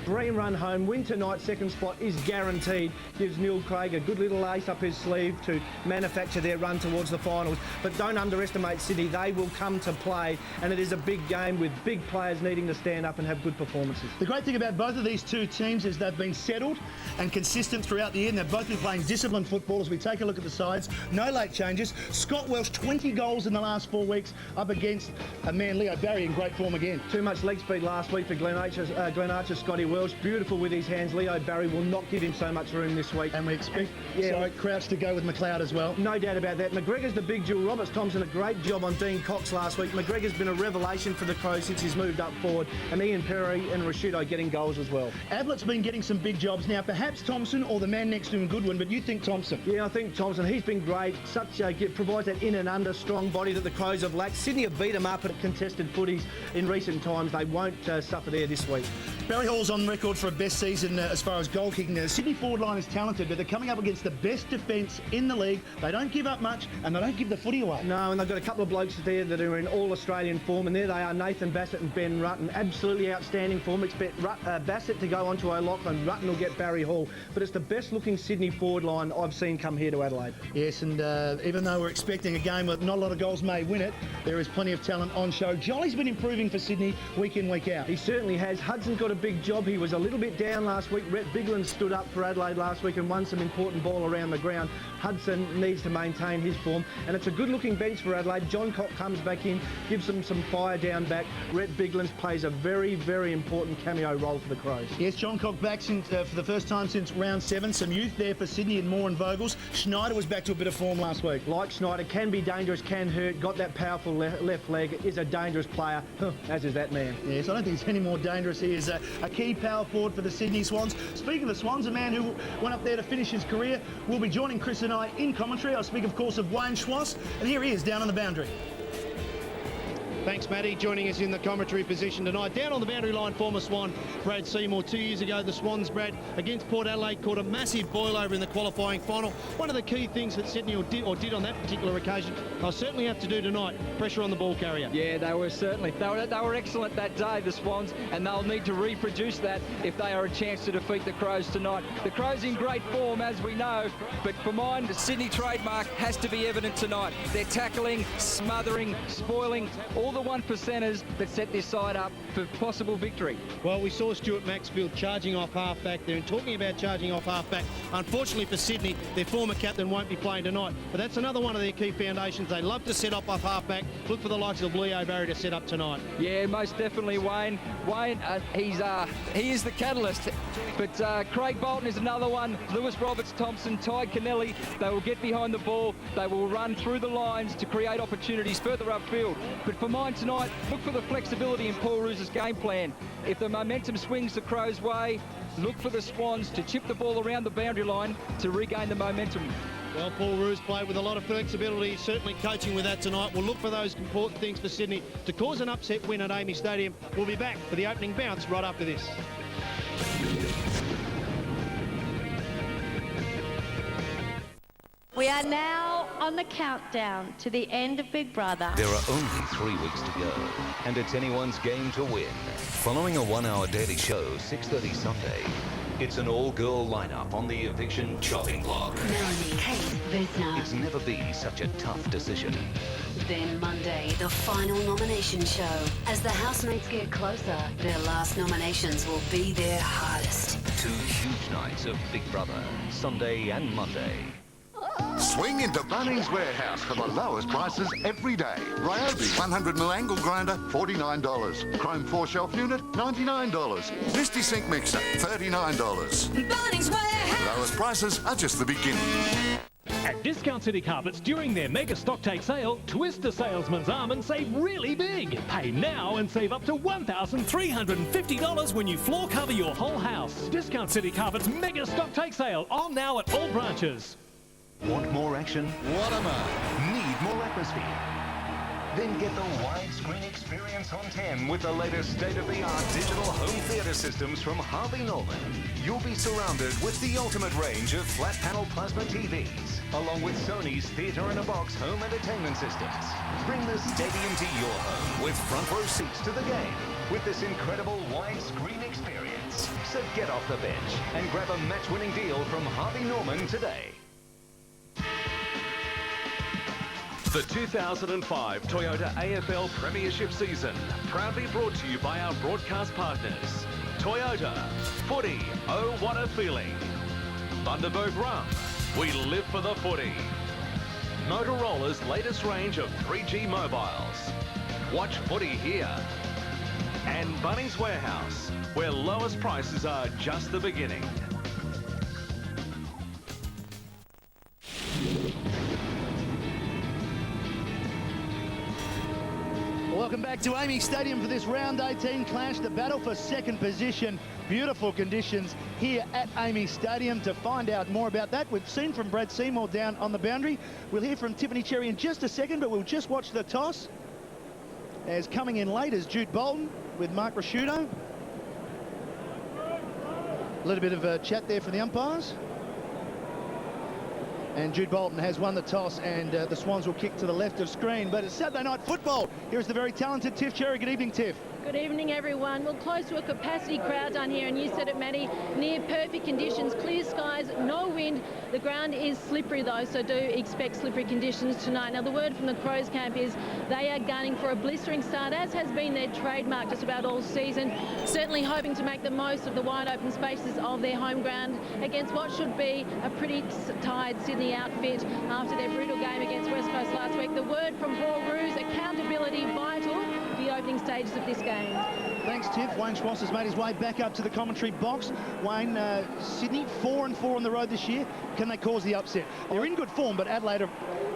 dream run home. Win tonight, second spot is guaranteed. Gives Neil Craig a good little ace up his sleeve to manufacture their run towards the finals. But don't underestimate Sydney. They will come to play, and it is a big game with big players needing to stand up and have good performances. The great thing about both of these two teams is they've been settled and consistent throughout the year, and they've both been playing disciplined football. As we take a look at the sides, no late changes. Scott Welsh, 20 goals in the last 4 weeks up against a man, Leo Barry, in great form again. Too much leg speed last week for Glen Archer, Scotty Welsh. Beautiful with his hands. Leo Barry will not give him so much room this week. And we expect Crouch to go with McLeod as well. No doubt about that. McGregor's the big jewel. Roberts-Thompson, a great job on Dean Cox last week. McGregor's been a revelation for the Crows since he's moved up forward. And Ian Perry and Rashido getting goals as well. Ablett's been getting some big jobs now. Perhaps Thompson or the man next to him, Goodwin, but you think Thompson? Yeah, I think Thompson. He's been great. Provides that in and under strong body that the Crows have lacked. Sydney have beat him up at contested footies in recent times. They won't suffer there this week. Barry Hall's on record for a best season as far as goal kicking. The Sydney forward line is talented, but they're coming up against the best defence in the league. They don't give up much, and they don't give the footy away. No, and they've got a couple of blokes there that are in all-Australian form, and there they are, Nathan Bassett and Ben Rutten. Absolutely outstanding form. Expect Bassett to go on to O'Loughlin. Rutten will get Barry Hall. But it's the best-looking Sydney forward line I've seen come here to Adelaide. Yes, and even though we're expecting a game with not a lot of goals may win it, there is plenty of talent on show. Jolly's been improving for Sydney week in, week out. He certainly has. Hudson's got a big job. He was a little bit down last week. Rhett Bigland stood up for Adelaide last week and won some important ball around the ground. Hudson needs to maintain his form, and it's a good-looking bench for Adelaide. John Cock comes back in, gives them some fire down back. Rhett Bigland plays a very, very important cameo role for the Crows. Yes, John Cock back since, for the first time since round 7. Some youth there for Sydney and Moore and Vogels. Schneider was back to a bit of form last week. Like Schneider, can be dangerous, can hurt, got that powerful left leg, is a dangerous player, as is that man. Yes, I don't think he's any more dangerous. He is a key power forward for the Sydney Swans. Speaking of the Swans, a man who went up there to finish his career will be joining Chris and I in commentary. I speak, of course, of Wayne Schwass, and here he is down on the boundary. Thanks, Matty. Joining us in the commentary position tonight. Down on the boundary line, former Swan Brad Seymour. 2 years ago, the Swans, Brad, against Port Adelaide, caught a massive boil over in the qualifying final. One of the key things that Sydney did on that particular occasion, they'll certainly have to do tonight, pressure on the ball carrier. Yeah, they were certainly. They were excellent that day, the Swans, and they'll need to reproduce that if they are a chance to defeat the Crows tonight. The Crows in great form, as we know, but for mine, the Sydney trademark has to be evident tonight. They're tackling, smothering, spoiling, all the one-percenters that set this side up for possible victory. Well, we saw Stuart Maxfield charging off half-back there, and talking about charging off half-back, unfortunately for Sydney, their former captain won't be playing tonight, but that's another one of their key foundations. They love to set up off half-back. Look for the likes of Leo Barry to set up tonight. Yeah, most definitely, Wayne. Wayne, he is the catalyst, but Craig Bolton is another one. Lewis Roberts-Thompson, Ty Kennelly, they will get behind the ball. They will run through the lines to create opportunities further upfield. But for mine tonight, look for the flexibility in Paul Roos's game plan. If the momentum swings the Crows' way, look for the Swans to chip the ball around the boundary line to regain the momentum. Well, Paul Roos played with a lot of flexibility, certainly coaching with that tonight. We'll look for those important things for Sydney to cause an upset win at Amy Stadium. We'll be back for the opening bounce right after this. We are now on the countdown to the end of Big Brother. There are only 3 weeks to go, and it's anyone's game to win. Following a 1-hour daily show, 6:30 Sunday, it's an all-girl lineup on the eviction chopping block. Melanie, Kate, Vesna. It's never been such a tough decision. Then Monday, the final nomination show. As the housemates get closer, their last nominations will be their hardest. 2 huge nights of Big Brother, Sunday and Monday. Swing into Bunnings Warehouse for the lowest prices every day. Ryobi 100mm angle grinder, $49. Chrome 4-shelf unit, $99. Misty Sink mixer, $39. Bunnings Warehouse! Lowest prices are just the beginning. At Discount City Carpets, during their mega stock take sale, twist a salesman's arm and save really big. Pay now and save up to $1,350 when you floor cover your whole house. Discount City Carpets mega stock take sale, on now at all branches. Want more action? What am I? Need more atmosphere? Then get the widescreen experience on 10 with the latest state-of-the-art digital home theatre systems from Harvey Norman. You'll be surrounded with the ultimate range of flat-panel plasma TVs, along with Sony's theatre-in-a-box home entertainment systems. Bring the stadium to your home with front row seats to the game with this incredible widescreen experience. So get off the bench and grab a match-winning deal from Harvey Norman today. The 2005 Toyota AFL Premiership season, proudly brought to you by our broadcast partners. Toyota, footy, oh what a feeling. Thunderbird Rum, we live for the footy. Motorola's latest range of 3G mobiles. Watch footy here. And Bunnings Warehouse, where lowest prices are just the beginning. Welcome back to Amy Stadium for this round 18 clash, the battle for second position. Beautiful conditions here at Amy Stadium. To find out more about that, we've seen from Brad Seymour down on the boundary. We'll hear from Tiffany Cherry in just a second, but we'll just watch the toss. As coming in late is Jude Bolton with Mark Rasciuto. A little bit of a chat there for the umpires. And Jude Bolton has won the toss, and the Swans will kick to the left of screen. But it's Saturday night football. Here's the very talented Tiff Cherry. Good evening, Tiff. Good evening, everyone. Well, close to a capacity crowd down here, and you said it, Matty, near perfect conditions, clear skies, no wind. The ground is slippery, though, so do expect slippery conditions tonight. Now, the word from the Crows camp is they are gunning for a blistering start, as has been their trademark just about all season. Certainly hoping to make the most of the wide open spaces of their home ground against what should be a pretty tired Sydney outfit after their brutal game against West Coast last week. The word from Paul Roos, accountability vital for the opening stages of this game. Thanks, Tiff. Wayne Schwass has made his way back up to the commentary box. Wayne, Sydney 4-4 on the road this year. Can they cause the upset? They're in good form, but Adelaide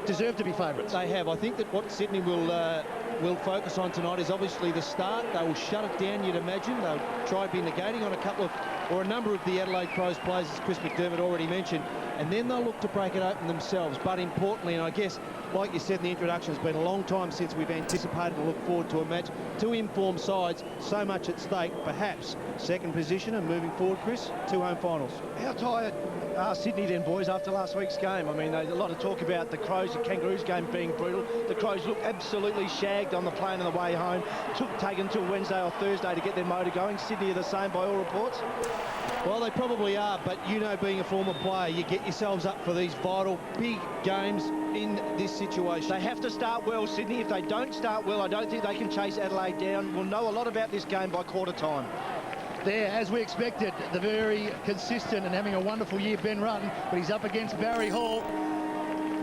deserve to be favourites. They have. I think that what Sydney will focus on tonight is obviously the start. They will shut it down, you'd imagine. They'll try to be negating on a number of the Adelaide Crows players, as Chris McDermott already mentioned, and then they'll look to break it open themselves. But importantly, and I guess, like you said in the introduction, it's been a long time since we've anticipated and looked forward to a match. Two informed sides, so much at stake, perhaps second position and moving forward, Chris, two home finals. How tired are Sydney then, boys, after last week's game? I mean, there's a lot of talk about the Crows and Kangaroos game being brutal. The Crows look absolutely shagged on the plane on the way home. Taken until Wednesday or Thursday to get their motor going. Sydney are the same by all reports. Well, they probably are, but you know, being a former player, you get yourselves up for these vital, big games in this situation. They have to start well, Sydney. If they don't start well, I don't think they can chase Adelaide down. We'll know a lot about this game by quarter time. There, as we expected, the very consistent and having a wonderful year, Ben Rutten, but he's up against Barry Hall.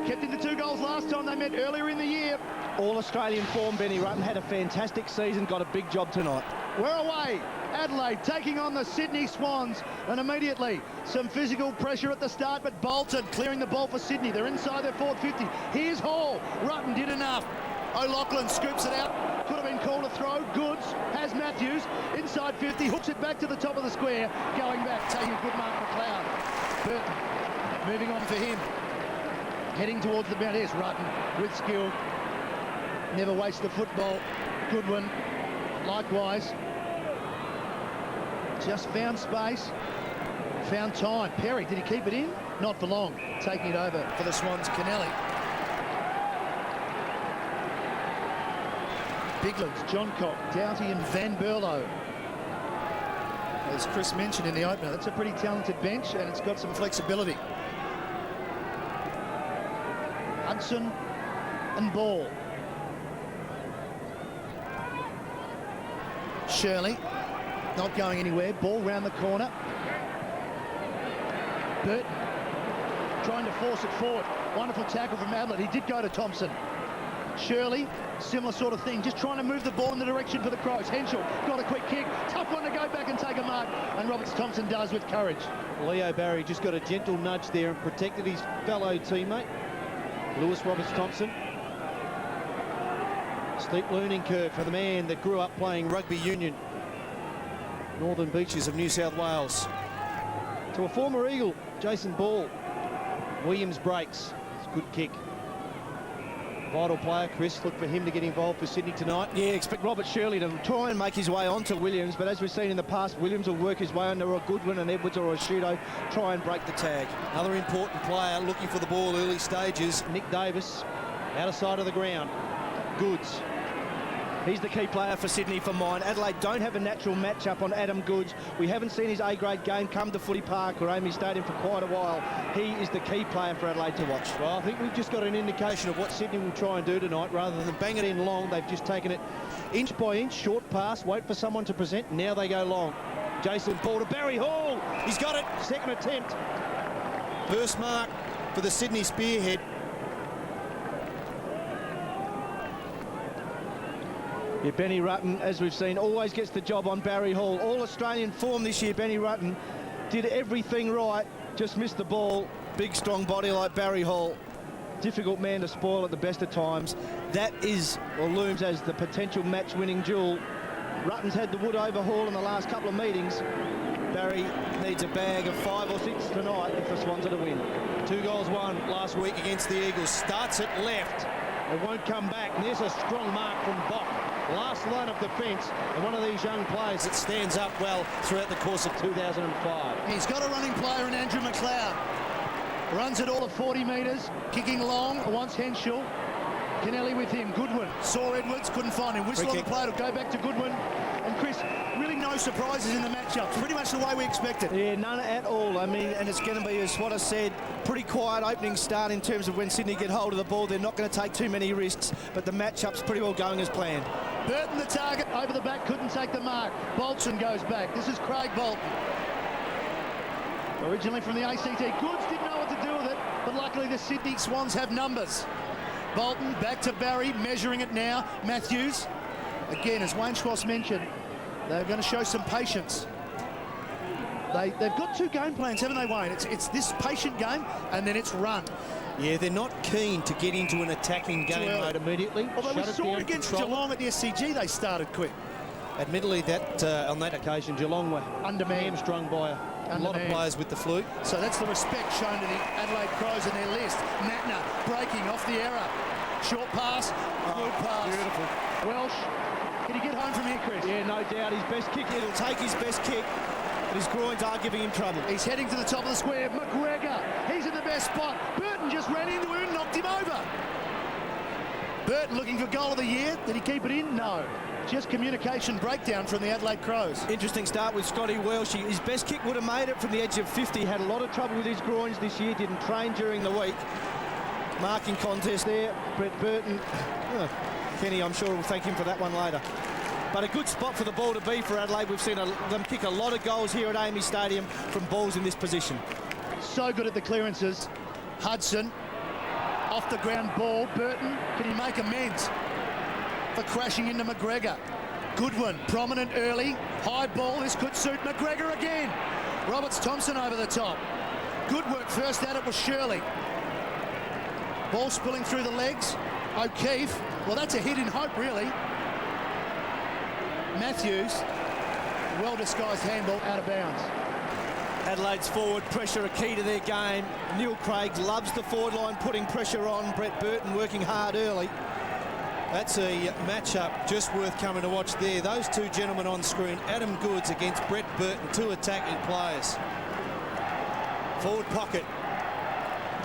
Kept into 2 goals last time they met earlier in the year. All Australian form, Benny Rutten had a fantastic season, got a big job tonight. We're away. Adelaide taking on the Sydney Swans, and immediately some physical pressure at the start, but Bolton clearing the ball for Sydney. They're inside their forward 50. Here's Hall. Rutten did enough. O'Loughlin scoops it out. Could have been called a throw. Goods has Matthews inside 50, hooks it back to the top of the square. Going back, taking a good mark for Cloud. Burton moving on for him. Heading towards the bound. Here's Rutten with skill. Never waste the football. Goodwin, likewise. Just found space, found time. Perry, did he keep it in? Not for long. Taking it over for the Swans, Kennelly. Biglands, John Cock, Doughty and Van Berlo. As Chris mentioned in the opener, that's a pretty talented bench and it's got some flexibility. Hudson and Ball. Shirley. Not going anywhere. Ball round the corner. Burton trying to force it forward. Wonderful tackle from Adelaide. He did go to Thompson. Shirley, similar sort of thing. Just trying to move the ball in the direction for the Crows. Henschel got a quick kick. Tough one to go back and take a mark. And Roberts Thompson does with courage. Leo Barry just got a gentle nudge there and protected his fellow teammate, Lewis Roberts Thompson. Steep learning curve for the man that grew up playing rugby union. Northern Beaches of New South Wales. To a former Eagle, Jason Ball. Williams breaks. It's a good kick. Vital player, Chris. Look for him to get involved for Sydney tonight. Yeah, expect Robert Shirley to try and make his way onto Williams, but as we've seen in the past, Williams will work his way under a Goodwin and Edwards or a Shuto, try and break the tag. Another important player looking for the ball early stages. Nick Davis, outer side of the ground. Goods. He's the key player for Sydney for mine. Adelaide don't have a natural matchup on Adam Goods. We haven't seen his A-grade game come to Footy Park or AAMI Stadium for quite a while. He is the key player for Adelaide to watch. Well, I think we've just got an indication of what Sydney will try and do tonight. Rather than bang it in long, they've just taken it inch by inch, short pass, wait for someone to present. Now they go long. Jason, ball to Barry Hall. He's got it. Second attempt. First mark for the Sydney Spearhead. Yeah, Benny Rutten, as we've seen, always gets the job on Barry Hall. All-Australian form this year, Benny Rutten did everything right, just missed the ball. Big, strong body like Barry Hall. Difficult man to spoil at the best of times. That is, or looms as, the potential match-winning duel. Rutten's had the wood over Hall in the last couple of meetings. Barry needs a bag of 5 or 6 tonight if the Swans are to win. 2 goals won last week against the Eagles. Starts it left. It won't come back. And there's a strong mark from Bock. Last line of defence, and one of these young players that stands up well throughout the course of 2005. He's got a running player in Andrew McLeod. Runs it all at 40 metres, kicking long, wants Henschel. Kennelly with him, Goodwin. Saw Edwards, couldn't find him. Whistle on the plate, will go back to Goodwin. And Chris, really no surprises in the matchup. Pretty much the way we expected. Yeah, none at all. I mean, and it's going to be, as what I said, pretty quiet opening start in terms of when Sydney get hold of the ball. They're not going to take too many risks, but the matchup's pretty well going as planned. Burton the target, over the back, couldn't take the mark. Bolton goes back. This is Craig Bolton. Originally from the ACT. Goods didn't know what to do with it, but luckily the Sydney Swans have numbers. Bolton back to Barry, measuring it now. Matthews. Again, as Wayne Schwass mentioned, they're going to show some patience. They've got 2 game plans, haven't they, Wayne? It's this patient game, and then it's run. Yeah, they're not keen to get into an attacking game mode immediately. Although we saw against Geelong at the SCG, they started quick. Admittedly, that on that occasion, Geelong were hamstrung by a lot of players with the flu. So that's the respect shown to the Adelaide Crows in their list. Matner breaking off the error. Short pass, good pass. Beautiful. Welsh, can he get home from here, Chris? Yeah, no doubt. His best kick, it'll take his best kick, but his groins are giving him trouble. He's heading to the top of the square. McGregor, he's in the best spot. Burton just ran into him and knocked him over. Burton looking for goal of the year. Did he keep it in? No. Just communication breakdown from the Adelaide Crows. Interesting start with Scotty Welsh. His best kick would have made it from the edge of 50. Had a lot of trouble with his groins this year. Didn't train during the week. Marking contest there. Brett Burton. Kenny, I'm sure, will thank him for that one later. But a good spot for the ball to be for Adelaide. We've seen them kick a lot of goals here at AAMI Stadium from balls in this position. So good at the clearances. Hudson. Off the ground ball. Burton, can he make amends for crashing into McGregor? Goodwin, prominent early. High ball, this could suit McGregor again. Roberts-Thompson over the top. Good work first at it was Shirley. Ball spilling through the legs. O'Keefe, well, that's a hit in hope, really. Matthews, well-disguised handball out of bounds. Adelaide's forward pressure a key to their game. Neil Craig loves the forward line, putting pressure on. Brett Burton working hard early. That's a matchup just worth coming to watch there. Those 2 gentlemen on screen, Adam Goods against Brett Burton, 2 attacking players. Forward pocket,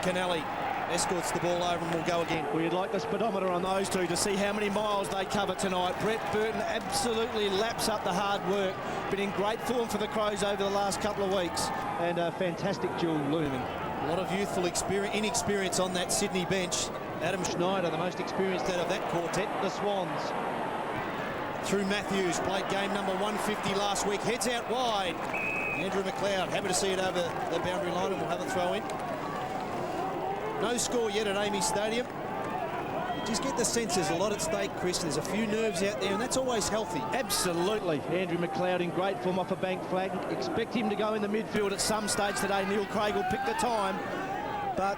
Kennelly escorts the ball over and will go again. Well, you'd like the speedometer on those 2 to see how many miles they cover tonight. Brett Burton absolutely laps up the hard work. Been in great form for the Crows over the last couple of weeks. And a fantastic duel looming. A lot of youthful inexperience on that Sydney bench. Adam Schneider, the most experienced out of that quartet, the Swans. Through Matthews, played game number 150 last week, heads out wide. Andrew McLeod, happy to see it over the boundary line, and we'll have a throw in. No score yet at AAMI Stadium. You just get the sense there's a lot at stake, Chris. There's a few nerves out there, and that's always healthy. Absolutely. Andrew McLeod in great form off a bank flag. Expect him to go in the midfield at some stage today. Neil Craig will pick the time, but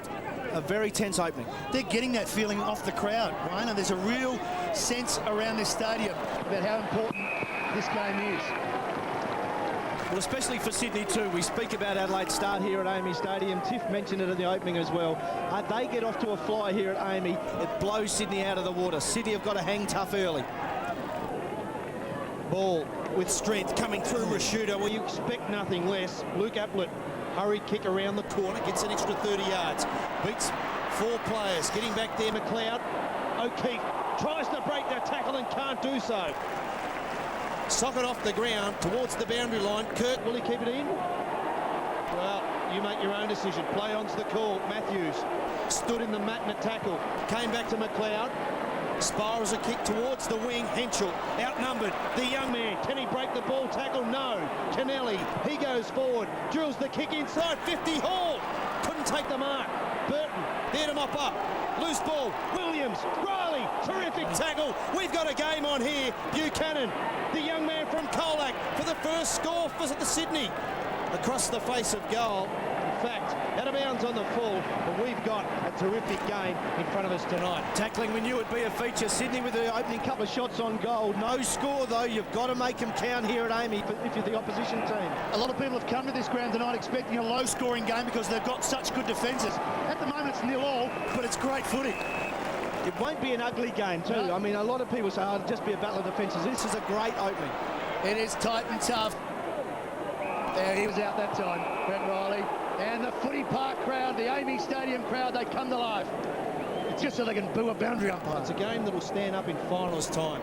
a very tense opening. They're getting that feeling off the crowd, Wayne, and there's a real sense around this stadium about how important this game is. Well, especially for Sydney too. We speak about Adelaide's start here at AAMI Stadium. Tiff mentioned it in the opening as well. They get off to a fly here at AAMI. It blows Sydney out of the water. Sydney have got to hang tough early. Ball with strength coming through Rashuda. Well, you expect nothing less. Luke Ablett, hurry kick around the corner, gets an extra 30 yards. Beats 4 players. Getting back there, McLeod. O'Keefe tries to break the tackle and can't do so. Sock it off the ground towards the boundary line. Kirk, will he keep it in? Well, you make your own decision. Play on's the call. Matthews stood in the mat and tackle. Came back to McLeod. Spirals a kick towards the wing. Henschel outnumbered. The young man. Can he break the ball tackle? No. Kennelly, he goes forward. Drills the kick inside. 50 Hall. Couldn't take the mark. Burton there to mop up. Loose ball. Williams. Riley. Terrific tackle. We've got a game on here. Buchanan, the young man from Colac, for the first score for the Sydney. Across the face of goal. In fact, out of bounds on the full, but we've got a terrific game in front of us tonight. Tackling we knew would be a feature. Sydney with the opening couple of shots on goal. No score though. You've got to make them count here at Amy if you're the opposition team. A lot of people have come to this ground tonight expecting a low-scoring game because they've got such good defences. At the moment it's 0-0, but it's great footy. It won't be an ugly game too. No. I mean, a lot of people say, oh, it'll just be a battle of defences. This is a great opening. It is tight and tough. There he was out that time, Brent Riley. And the footy park crowd, the Amy Stadium crowd, they come to life. It's just so they can boo a boundary umpire. It's a game that will stand up in finals time.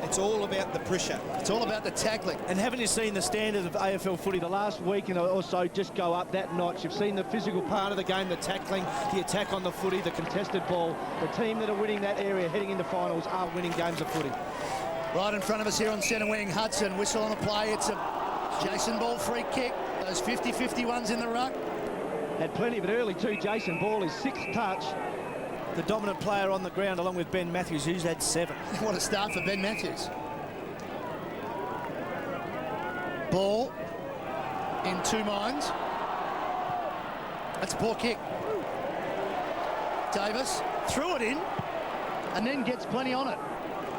It's all about the pressure. It's all about the tackling. And haven't you seen the standard of AFL footy the last week and also just go up that notch? You've seen the physical part of the game, the tackling, the attack on the footy, the contested ball. The team that are winning that area heading into finals are winning games of footy. Right in front of us here on centre wing, Hudson, whistle on the play. It's a Jason Ball free kick. Those 50-50 ones in the ruck. Had plenty of it early too. Jason Ball, his 6th touch. The dominant player on the ground along with Ben Matthews, who's had 7. What a start for Ben Matthews. Ball in 2 minds. That's a poor kick. Davis threw it in and then gets plenty on it.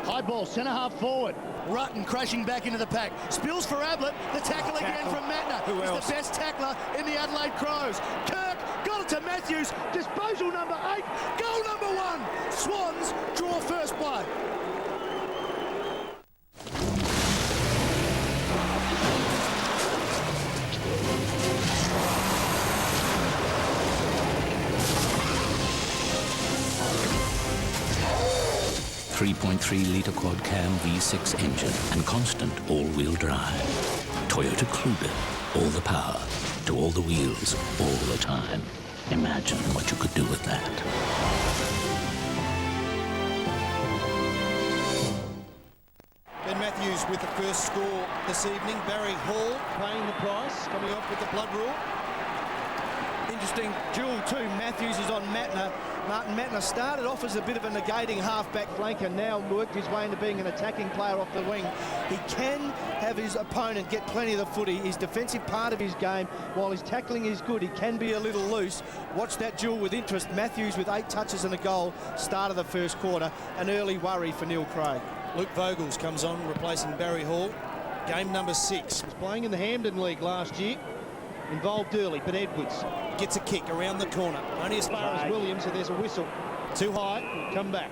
High ball, centre half forward. Rutten crashing back into the pack. Spills for Ablett. The tackle again from Matner. Who else? He's the best tackler in the Adelaide Crows. Kirk got it to Matthews. Disposal number 8. Goal number 1. Swans draw first blood. .3 quad cam V6 engine and constant all-wheel drive. Toyota Kluger, all the power to all the wheels all the time. Imagine what you could do with that. Ben Matthews with the first score this evening. Barry Hall paying the price, coming off with the blood rule. Interesting duel too. Matthews is on Matner. Martin Matner started off as a bit of a negating half-back flanker, now worked his way into being an attacking player off the wing. He can have his opponent get plenty of the footy. His defensive part of his game, while his tackling is good, he can be a little loose. Watch that duel with interest. Matthews with 8 touches and a goal, start of the first quarter. An early worry for Neil Craig. Luke Vogels comes on, replacing Barry Hall. Game number 6. He was playing in the Hampden League last year. Involved early, but Edwards gets a kick around the corner. Only as far as Williams, so there's a whistle. Too high, come back.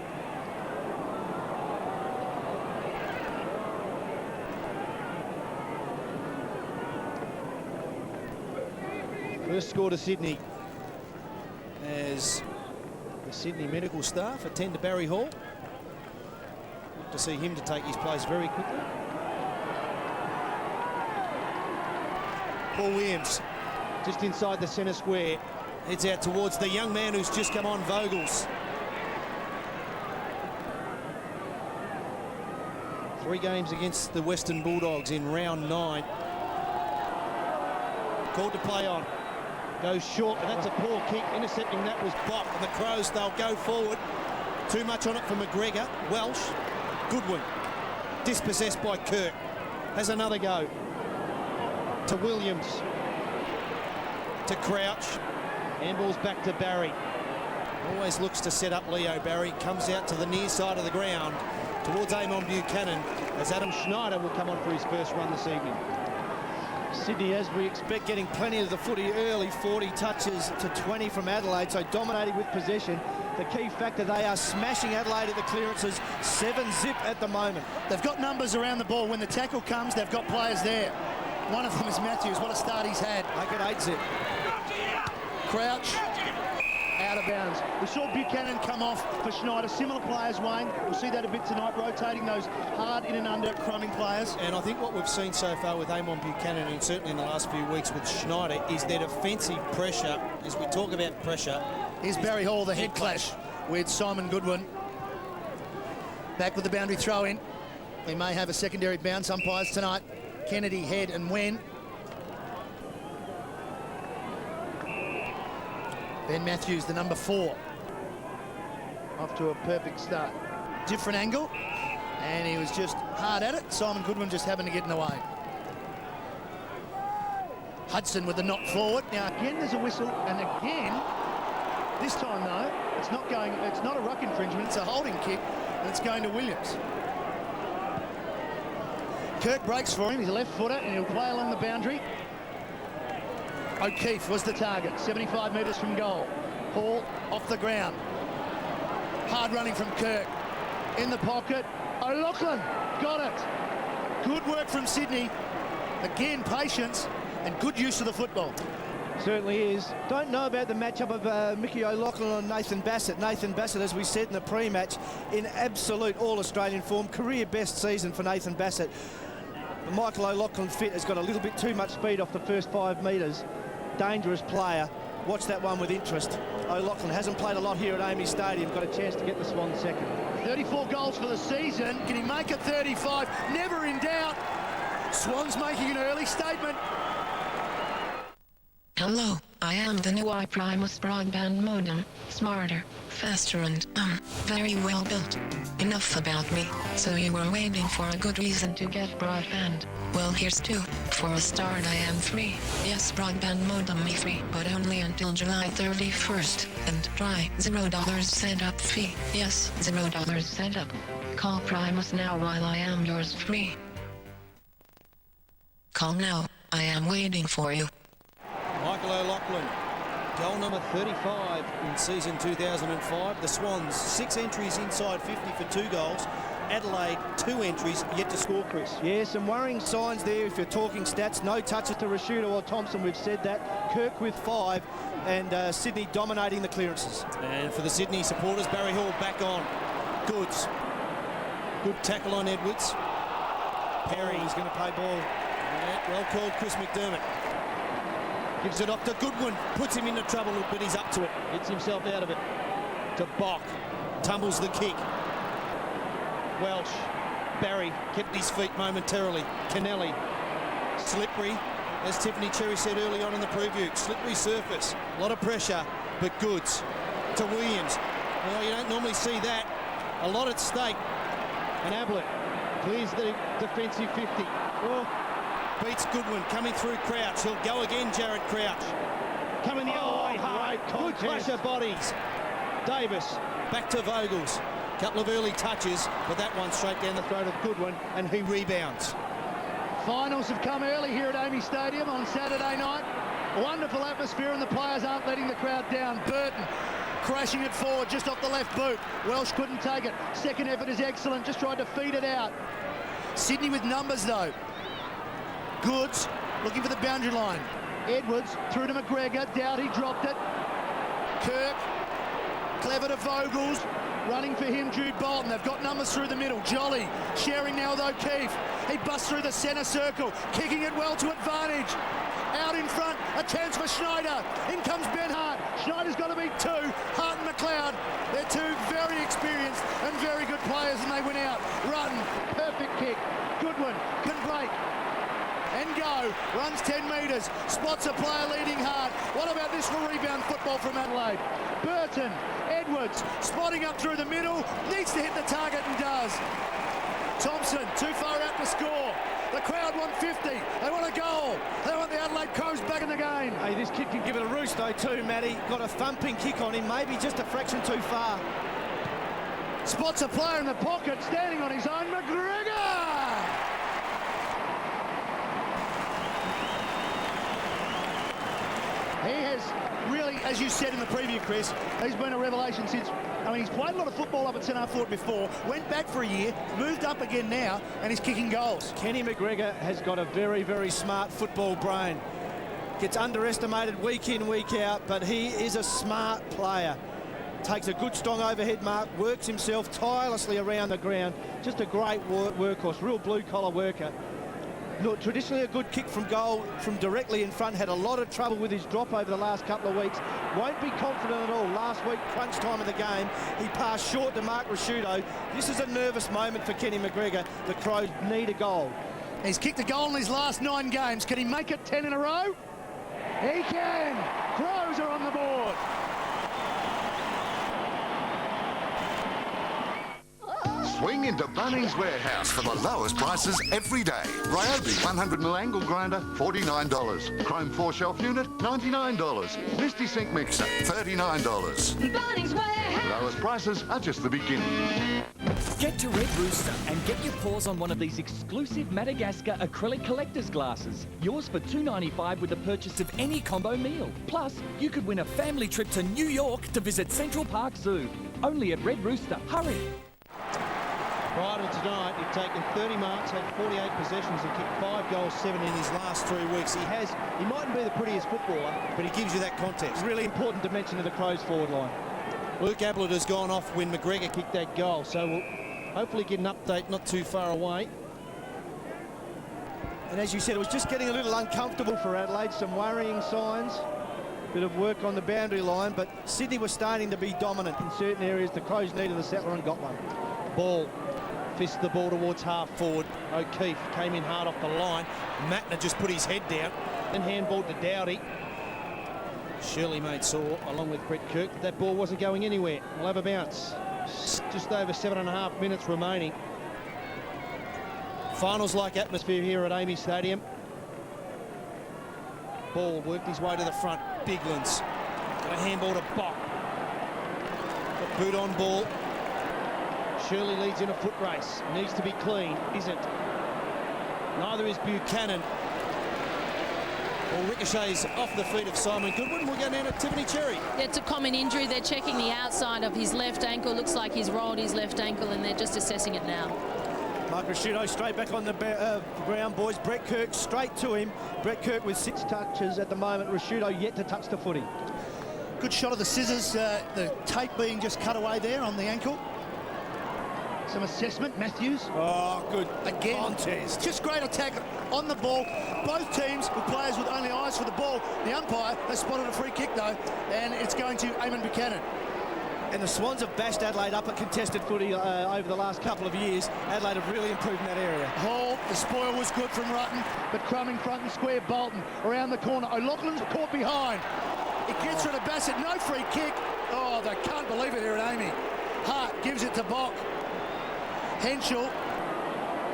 First score to Sydney as the Sydney medical staff attend to Barry Hall. Look to see him to take his place very quickly. Paul Williams just inside the centre square, heads out towards the young man who's just come on, Vogels. 3 games against the Western Bulldogs in round 9. Called to play on. Goes short, and that's a poor kick. Intercepting that was Bott, and the Crows, they'll go forward. Too much on it for McGregor. Welsh, Goodwin. Dispossessed by Kirk. Has another go. To Williams. To Crouch. Handballs back to Barry. Always looks to set up Leo Barry. Comes out to the near side of the ground towards Amon Buchanan as Adam Schneider will come on for his first run this evening. Sydney, as we expect, getting plenty of the footy early. 40 touches to 20 from Adelaide, so dominating with possession. The key factor, they are smashing Adelaide at the clearances. 7-zip at the moment. They've got numbers around the ball. When the tackle comes, they've got players there. One of them is Matthews. What a start he's had. Make it 8-zip. Crouch out of of bounds. We saw Buchanan come off for Schneider. Similar players, Wayne. We'll see that a bit tonight, rotating those hard in and under crumbing players. And I think what we've seen so far with Amon Buchanan, and certainly in the last few weeks with Schneider, is their defensive pressure. As we talk about pressure, here's Barry Hall, the head clash with Simon Goodwin. Back with the boundary throw in. We may have a secondary bounce umpires tonight. Kennedy, Head and Wen. Ben Matthews, the number 4. Off to a perfect start. Different angle. And he was just hard at it. Simon Goodwin just happened to get in the way. Hudson with the knock forward. Now again there's a whistle, and again, this time though, it's not a ruck infringement, it's a holding kick, and it's going to Williams. Kirk breaks for him, he's a left footer, and he'll play along the boundary. O'Keefe was the target, 75 metres from goal. Hall off the ground. Hard running from Kirk. In the pocket, O'Loughlin got it. Good work from Sydney. Again, patience and good use of the football. Certainly is. Don't know about the matchup of Mickey O'Loughlin and Nathan Bassett. Nathan Bassett, as we said in the pre-match, in absolute all-Australian form. Career best season for Nathan Bassett. Michael O'Loughlin fit has got a little bit too much speed off the first 5 metres. Dangerous player. Watch that one with interest. O'Loughlin hasn't played a lot here at Amy Stadium. Got a chance to get the Swans second. 34 goals for the season. Can he make it 35? Never in doubt. Swans making an early statement. Hello, I am the new iPrimus broadband modem. Smarter, faster and, very well built. Enough about me. So you were waiting for a good reason to get broadband. Well, here's 2. For a start, I am free. Yes, broadband modem is free, but only until July 31st. And try $0 setup fee. Yes, $0 setup. Call Primus now while I am yours free. Call now. I am waiting for you. Michael O'Loughlin, goal number 35 in season 2005. The Swans, 6 entries inside 50 for 2 goals. Adelaide, 2 entries, yet to score, Chris. Yeah, some worrying signs there if you're talking stats. No touches to Rashuda or Thompson, we've said that. Kirk with 5, and Sydney dominating the clearances. And for the Sydney supporters, Barry Hall back on. Goods. Good tackle on Edwards. Perry. He's going to play ball. Yeah, well called, Chris McDermott. Gives it off to Goodwin, puts him into trouble, but he's up to it. Gets himself out of it. To Bock, tumbles the kick. Welsh, Barry kept his feet momentarily. Kennelly, slippery, as Tiffany Cherry said early on in the preview. Slippery surface, a lot of pressure, but Goods to Williams. Well, you don't normally see that. A lot at stake. And Ablett clears the defensive 50. Oh. Beats Goodwin, coming through Crouch. He'll go again, Jared Crouch. Coming the other way, hard. Good clash of bodies. Davis, back to Vogels. Couple of early touches, but that one straight down the throat of Goodwin, and he rebounds. Finals have come early here at Amy Stadium on Saturday night. Wonderful atmosphere, and the players aren't letting the crowd down. Burton crashing it forward just off the left boot. Welsh couldn't take it. Second effort is excellent, just tried to feed it out. Sydney with numbers though. Goods looking for the boundary line. Edwards through to McGregor. Doubt he dropped it. Kirk. Clever to Vogels. Running for him, Jude Bolton. They've got numbers through the middle. Jolly sharing now with O'Keefe. He busts through the centre circle. Kicking it well to advantage. Out in front. A chance for Schneider. In comes Ben Hart. Schneider's got to beat 2. Hart and McLeod. They're 2 very experienced and very good players, and they win out. Run. Perfect kick. Goodwin can break. And go, runs 10 metres, spots a player leading hard. What about this for rebound football from Adelaide? Burton, Edwards, spotting up through the middle, needs to hit the target and does. Thompson, too far out to score. The crowd want 50, they want a goal. They want the Adelaide Crows back in the game. Hey, this kid can give it a roost though too, Matty. Got a thumping kick on him, maybe just a fraction too far. Spots a player in the pocket, standing on his own, McGregor! He has really, as you said in the preview, Chris, he's been a revelation since, he's played a lot of football up at St Arthur before, went back for a year, moved up again now, and he's kicking goals. Kenny McGregor has got a very, very smart football brain. Gets underestimated week in, week out, but he is a smart player. takes a good strong overhead mark, works himself tirelessly around the ground. Just a great workhorse, real blue-collar worker. Look, traditionally a good kick from goal from directly in front. Had a lot of trouble with his drop over the last couple of weeks. Won't be confident at all. Last week, crunch time of the game, he passed short to Mark Rasciuto. This is a nervous moment for Kenny McGregor. The Crows need a goal. He's kicked a goal in his last 9 games. Can he make it 10 in a row? He can! Crows are on the board. Swing into Bunnings Warehouse for the lowest prices every day. Ryobi 100mm angle grinder, $49. Chrome 4-shelf unit, $99. Misty sink mixer, $39. Bunnings Warehouse. Lowest prices are just the beginning. Get to Red Rooster and get your paws on one of these exclusive Madagascar acrylic collector's glasses. Yours for $2.95 with the purchase of any combo meal. Plus, you could win a family trip to New York to visit Central Park Zoo. Only at Red Rooster. Hurry! Prior to tonight, he'd taken 30 marks, had 48 possessions and kicked 5 goals, 7 in his last 3 weeks. He mightn't be the prettiest footballer, but he gives you that context. Really important dimension of the Crows forward line. Luke Ablett has gone off when McGregor kicked that goal, so we'll hopefully get an update not too far away. And as you said, it was just getting a little uncomfortable for Adelaide. Some worrying signs. Bit of work on the boundary line, but Sydney was starting to be dominant in certain areas. The Crows needed a settler and got one. Ball. Fist the ball towards half forward. O'Keefe came in hard off the line. Matner just put his head down. Then handballed to Dowdy. Shirley made sore along with Brett Kirk. That ball wasn't going anywhere. We'll have a bounce. Just over 7.5 minutes remaining. Finals-like atmosphere here at Amy Stadium. Ball worked his way to the front. Biglands. Got a handball to Bock. Got boot on ball. Shirley leads in a foot race. Needs to be clean. Isn't. Neither is Buchanan. Well, ricochets off the feet of Simon Goodwin. We'll go down to Tiffany Cherry. It's a common injury. They're checking the outside of his left ankle. Looks like he's rolled his left ankle and they're just assessing it now. Mark Rasciuto straight back on the ground, boys. Brett Kirk straight to him. Brett Kirk with 6 touches at the moment. Rasciuto yet to touch the footy. Good shot of the scissors. The tape being just cut away there on the ankle. Some assessment, Matthews. Oh, good. Again, Montez. Just great attack on the ball. Both teams with players with only eyes for the ball. The umpire has spotted a free kick, though, and it's going to Eamon Buchanan. And the Swans have bashed Adelaide up at contested footy over the last couple of years. Adelaide have really improved in that area. Hall, the spoil was good from Rutten, but Crum in front and square. Bolton around the corner. O'Loughlin's caught behind. It gets rid of Bassett. No free kick. Oh, they can't believe it here at Amy. Hart gives it to Bock. Henschel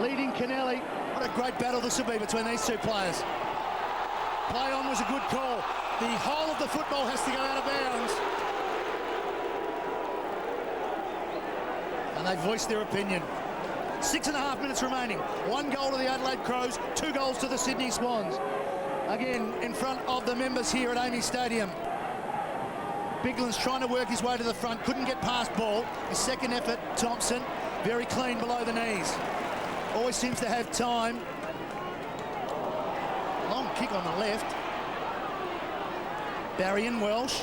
leading Kennelly. What a great battle this will be between these two players. Play on was a good call. The whole of the football has to go out of bounds. And they voiced their opinion. 6.5 minutes remaining. 1 goal to the Adelaide Crows, 2 goals to the Sydney Swans. Again, in front of the members here at Amy Stadium. Bigland's trying to work his way to the front, couldn't get past ball. His second effort, Thompson, very clean below the knees. Always seems to have time. Long kick on the left. Barry and Welsh.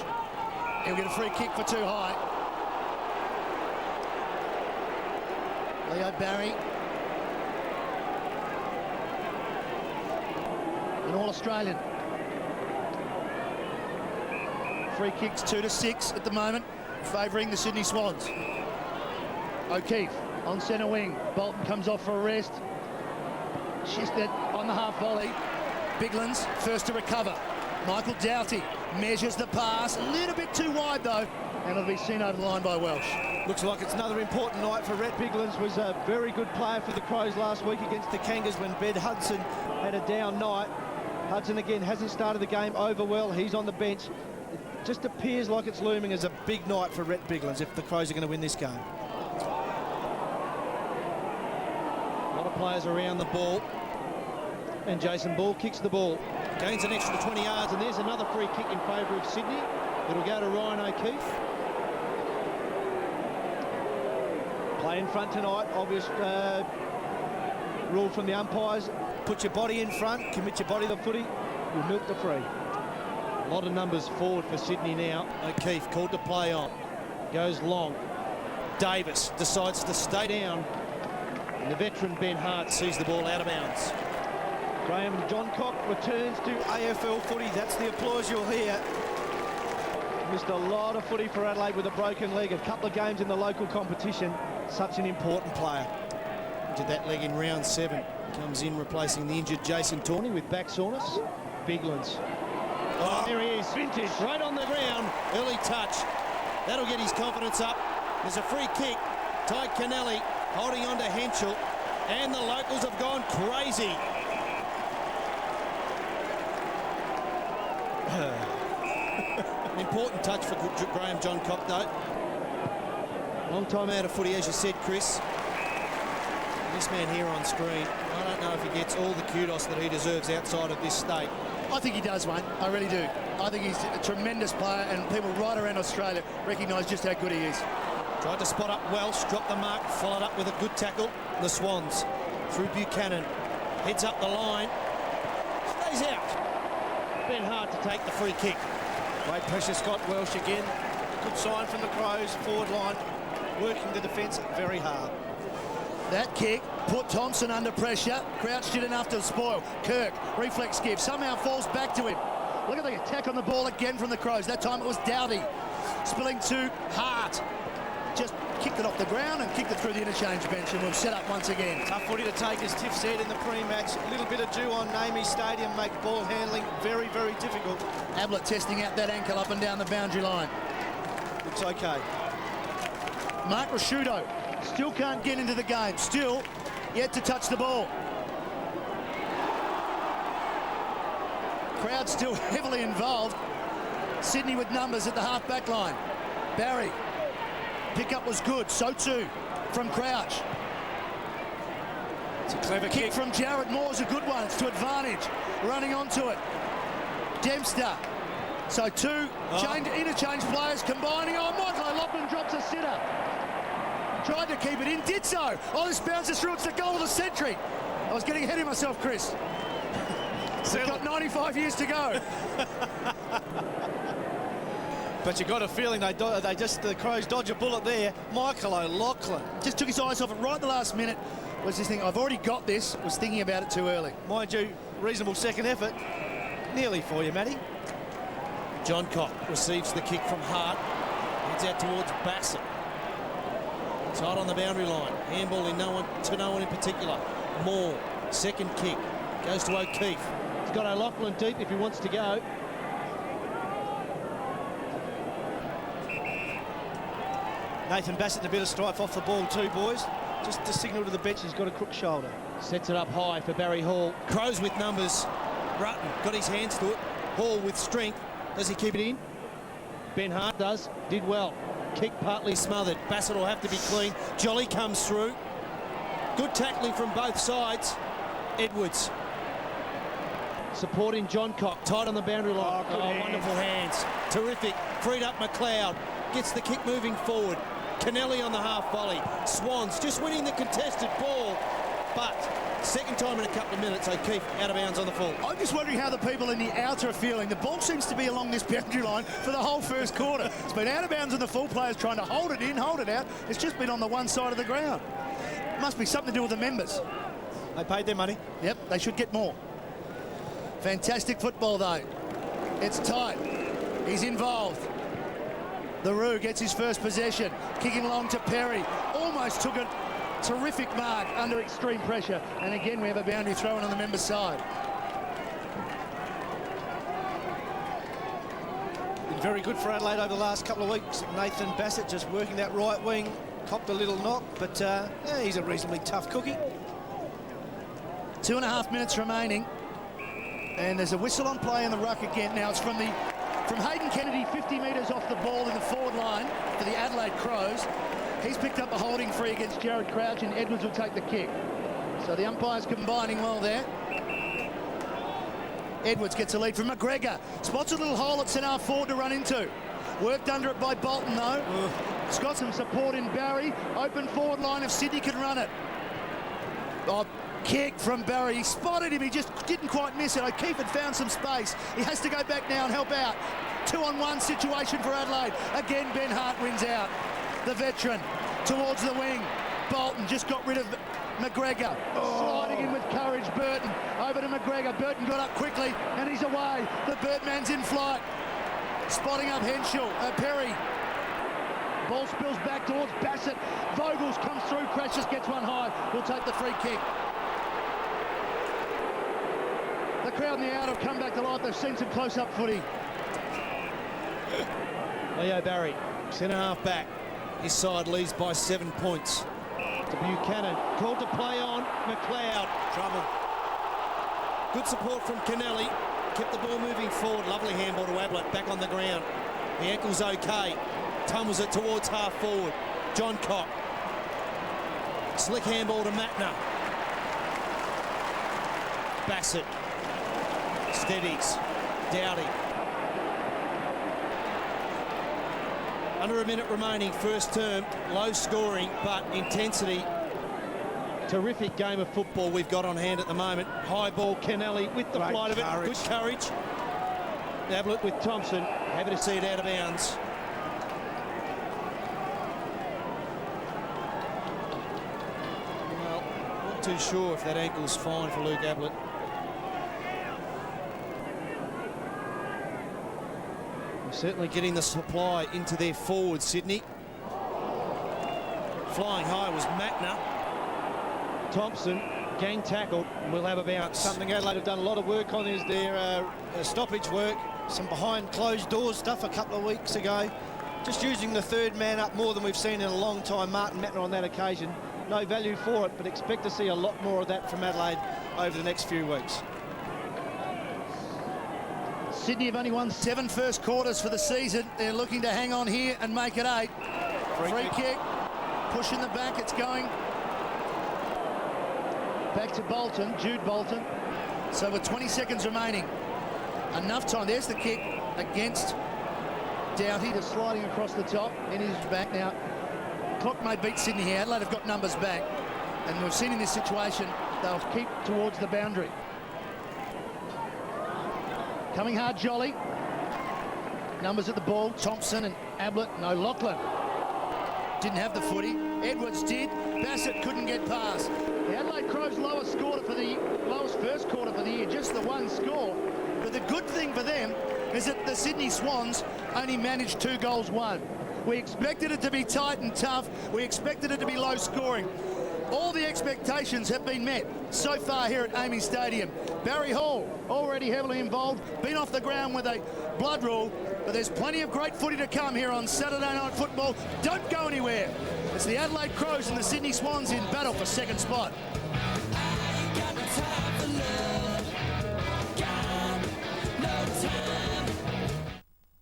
He'll get a free kick for too high. Leo Barry. An All-Australian. Free kicks 2-6 at the moment, favouring the Sydney Swans. O'Keefe on centre wing. Bolton comes off for a rest. Shisted on the half volley. Biglands first to recover. Michael Doughty measures the pass. A little bit too wide though, and it'll be seen over the line by Welsh. Looks like it's another important night for Rhett Biglands. Was a very good player for the Crows last week against the Kangas when Ben Hudson had a down night. Hudson again hasn't started the game over well. He's on the bench. It just appears like it's looming as a big night for Rhett Biglands if the Crows are going to win this game. A lot of players around the ball. And Jason Ball kicks the ball. Gains an extra 20 yards, and there's another free kick in favour of Sydney. It'll go to Ryan O'Keefe. Play in front tonight. Obvious rule from the umpires. Put your body in front, commit your body to the footy, you'll milk the free. A lot of numbers forward for Sydney now. O'Keefe called to play on. Goes long. Davis decides to stay down. And the veteran Ben Hart sees the ball out of bounds. Graham Johncock returns to AFL footy. That's the applause you'll hear. Missed a lot of footy for Adelaide with a broken leg. A couple of games in the local competition. Such an important player. Did that leg in round 7. Comes in replacing the injured Jason Tawney with back soreness. Biglands. Oh, there he is. Vintage. Right on the ground. Early touch. That'll get his confidence up. There's a free kick. Ty Kennelly holding on to Henschel. And the locals have gone crazy. An important touch for Graham Johncock, though. Long time out of footy, as you said, Chris. This man here on screen, I don't know if he gets all the kudos that he deserves outside of this state. I think he does, mate. I really do. I think he's a tremendous player, and people right around Australia recognise just how good he is. Tried to spot up Welsh, dropped the mark, followed up with a good tackle. The Swans through Buchanan. Heads up the line. Stays out. Ben Hart to take the free kick. Great pressure, Scott Welsh again. Good sign from the Crows, forward line. Working the defence very hard. That kick put Thompson under pressure. Crouch did enough to spoil. Kirk, reflex give, somehow falls back to him. Look at the attack on the ball again from the Crows. That time it was Dowdy. Spilling to Hart. Just kicked it off the ground and kicked it through the interchange bench, and we've set up once again. Tough footy to take, as Tiff said in the pre-match. A little bit of dew on Namie Stadium make ball handling very, very difficult. Ablett testing out that ankle up and down the boundary line. Looks okay. Mark Rasciuto still can't get into the game. Still yet to touch the ball. Crowd still heavily involved. Sydney with numbers at the half-back line. Barry. Pick-up was good. So too from Crouch. It's a clever kick from Jared Moore's a good one. It's to advantage. Running onto it. Dempster. So two interchange players combining. Oh, Michael O'Loughlin drops a sitter. Tried to keep it in, did so. Oh, this bounces through. It's the goal of the century. I was getting ahead of myself, Chris. We've got 95 years to go. But you got a feeling the Crows dodge a bullet there. Michael O'Loughlin just took his eyes off it right at the last minute. Was this thing? I've already got this. Was thinking about it too early. Mind you, reasonable second effort. Nearly for you, Matty. Johncock receives the kick from Hart. Heads out towards Bassett. Tight on the boundary line. Handball in no one in particular. Moore, second kick. Goes to O'Keefe. He's got O'Loughlin deep if he wants to go. Nathan Bassett a bit of strife off the ball too, boys. Just to signal to the bench he's got a crook shoulder. Sets it up high for Barry Hall. Crows with numbers. Rutten got his hands to it. Hall with strength. Does he keep it in? Ben Hart does. Did well. Kick partly smothered. Bassett will have to be clean. Jolly comes through. Good tackling from both sides. Edwards. Supporting Johncock. Tight on the boundary line. Wonderful hands. Terrific. Freed up McLeod. Gets the kick moving forward. Kennelly on the half volley. Swans just winning the contested ball. But second time in a couple of minutes, O'Keefe out of bounds on the full. I'm just wondering how the people in the outer are feeling. The ball seems to be along this boundary line for the whole first quarter. It's been out of bounds and the full players trying to hold it in, hold it out. It's just been on the one side of the ground. Must be something to do with the members. They paid their money. Yep, they should get more. Fantastic football, though. It's tight. He's involved. The Roo gets his first possession. Kicking along to Perry. Almost took a terrific mark under extreme pressure. And again, we have a boundary throw in on the members' side. Been very good for Adelaide over the last couple of weeks. Nathan Bassett just working that right wing. Copped a little knock, but he's a reasonably tough cookie. 2.5 minutes remaining. And there's a whistle on play in the ruck again. Now it's from Hayden Kennedy, 50 metres off the ball in the forward line for the Adelaide Crows. He's picked up a holding free against Jared Crouch, and Edwards will take the kick. So the umpire's combining well there. Edwards gets a lead from McGregor. Spots a little hole at centre forward to run into. Worked under it by Bolton, though. It's got some support in Barry. Open forward line if Sydney can run it. Oh, kick from Barry. He spotted him. He just didn't quite miss it. O'Keefe had found some space. He has to go back now and help out. 2-on-1 situation for Adelaide. Again, Ben Hart wins out. The veteran towards the wing. Bolton just got rid of McGregor. Sliding in with courage, Burton. Over to McGregor. Burton got up quickly and he's away. The Birdman's in flight. Spotting up Henshaw. Perry. Ball spills back towards Bassett. Vogels comes through, crashes, gets one high. We'll take the free kick. The crowd in the out have come back to life. They've seen some close-up footy. Leo Barry, centre half back. His side leads by 7 points. To Buchanan, called to play on. McLeod, trouble. Good support from Kennelly. Kept the ball moving forward. Lovely handball to Ablett, back on the ground. The ankle's okay. Tumbles it towards half forward. John Cock. Slick handball to Matner. Bassett. Steadies. Dowdy. Under a minute remaining, first term. Low scoring, but intensity. Terrific game of football we've got on hand at the moment. High ball, Kennelly with the flight of it. Good courage. Ablett with Thompson. Happy to see it out of bounds. Well, not too sure if that ankle's fine for Luke Ablett. We're certainly getting the supply into their forward, Sydney. Flying high was Matner. Thompson, gang tackled, and we'll have a bounce. Something Adelaide have done a lot of work on is their stoppage work. Some behind closed doors stuff a couple of weeks ago. Just using the third man up more than we've seen in a long time. Martin Matner on that occasion. No value for it, but expect to see a lot more of that from Adelaide over the next few weeks. Sydney have only won 7 first quarters for the season. They're looking to hang on here and make it 8. Free kick. Push in the back, it's going. Back to Bolton, Jude Bolton. So with 20 seconds remaining, enough time. There's the kick against Doughty, just sliding across the top. In his back now. Clock may beat Sydney here. Adelaide have got numbers back. And we've seen in this situation, they'll keep towards the boundary. Coming hard, Jolly. Numbers at the ball. Thompson and Ablett. No, Lachlan. Didn't have the footy. Edwards did. Bassett couldn't get past. The Adelaide Crows lowest first quarter for the year, just the one score. But the good thing for them is that the Sydney Swans only managed 2 goals won. We expected it to be tight and tough. We expected it to be low scoring. All the expectations have been met so far here at Amy Stadium. Barry Hall already heavily involved, been off the ground with a blood rule, but there's plenty of great footy to come here on Saturday Night Football. Don't go anywhere. It's the Adelaide Crows and the Sydney Swans in battle for second spot.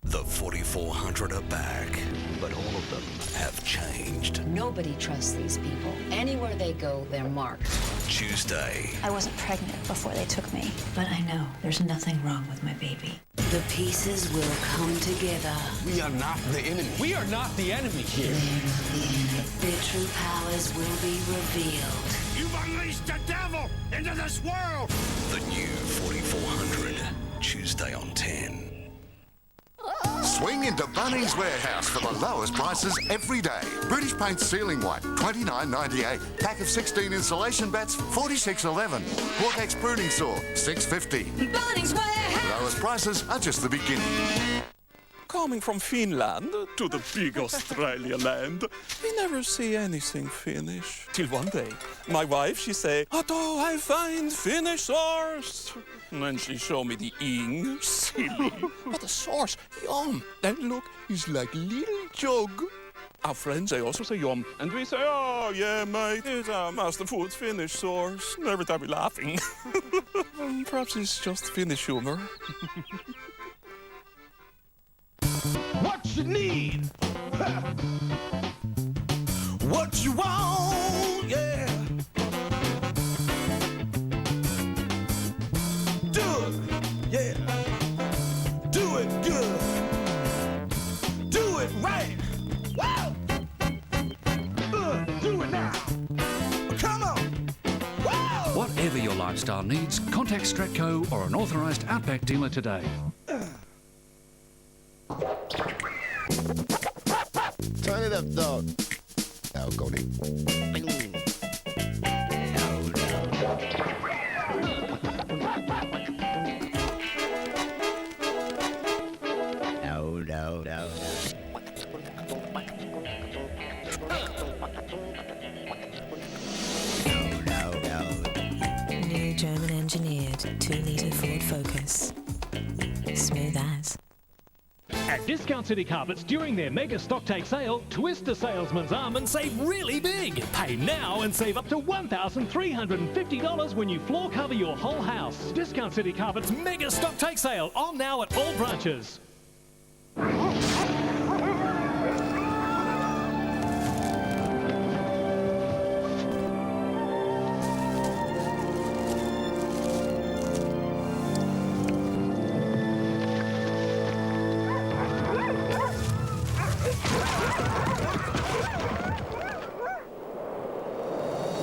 The 4,400 are back, but all of them have changed. Nobody trusts these people. Anywhere they go, they're marked. Tuesday. I wasn't pregnant before they took me, but I know there's nothing wrong with my baby. The pieces will come together. We are not the enemy. We are not the enemy here. Their true powers will be revealed. You've unleashed the devil into this world. The new 4,400. Tuesday on 10. Swing into Bunnings Warehouse for the lowest prices every day. British Paint Ceiling White, $29.98. Pack of 16 insulation bats, $46.11. Vortex Pruning Saw, $6.50. Bunnings Warehouse! Lowest prices are just the beginning. Coming from Finland to the big Australia land, we never see anything Finnish. Till one day, my wife, she say, "Otto, I find Finnish sauce." And then she show me the ing, silly. But the sauce, yum. And look, it's like little jug. Our friends, they also say yum. And we say, "Oh, yeah, mate, it's our master food Finnish sauce." And every time we're laughing. Perhaps it's just Finnish humor. What you need, what you want, yeah. Do it, yeah. Do it good. Do it right. Wow. Do it now. Come on. Wow. Whatever your lifestyle needs, contact Stratco or an authorised Outback dealer today. Turn it up, dog. Now go there. No. New German engineered 2-litre Ford Focus. Smooth as. At Discount City Carpets, during their mega stocktake sale, twist a salesman's arm and save really big. Pay now and save up to $1,350 when you floor cover your whole house. Discount City Carpets mega stocktake sale, on now at all branches.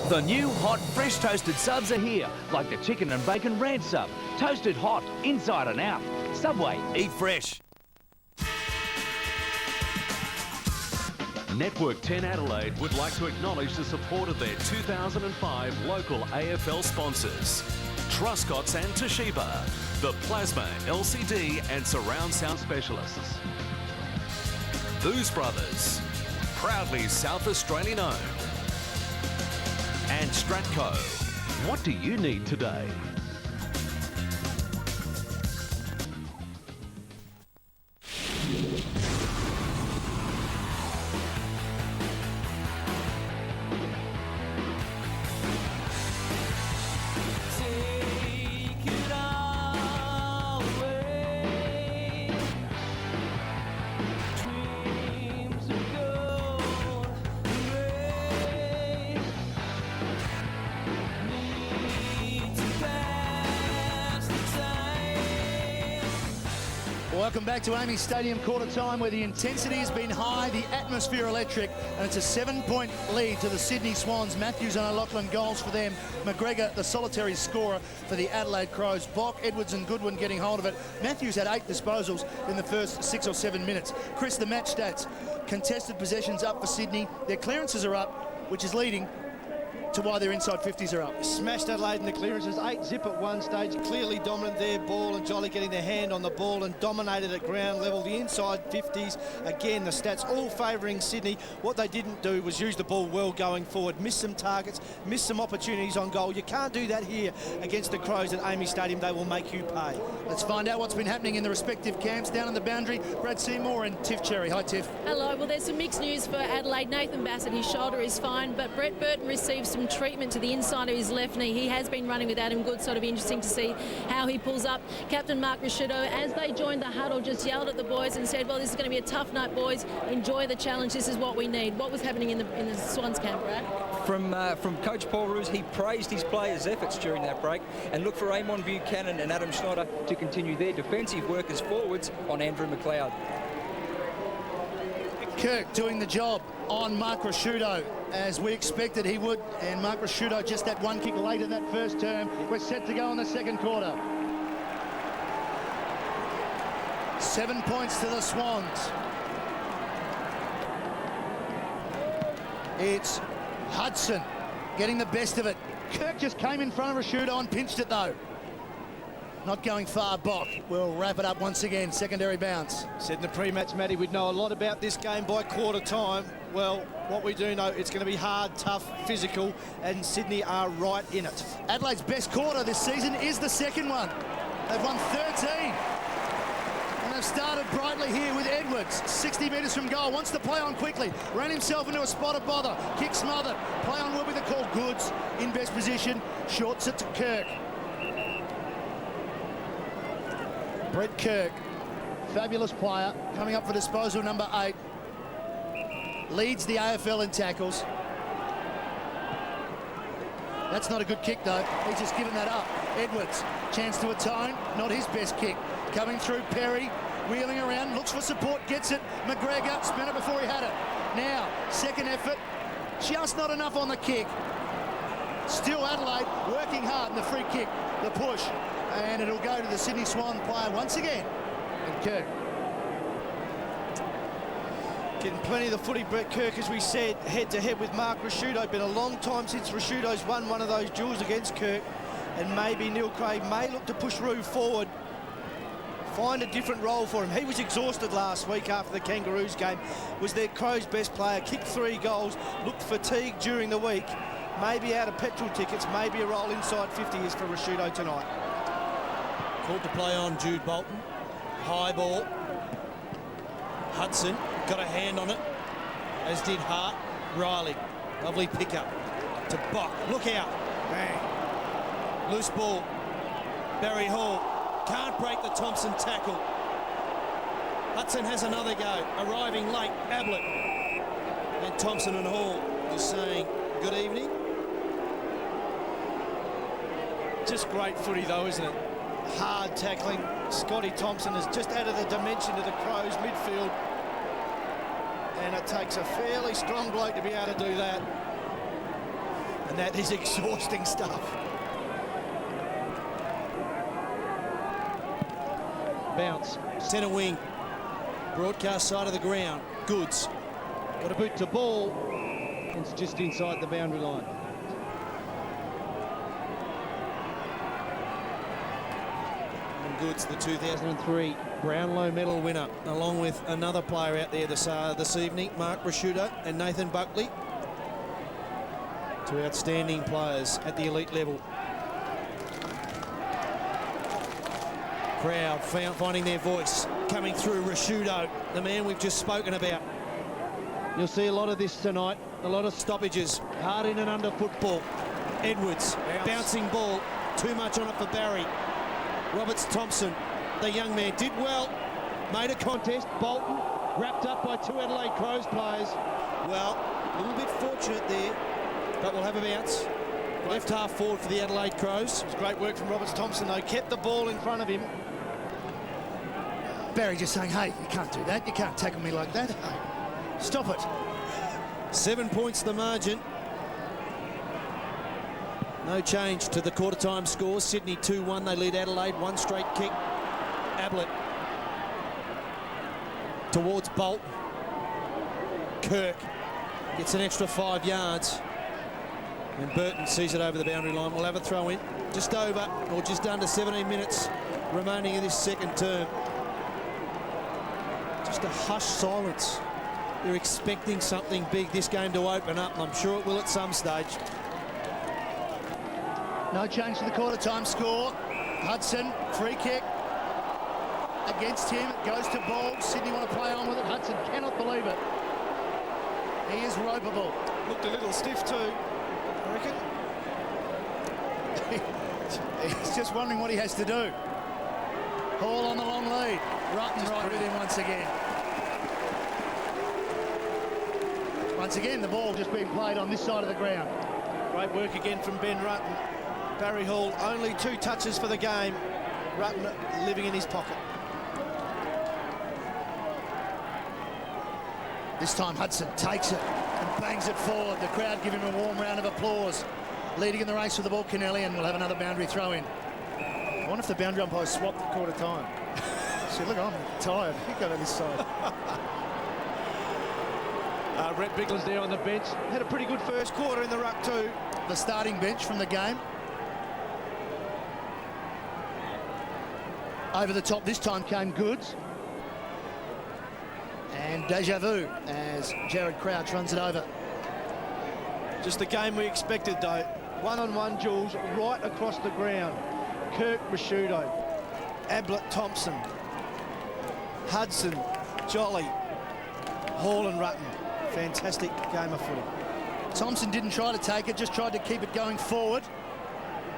The new hot, fresh toasted subs are here, like the chicken and bacon ranch sub. Toasted hot, inside and out. Subway, eat fresh. Network 10 Adelaide would like to acknowledge the support of their 2005 local AFL sponsors. Truscott's and Toshiba, the Plasma, LCD and surround sound specialists. Booze Brothers, proudly South Australian owned. And Stratco, what do you need today? Welcome back to Amy Stadium, quarter time, where the intensity has been high, the atmosphere electric, and it's a 7-point lead to the Sydney Swans. Matthews and O'Loughlin goals for them. McGregor, the solitary scorer for the Adelaide Crows. Bock, Edwards and Goodwin getting hold of it. Matthews had 8 disposals in the first 6 or 7 minutes. Chris, the match stats. Contested possessions up for Sydney. Their clearances are up, which is leading to why their inside 50s are up. Smashed Adelaide in the clearances, 8-zip at one stage, clearly dominant there. Ball and Jolly getting their hand on the ball and dominated at ground level. The inside 50s, again, the stats all favouring Sydney. What they didn't do was use the ball well going forward. Missed some targets, missed some opportunities on goal. You can't do that here against the Crows at Amy Stadium. They will make you pay. Let's find out what's been happening in the respective camps. Down in the boundary, Brad Seymour and Tiff Cherry. Hi, Tiff. Hello. Well, there's some mixed news for Adelaide. Nathan Bassett, his shoulder is fine, but Brett Burton received some treatment to the inside of his left knee. He has been running without him. Good, sort of interesting to see how he pulls up. Captain Mark Rashudo, as they joined the huddle, just yelled at the boys and said, well, this is going to be a tough night, boys. Enjoy the challenge. This is what we need. What was happening in the Swans camp, Brad? From Coach Paul Roos, he praised his players' efforts during that break and looked for Amon Buchanan and Adam Schneider to continue their defensive work as forwards on Andrew McLeod. Kirk doing the job on Mark Rashudo, as we expected he would, and Mark Rashudo just that one kick late in that first term. We're set to go in the second quarter. 7 points to the Swans. It's Hudson getting the best of it. Kirk just came in front of Rashudo and pinched it though. Not going far, Bock. We'll wrap it up once again. Secondary bounce. Said in the pre-match, Matty, we'd know a lot about this game by quarter time. Well, what we do know, it's going to be hard, tough, physical, and Sydney are right in it. Adelaide's best quarter this season is the second one. They've won 13. And they've started brightly here with Edwards. 60 metres from goal. Wants to play on quickly. Ran himself into a spot of bother. Kick smothered. Play on will be the call. Goods in best position. Shorts it to Kirk. Brett Kirk, fabulous player, coming up for disposal number 8. Leads the AFL in tackles. That's not a good kick though. He's just given that up. Edwards, chance to atone, not his best kick. Coming through Perry, wheeling around, looks for support, gets it. McGregor, spent it before he had it. Now, second effort, just not enough on the kick. Still Adelaide working hard in the free kick, the push. And it'll go to the Sydney Swan player once again. And Kirk. Getting plenty of the footy, Brett Kirk, as we said, head-to-head with Mark Rashudo. Been a long time since Rashudo's won one of those duels against Kirk, and maybe Neil Craig may look to push Roo forward, find a different role for him. He was exhausted last week after the Kangaroos game, was their Crows' best player, kicked 3 goals, looked fatigued during the week, maybe out of petrol tickets, maybe a role inside 50 is for Rashudo tonight. Called to play on Jude Bolton. High ball. Hudson got a hand on it, as did Hart. Riley, lovely pickup to Bock. Look out. Bang. Loose ball. Barry Hall can't break the Thompson tackle. Hudson has another go, arriving late. Ablett. And Thompson and Hall just saying good evening. Just great footy though, isn't it? Hard tackling. Scotty Thompson has just added a dimension to the Crows midfield, and it takes a fairly strong bloke to be able to do that, and that is exhausting stuff. Bounce, centre wing, broadcast side of the ground. Goods Got a boot to ball. It's just inside the boundary line. Goods, the 2003 Brownlow medal winner, along with another player out there this evening, Mark Rashudo and Nathan Buckley. 2 outstanding players at the elite level. Crowd finding their voice, coming through Rashudo, the man we've just spoken about. You'll see a lot of this tonight, a lot of stoppages, hard in and under football. Edwards, bouncing ball, too much on it for Barry. Roberts Thompson, the young man, did well, made a contest. Bolton wrapped up by 2 Adelaide Crows players. Well, a little bit fortunate there, but we'll have a bounce. Left half forward for the Adelaide Crows. It was great work from Roberts Thompson, though. Kept the ball in front of him. Barry just saying, hey, you can't do that. You can't tackle me like that. Stop it. 7 points the margin. No change to the quarter-time score. Sydney 2-1. They lead Adelaide. 1 straight kick. Ablett towards Bolton. Kirk gets an extra 5 yards. And Burton sees it over the boundary line. We'll have a throw in. Just over, or just under 17 minutes remaining in this second term. Just a hushed silence. They're expecting something big, this game to open up, and I'm sure it will at some stage. No change to the quarter-time score. Hudson, free kick against him. It goes to Ball. Sydney want to play on with it. Hudson cannot believe it. He is ropeable. Looked a little stiff too, I reckon. He's just wondering what he has to do. Hall on the long lead. Rutten right with him once again. Once again, the ball just being played on this side of the ground. Great work again from Ben Rutten. Barry Hall, only 2 touches for the game. Rutten living in his pocket. This time Hudson takes it and bangs it forward. The crowd give him a warm round of applause. Leading in the race with the ball, Kennelly, and we'll have another boundary throw in. I wonder if the boundary umpires swapped at quarter time. See, look, I'm tired. You go to this side. Rhett Bigland's there on the bench. Had a pretty good first quarter in the ruck too. The starting bench from the game. Over the top this time came Goods. And deja vu as Jared Crouch runs it over. Just the game we expected though. One-on-one duels right across the ground. Kirk Rashudo, Ablett Thompson, Hudson, Jolly, Hall and Rutten. Fantastic game of footy. Thompson didn't try to take it, just tried to keep it going forward.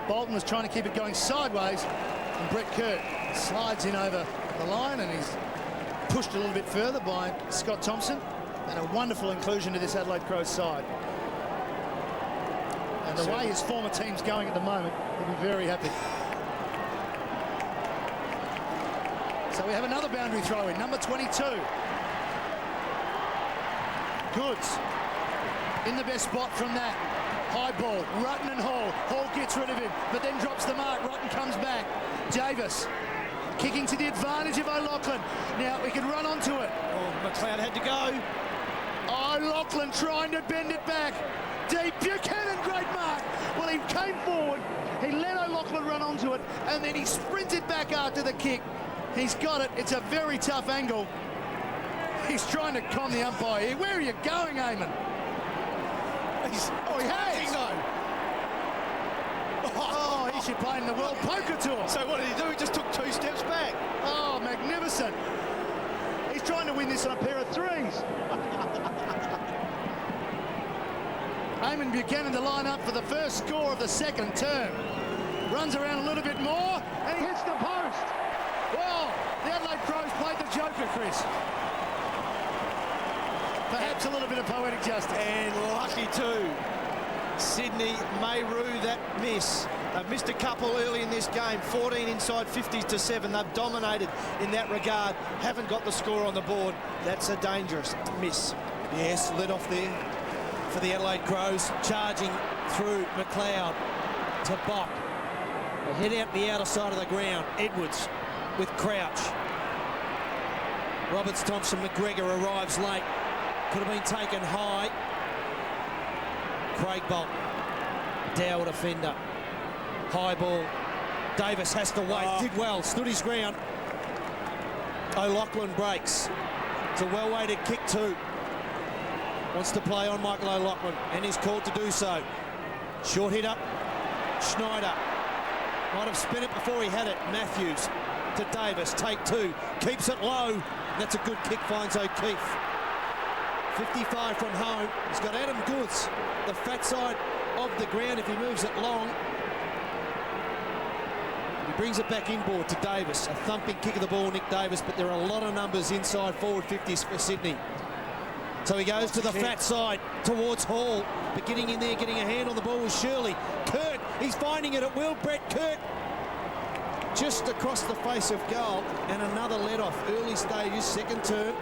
Bolton was trying to keep it going sideways, and Brett Kirk slides in over the line, and he's pushed a little bit further by Scott Thompson, and a wonderful inclusion to this Adelaide Crows side. And the way his former team's going at the moment, he'll be very happy. So we have another boundary throw in, number 22. Goods in the best spot from that. High ball, Rutten and Hall. Hall gets rid of him, but then drops the mark. Rutten comes back. Davis kicking to the advantage of O'Loughlin. Now we can run onto it. Oh, McLeod had to go. O'Loughlin trying to bend it back. Deep, Buchanan, great mark. Well, he came forward, he let O'Loughlin run onto it, and then he sprinted back after the kick. He's got it. It's a very tough angle. He's trying to con the umpire here. Where are you going, Eamon? He has. Oh, he should play in the World Poker Tour. So what did he do? He just took 2 steps back. Oh, magnificent. He's trying to win this on a pair of threes. Eamon Buchanan to line up for the first score of the second term. Runs around a little bit more, and he hits the post. Well, the Adelaide Crows played the Joker, Chris. Perhaps a little bit of poetic justice. And lucky too. Sydney may rue that miss. They've missed a couple early in this game. 14 inside 50s to 7. They've dominated in that regard. Haven't got the score on the board. That's a dangerous miss. Yes, let off there for the Adelaide Crows. Charging through McLeod to Bock. They head out the outer side of the ground. Edwards with Crouch. Roberts, Thompson, McGregor arrives late. Could have been taken high. Craig Bolt, Dow defender. High ball. Davis has to wait. Did well. Stood his ground. O'Loughlin breaks. It's a well-weighted kick too. Wants to play on Michael O'Loughlin, and he's called to do so. Short hit up. Schneider. Might have spin it before he had it. Matthews to Davis. Take 2. Keeps it low. That's a good kick. Finds O'Keefe. 55 from home. He's got Adam Goods, the fat side of the ground if he moves it long. He brings it back inboard to Davis. A thumping kick of the ball, Nick Davis, but there are a lot of numbers inside forward 50s for Sydney. So he goes to the fat side towards Hall, but getting in there, getting a hand on the ball was Shirley. Kirk, he's finding it at will. Brett Kirk just across the face of goal, and another let off. Early stages, second term.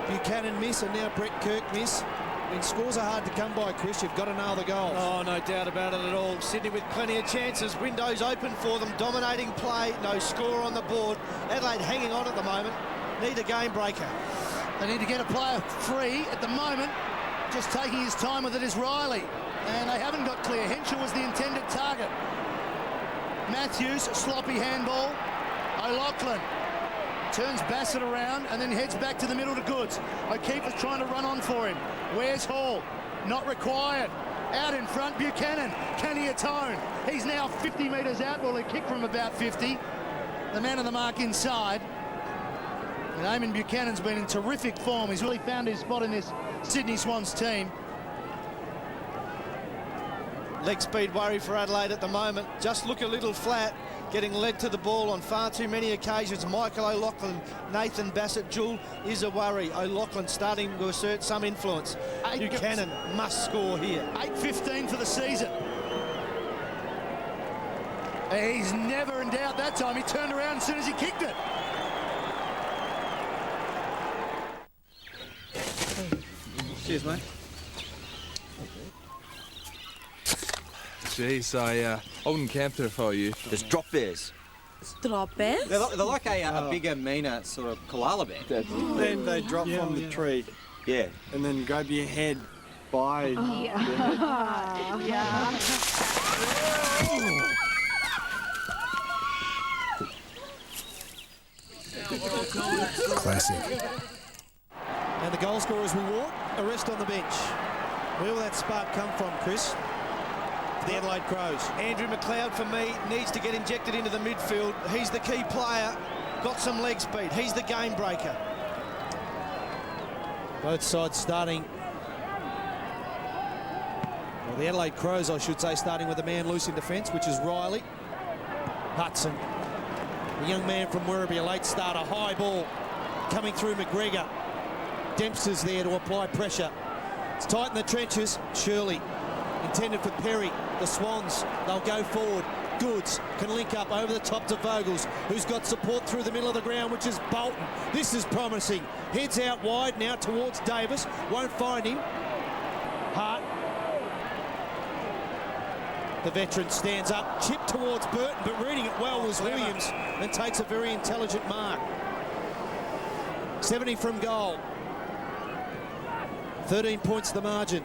Buchanan miss, and now Brett Kirk miss. When scores are hard to come by, Chris, you've got to nail the goals. Oh, no doubt about it at all. Sydney with plenty of chances. Windows open for them. Dominating play. No score on the board. Adelaide hanging on at the moment. Need a game breaker. They need to get a player free at the moment. Just taking his time with it is Riley. And they haven't got clear. Henshaw was the intended target. Matthews, sloppy handball. O'Loughlin turns Bassett around and then heads back to the middle to Goods. O'Keefe is trying to run on for him. Where's Hall? Not required. Out in front, Buchanan. Can he atone? He's now 50 metres out. Well, he kicked from about 50. The man of the mark inside. And Eamon Buchanan's been in terrific form. He's really found his spot in this Sydney Swans team. Leg speed worry for Adelaide at the moment. Just look a little flat. Getting led to the ball on far too many occasions. Michael O'Loughlin, Nathan Bassett, Jewell is a worry. O'Loughlin starting to assert some influence. Buchanan must score here. 8:15 for the season. He's never in doubt that time. He turned around as soon as he kicked it. Cheers, mate. Jeez, I wouldn't camp there for you. There's drop bears. Drop bears? They're like a bigger, meaner sort of koala bear. Then they drop from the tree. Yeah. And then grab your head by... Yeah. Classic. And the goal scorers reward, a rest on the bench. Where will that spark come from, Chris? The Adelaide Crows. Andrew McLeod, for me, needs to get injected into the midfield. He's the key player, got some leg speed. He's the game breaker. Both sides starting. Well, the Adelaide Crows, I should say, starting with a man loose in defence, which is Riley. Hudson, the young man from Werribee, a late starter, high ball coming through McGregor. Dempster's there to apply pressure. It's tight in the trenches. Shirley, intended for Perry. The Swans, they'll go forward. Goods can link up over the top to Vogels, who's got support through the middle of the ground, which is Bolton. This is promising. Heads out wide now towards Davis. Won't find him. Hart. The veteran stands up, chip towards Burton, but reading it well was Williams and takes a very intelligent mark. 70 from goal. 13 points the margin.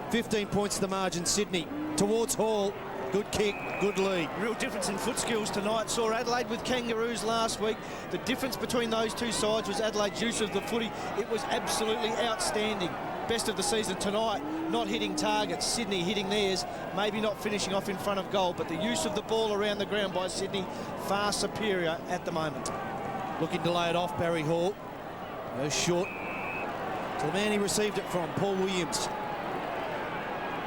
15 points the margin, Sydney. Towards Hall. Good kick, good lead. Real difference in foot skills tonight. Saw Adelaide with Kangaroos last week. The difference between those two sides was Adelaide's use of the footy. It was absolutely outstanding. Best of the season tonight, not hitting targets. Sydney hitting theirs, maybe not finishing off in front of goal, but the use of the ball around the ground by Sydney, far superior at the moment. Looking to lay it off, Barry Hall. Goes short to the man he received it from, Paul Williams.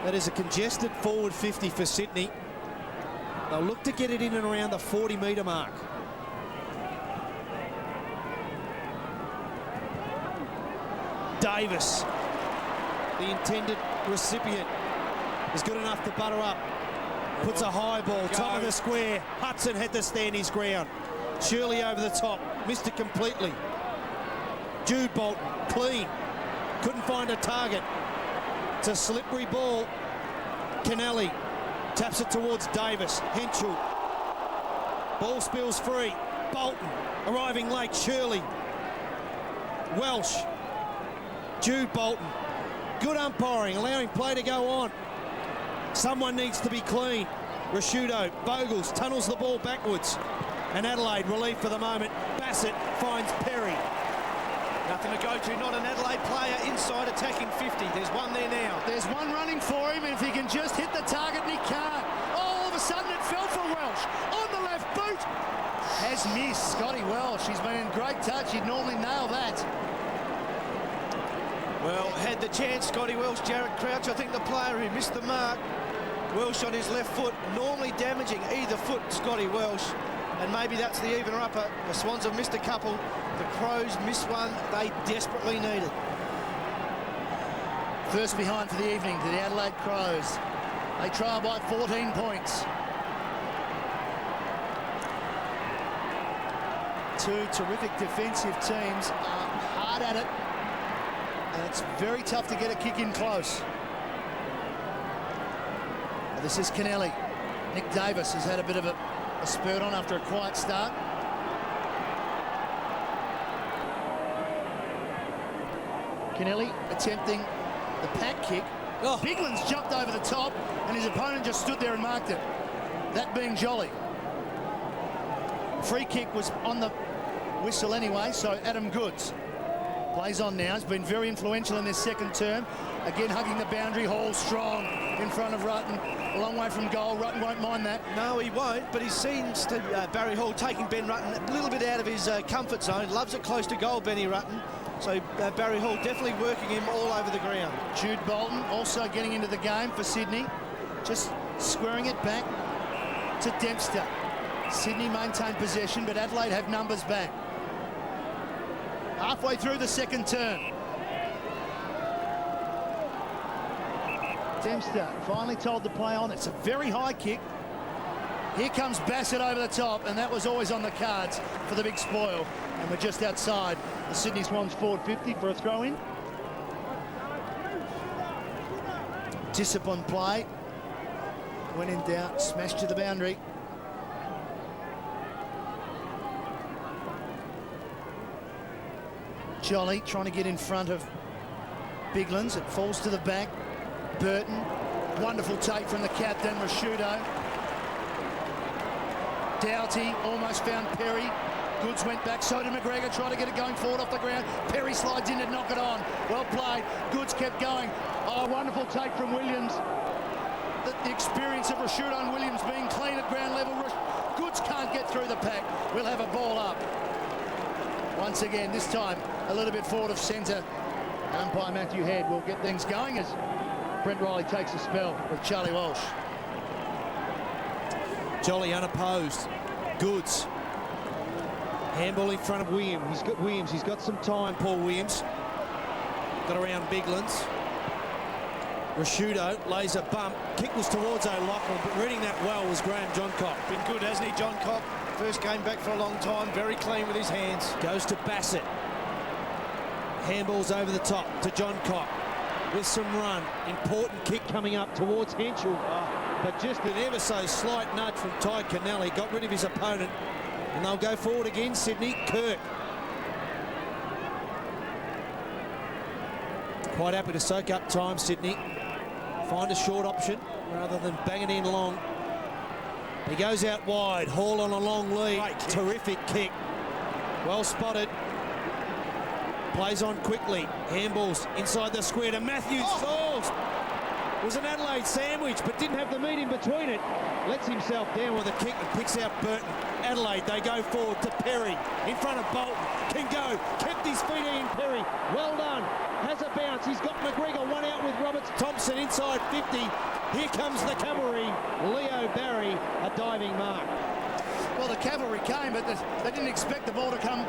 That is a congested forward 50 for Sydney. They'll look to get it in and around the 40-metre mark. Davis, the intended recipient, is good enough to butter up. Puts a high ball, top of the square. Hudson had to stand his ground. Shirley over the top, missed it completely. Jude Bolton, clean. Couldn't find a target. It's a slippery ball. Kennelly taps it towards Davis. Henschel. Ball spills free. Bolton arriving late. Shirley. Welsh. Jude Bolton. Good umpiring, allowing play to go on. Someone needs to be clean. Rashudo, Bogles tunnels the ball backwards. And Adelaide relief for the moment. Bassett finds Perry. Nothing to go to, not an Adelaide player inside attacking 50. There's one there now. There's one running for him, and if he can just hit the target, and he can't. All of a sudden it fell for Welsh. On the left boot. Has missed Scotty Welsh. He's been in great touch. He'd normally nail that. Well, had the chance, Scotty Welsh. Jared Crouch, I think the player who missed the mark. Welsh on his left foot, normally damaging either foot, Scotty Welsh. And maybe that's the evener upper. The Swans have missed a couple. The Crows missed one they desperately needed. First behind for the evening to the Adelaide Crows. They trail by 14 points. Two terrific defensive teams are hard at it. And it's very tough to get a kick in close. Well, this is Kennelly. Nick Davis has had a bit of a spurt on after a quiet start. Kennelly attempting the pack kick. Bigland's jumped over the top and his opponent just stood there and marked it. That being Jolly. Free kick was on the whistle anyway, so Adam Goods plays on now. He's been very influential in this second term. Again, hugging the boundary. Hall strong in front of Rutten. A long way from goal. Rutten won't mind that. No, he won't, but he seems to, Barry Hall taking Ben Rutten a little bit out of his comfort zone. Loves it close to goal, Benny Rutten. So Barry Hall definitely working him all over the ground. Jude Bolton also getting into the game for Sydney. Just squaring it back to Dempster. Sydney maintain possession, but Adelaide have numbers back. Halfway through the second term. Dempster finally told the play on. It's a very high kick. Here comes Bassett over the top, and that was always on the cards for the big spoil. And we're just outside the Sydney Swans forward 50 for a throw-in. Disciplined play. When in doubt, smash to the boundary. Jolly trying to get in front of Biglands. It falls to the back. Burton, wonderful take from the captain, Rashudo. Doughty almost found Perry. Goods went back, so did McGregor, trying to get it going forward off the ground. Perry slides in to knock it on. Well played. Goods kept going. Oh, wonderful take from Williams. The experience of Rashudo and Williams being clean at ground level. Goods can't get through the pack. We'll have a ball up. Once again, this time a little bit forward of centre. Umpire Matthew Head will get things going as Brent Riley takes a spell with Charlie Walsh. Jolly unopposed. Goods. Handball in front of Williams. He's got some time, Paul Williams. Got around Biglands. Rashudo lays a bump. Kick was towards O'Loughlin, but reading that well was Graham Johncock. Been good, hasn't he, Johncock? First game back for a long time. Very clean with his hands. Goes to Bassett. Handballs over the top to Johncock with some run. Important kick coming up towards Henschel. But just an ever so slight nudge from Ty Kennelly got rid of his opponent, and they'll go forward again. Sydney. Kirk. Quite happy to soak up time, Sydney. Find a short option rather than bang it in long. He goes out wide. Hall on a long lead. Terrific kick. Well spotted. Plays on quickly. Handballs inside the square to Matthews. Falls. It was an Adelaide sandwich, but didn't have the meat in between it. Lets himself down with a kick and picks out Burton. Adelaide, they go forward to Perry. In front of Bolton. Can go. Kept his feet in, Perry. Well done. Has a bounce. He's got McGregor. One out with Roberts. Thompson inside 50. Here comes the cavalry. Leo Barry, a diving mark. Well, the cavalry came, but they didn't expect the ball to come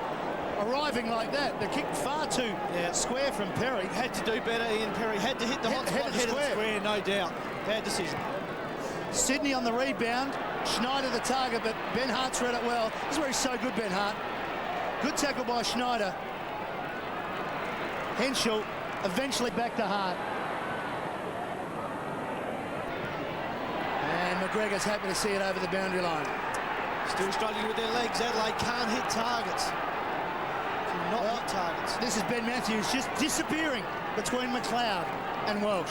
arriving like that. The kick far too square from Perry. Had to do better, Ian Perry. Had to hit the hot spot, head of the square, no doubt. Bad decision. Sydney on the rebound. Schneider the target, but Ben Hart's read it well. This is where he's so good, Ben Hart. Good tackle by Schneider. Henschel eventually back to Hart. And McGregor's happy to see it over the boundary line. Still struggling with their legs. Adelaide can't hit targets. Not hit targets. This is Ben Matthews just disappearing between McLeod and Welsh.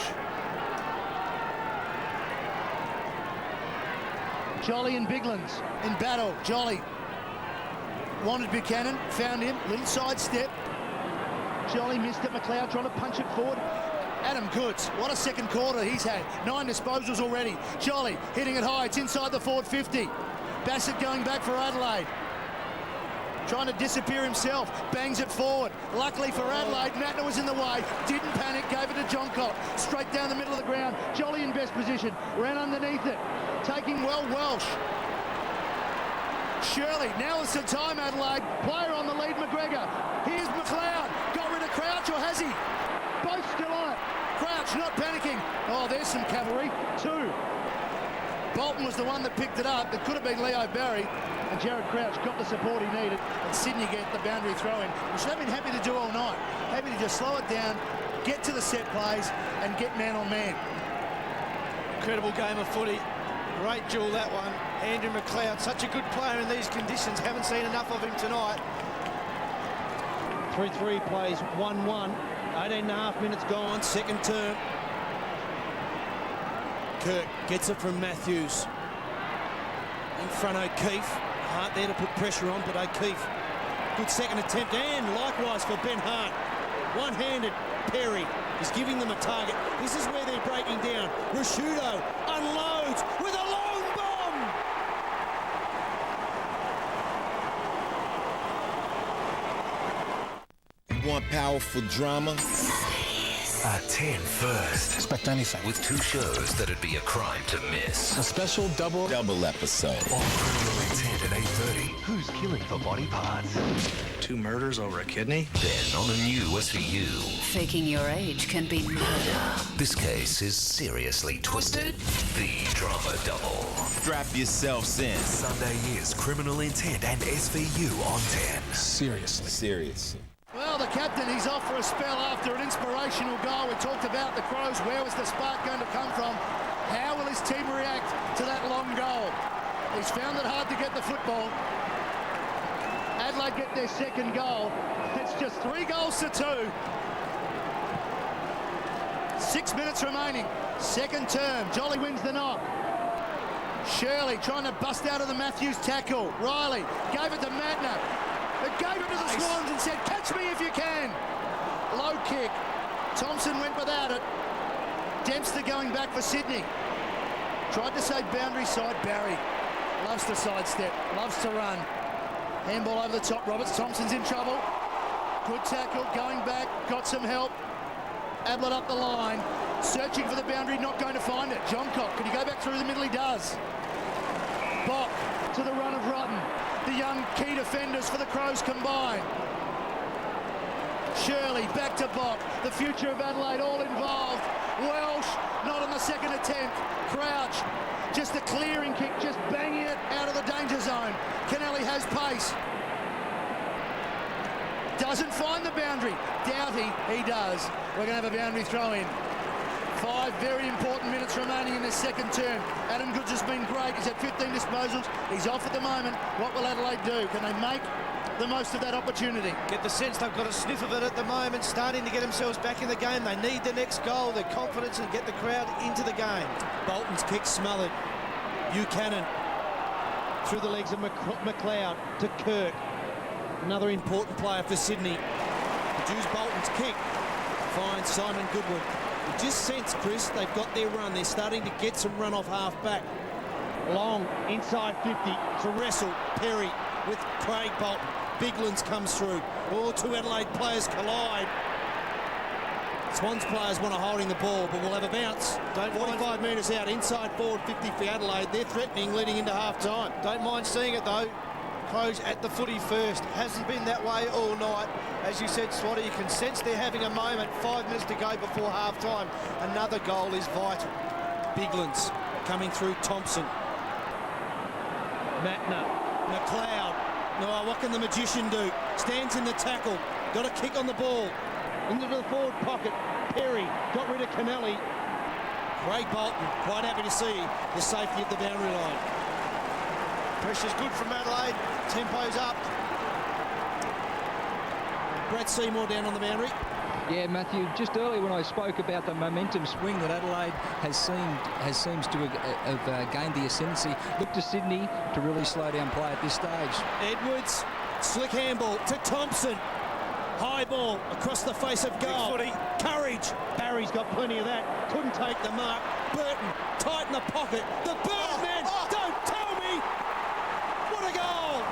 Jolly and Biglands in battle. Jolly wanted Buchanan, found him, little side step. Jolly missed it. McLeod trying to punch it forward. Adam Goods, what a second quarter he's had. 9 disposals already. Jolly hitting it high. It's inside the forward 50. Bassett going back for Adelaide. Trying to disappear himself. Bangs it forward. Luckily for Adelaide, Mattner was in the way. Didn't panic. Gave it to Johncock. Straight down the middle of the ground. Jolly in best position. Ran underneath it. Taking well Welsh. Shirley. Now is the time, Adelaide. Player on the lead, McGregor. Here's McLeod. Got rid of Crouch, or has he? Both still on it. Crouch not panicking. Oh, there's some cavalry. 2. Bolton was the one that picked it up. It could have been Leo Barry. And Jared Crouch got the support he needed. And Sydney get the boundary throw-in, which they've been happy to do all night. Happy to just slow it down, get to the set plays, and get man on man. Incredible game of footy. Great duel, that one. Andrew McLeod, such a good player in these conditions. Haven't seen enough of him tonight. 3-3 plays 1-1. 18.5 minutes gone, second term. Kirk gets it from Matthews. In front, O'Keefe. Hart there to put pressure on, but O'Keefe. Good second attempt, and likewise for Ben Hart. One-handed Perry is giving them a target. This is where they're breaking down. Rashudo unloads with a long bomb. You want powerful drama? A 10 first. Expect anything. With 2 shows that'd be a crime to miss. A special double episode. On Criminal Intent at 8:30. Who's killing for body parts? 2 murders over a kidney? Then on a new SVU. Faking your age can be murder. This case is seriously twisted. The Drama Double. Strap yourselves in. Sunday is Criminal Intent and SVU on 10. Seriously. Seriously. Well, the captain, he's off for a spell after an inspirational goal. We talked about the Crows. Where was the spark going to come from? How will his team react to that long goal? He's found it hard to get the football. Adelaide get their second goal. It's just 3 goals to 2. 6 minutes remaining. Second term. Jolly wins the knock. Shirley trying to bust out of the Matthews tackle. Riley gave it to Mattner. It gave it to the Swans and said, catch me if you can. Low kick. Thompson went without it. Dempster going back for Sydney. Tried to say boundary side. Barry loves to sidestep, loves to run. Handball over the top. Roberts. Thompson's in trouble. Good tackle. Going back. Got some help. Adelaide up the line. Searching for the boundary. Not going to find it. Johncock. Can he go back through the middle? He does. Bock to the run of Rotten. The young key defenders for the Crows combine. Shirley back to Bock. The future of Adelaide all involved. Welsh not on the second attempt. Crouch just a clearing kick, just banging it out of the danger zone. Kennelly has pace. Doesn't find the boundary. Doughty, he does. We're going to have a boundary throw in. 5 very important minutes remaining in this second term. Adam Goods has been great. He's had 15 disposals. He's off at the moment. What will Adelaide do? Can they make the most of that opportunity? Get the sense they've got a sniff of it at the moment, starting to get themselves back in the game. They need the next goal, their confidence, and get the crowd into the game. Bolton's kick smothered. Buchanan through the legs of McLeod to Kirk. Another important player for Sydney. Produce Bolton's kick. Finds Simon Goodwin. You just sense, Chris, they've got their run. They're starting to get some run off half back. Long, inside 50. It's a wrestle. Perry with Craig Bolton. Biglands comes through. All two Adelaide players collide. Swans players want to holding the ball, but we'll have a bounce. 45 metres out, inside forward 50 for Adelaide. They're threatening leading into half-time. Don't mind seeing it, though. Crows at the footy first. Hasn't been that way all night. As you said, Swatter, you can sense they're having a moment. 5 minutes to go before half-time. Another goal is vital. Biglands coming through Thompson. Matner. McLeod. No, what can the magician do? Stands in the tackle. Got a kick on the ball. Into the forward pocket. Perry got rid of Kennelly. Craig Bolton quite happy to see the safety at the boundary line. Pressure's good from Adelaide. Tempo's up. Brad Seymour down on the boundary. Yeah, Matthew, just earlier when I spoke about the momentum swing that Adelaide seems to have gained the ascendancy, look to Sydney to really slow down play at this stage. Edwards, slick handball to Thompson. High ball across the face of goal. Courage. Barry's got plenty of that. Couldn't take the mark. Burton, tight in the pocket. The Birdman, don't tell me! What a goal!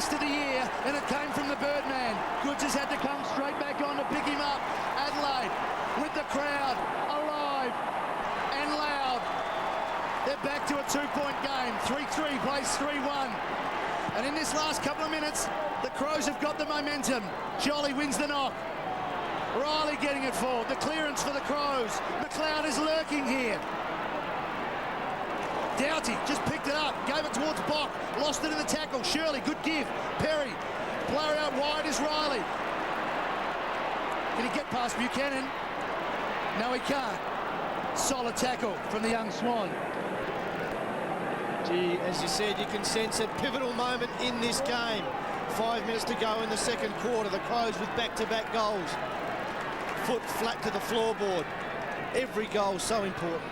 Of the year, and it came from the Birdman. Goods has had to come straight back on to pick him up. Adelaide with the crowd alive and loud. They're back to a 2-point game. 3-3 plays 3-1. And in this last couple of minutes, the Crows have got the momentum. Jolly wins the knock. Riley getting it forward. The clearance for the Crows. McLeod is lurking here. Doughty just picked it up, gave it towards Bock, lost it in the tackle. Shirley, good give. Perry, player out wide is Riley. Can he get past Buchanan? No, he can't. Solid tackle from the young Swan. Gee, as you said, you can sense a pivotal moment in this game. 5 minutes to go in the second quarter. The Crows with back-to-back goals. Foot flat to the floorboard. Every goal so important.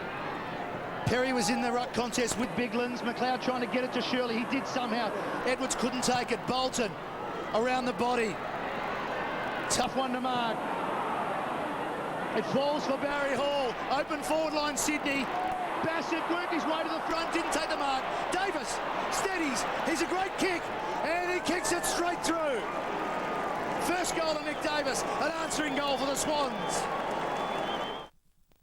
Perry was in the ruck contest with Biglands. McLeod trying to get it to Shirley. He did somehow. Edwards couldn't take it. Bolton around the body. Tough one to mark. It falls for Barry Hall. Open forward line, Sydney. Bassett worked his way to the front, didn't take the mark. Davis steadies. He's a great kick, and he kicks it straight through. First goal to Nick Davis, an answering goal for the Swans.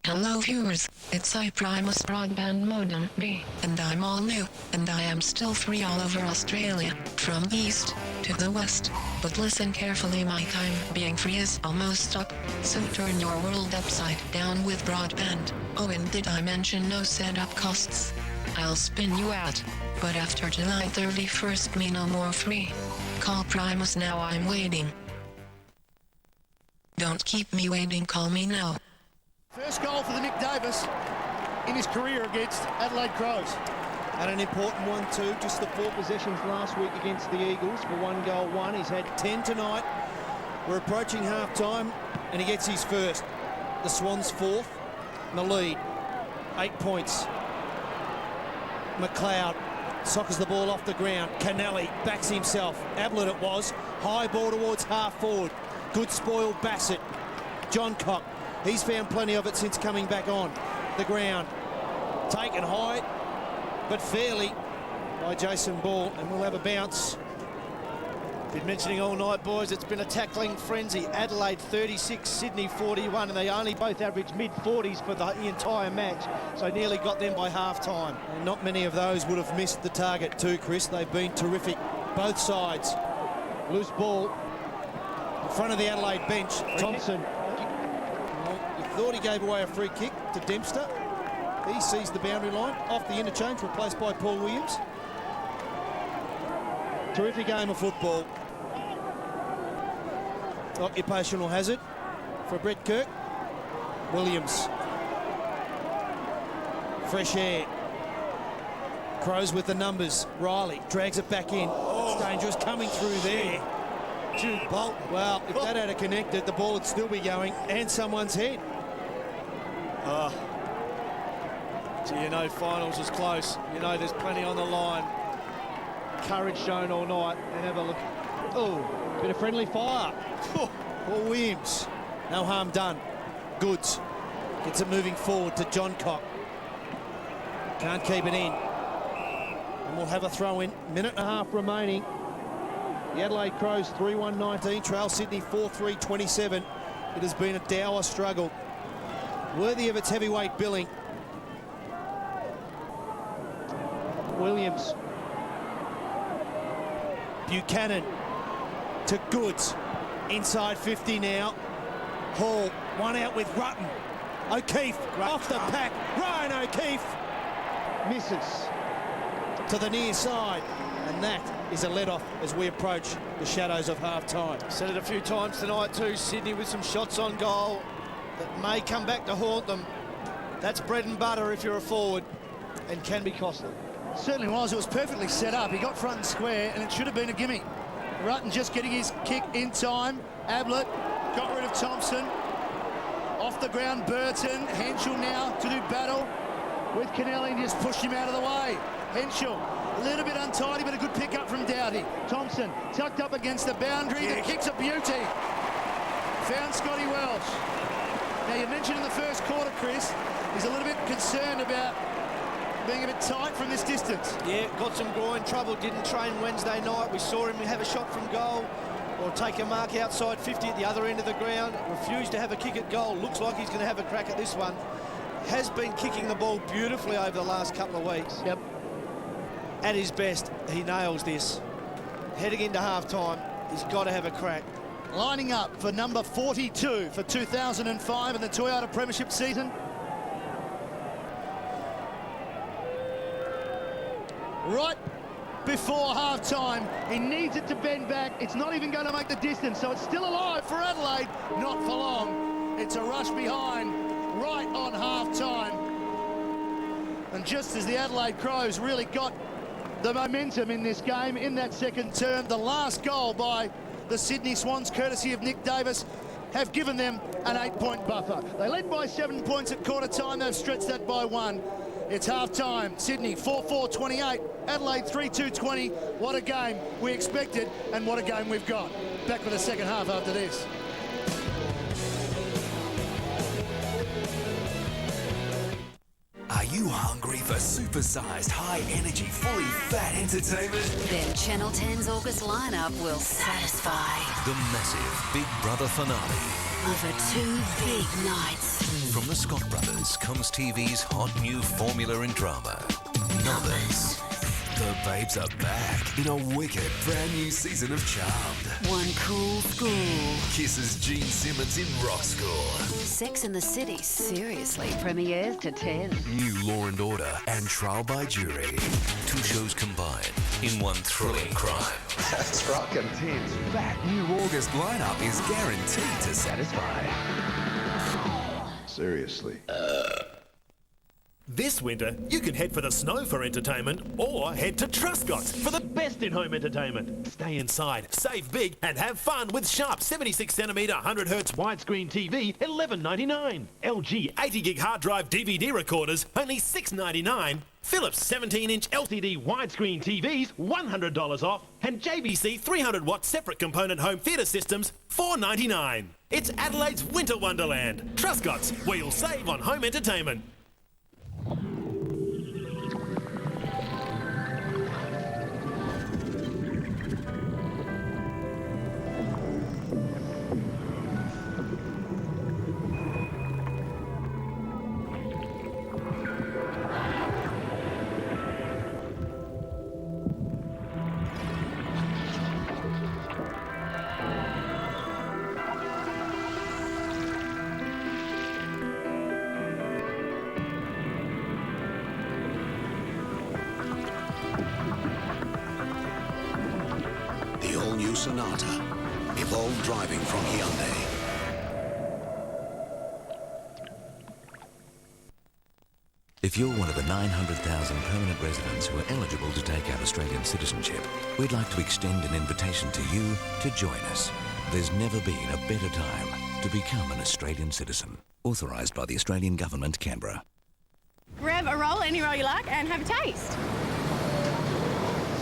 Hello viewers, it's iPrimus Broadband Modem B, and I'm all new, and I am still free all over Australia, from east to the west. But listen carefully, my time being free is almost up, so turn your world upside down with broadband. Oh, and did I mention no setup costs? I'll spin you out, but after July 31st me no more free. Call Primus now, I'm waiting. Don't keep me waiting, call me now. First goal for the Nick Davis in his career against Adelaide Crows. And an important one too, just the 4 possessions last week against the Eagles for 1 goal, 1. He's had 10 tonight. We're approaching half-time and he gets his first. The Swans 4th in the lead. 8 points. McLeod soccers the ball off the ground. Kennelly backs himself. Ablett it was. High ball towards half forward. Good spoil Bassett. John Cock. He's found plenty of it since coming back on the ground. Taken high, but fairly by Jason Ball, and we'll have a bounce. Been mentioning all night, boys, it's been a tackling frenzy. Adelaide 36, Sydney 41, and they only both averaged mid-40s for the entire match, so nearly got them by half-time. And not many of those would have missed the target too, Chris. They've been terrific, both sides. Loose ball in front of the Adelaide bench. Thompson. Well, you thought he gave away a free kick to Dempster. He sees the boundary line, off the interchange, replaced by Paul Williams. Terrific game of football. Occupational hazard for Brett Kirk. Williams. Fresh air. Crows with the numbers. Riley drags it back in. It's dangerous coming through there. Jude Bolt. Well, if that had connected, the ball would still be going and someone's head. So you know finals is close. You know there's plenty on the line. Courage shown all night, and have a look. Oh, bit of friendly fire. Paul Williams, no harm done. Goods gets it moving forward to John Cock. Can't keep it in. And we'll have a throw in. Minute and a half remaining. The Adelaide Crows 3-1-19, trail Sydney 4-3-27. It has been a dour struggle, worthy of its heavyweight billing. Williams. Buchanan to Goods. Inside 50 now. Hall, one out with Rutten. O'Keefe off the pack. Ryan O'Keefe misses to the near side. And that is a let-off as we approach the shadows of half-time. Said it a few times tonight too, Sydney with some shots on goal that may come back to haunt them. That's bread and butter if you're a forward, and can be costly. Certainly was. It was perfectly set up. He got front and square, and it should have been a gimme. Rutten just getting his kick in time. Ablett got rid of Thompson. Off the ground, Burton. Henschel now to do battle with Kennelly and just pushed him out of the way. Henschel, a little bit untidy, but a good pick up from Doughty. Thompson tucked up against the boundary. The kick's a beauty. Found Scotty Welsh. Now, you mentioned in the first quarter, Chris, he's a little bit concerned about being a bit tight from this distance. Yeah, got some groin trouble, didn't train Wednesday night. We saw him have a shot from goal or take a mark outside 50 at the other end of the ground. Refused to have a kick at goal. Looks like he's going to have a crack at this one. Has been kicking the ball beautifully over the last couple of weeks. Yep. At his best, he nails this. Heading into half-time, he's got to have a crack. Lining up for number 42 for 2005 in the Toyota Premiership season. Right before half-time, he needs it to bend back. It's not even going to make the distance, so it's still alive for Adelaide. Not for long. It's a rush behind right on half-time. And just as the Adelaide Crows really got the momentum in this game, in that second term, the last goal by the Sydney Swans, courtesy of Nick Davis, have given them an 8-point buffer. They led by 7 points at quarter time. They've stretched that by 1. It's half-time. Sydney 4-4-28. Adelaide 3-2-20. What a game we expected, and what a game we've got. Back with the second half after this. Are you hungry for super-sized, high-energy, fully fat entertainment? Then Channel 10's August lineup will satisfy. The massive Big Brother finale. Over 2 big nights. From the Scott Brothers comes TV's hot new formula in drama. Numbers. The babes are back in a wicked brand new season of Charmed. One cool school. Kisses Gene Simmons in Rock School. Sex and the City seriously premieres to 10. New Law and Order and Trial by Jury. 2 shows combined in one thrilling crime. That's rockin'. 10's fat new August lineup is guaranteed to satisfy. Seriously. This winter, you can head for the snow for entertainment or head to Truscott's for the best in-home entertainment. Stay inside, save big, and have fun with Sharp 76cm 100Hz widescreen TV, $11.99. LG 80GB hard drive DVD recorders, only $6.99. Philips 17-inch LCD widescreen TVs, $100 off. And JVC 300-watt separate component home theatre systems, $4.99. It's Adelaide's Winter Wonderland. Truscott's, where you'll save on home entertainment. Sonata. Evolve driving from Hyundai. If you're one of the 900,000 permanent residents who are eligible to take out Australian citizenship, we'd like to extend an invitation to you to join us. There's never been a better time to become an Australian citizen. Authorised by the Australian Government, Canberra. Grab a roll, any roll you like, and have a taste.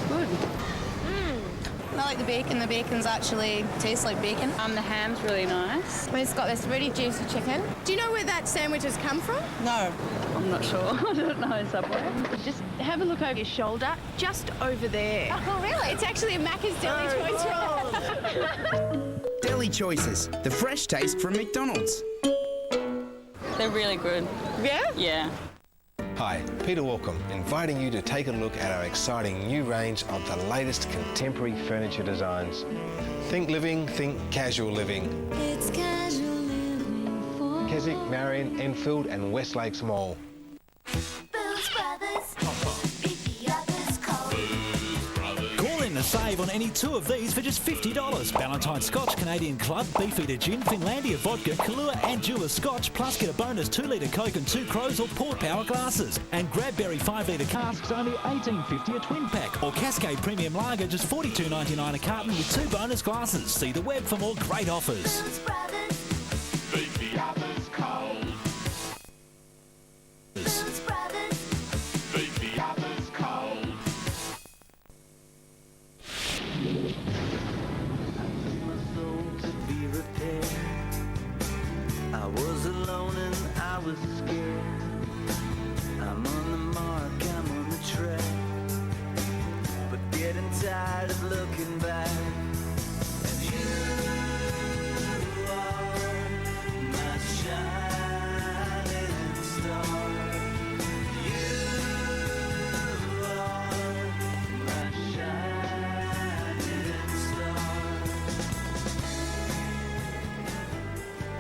Good. I like the bacon. The bacon's actually tastes like bacon. The ham's really nice. It's got this really juicy chicken. Do you know where that sandwich has come from? No. I'm not sure. I don't know, Subway. Just have a look over your shoulder, just over there. Oh, really? It's actually a Macca's Deli Choice roll. Deli Choices, the fresh taste from McDonald's. They're really good. Yeah? Yeah. Hi, Peter Walcombe, inviting you to take a look at our exciting new range of the latest contemporary furniture designs. Think living, think casual living. It's casual living for Keswick, Marion, Enfield and West Lakes Mall. Call in to save on any two of these for just $50. Valentine Scotch, Canadian Club, Beefeater Gin, Finlandia Vodka, Kahlua and Jewel Scotch, plus get a bonus 2-litre Coke and 2 Crows or Port Power glasses. And Grabberry 5-litre casks only $18.50 a twin pack. Or Cascade Premium Lager just $42.99 a carton with 2 bonus glasses. See the web for more great offers. I was alone and I was scared. I'm on the mark, I'm on the track, but getting tired of looking back. And you are my shining star. You are my shining star.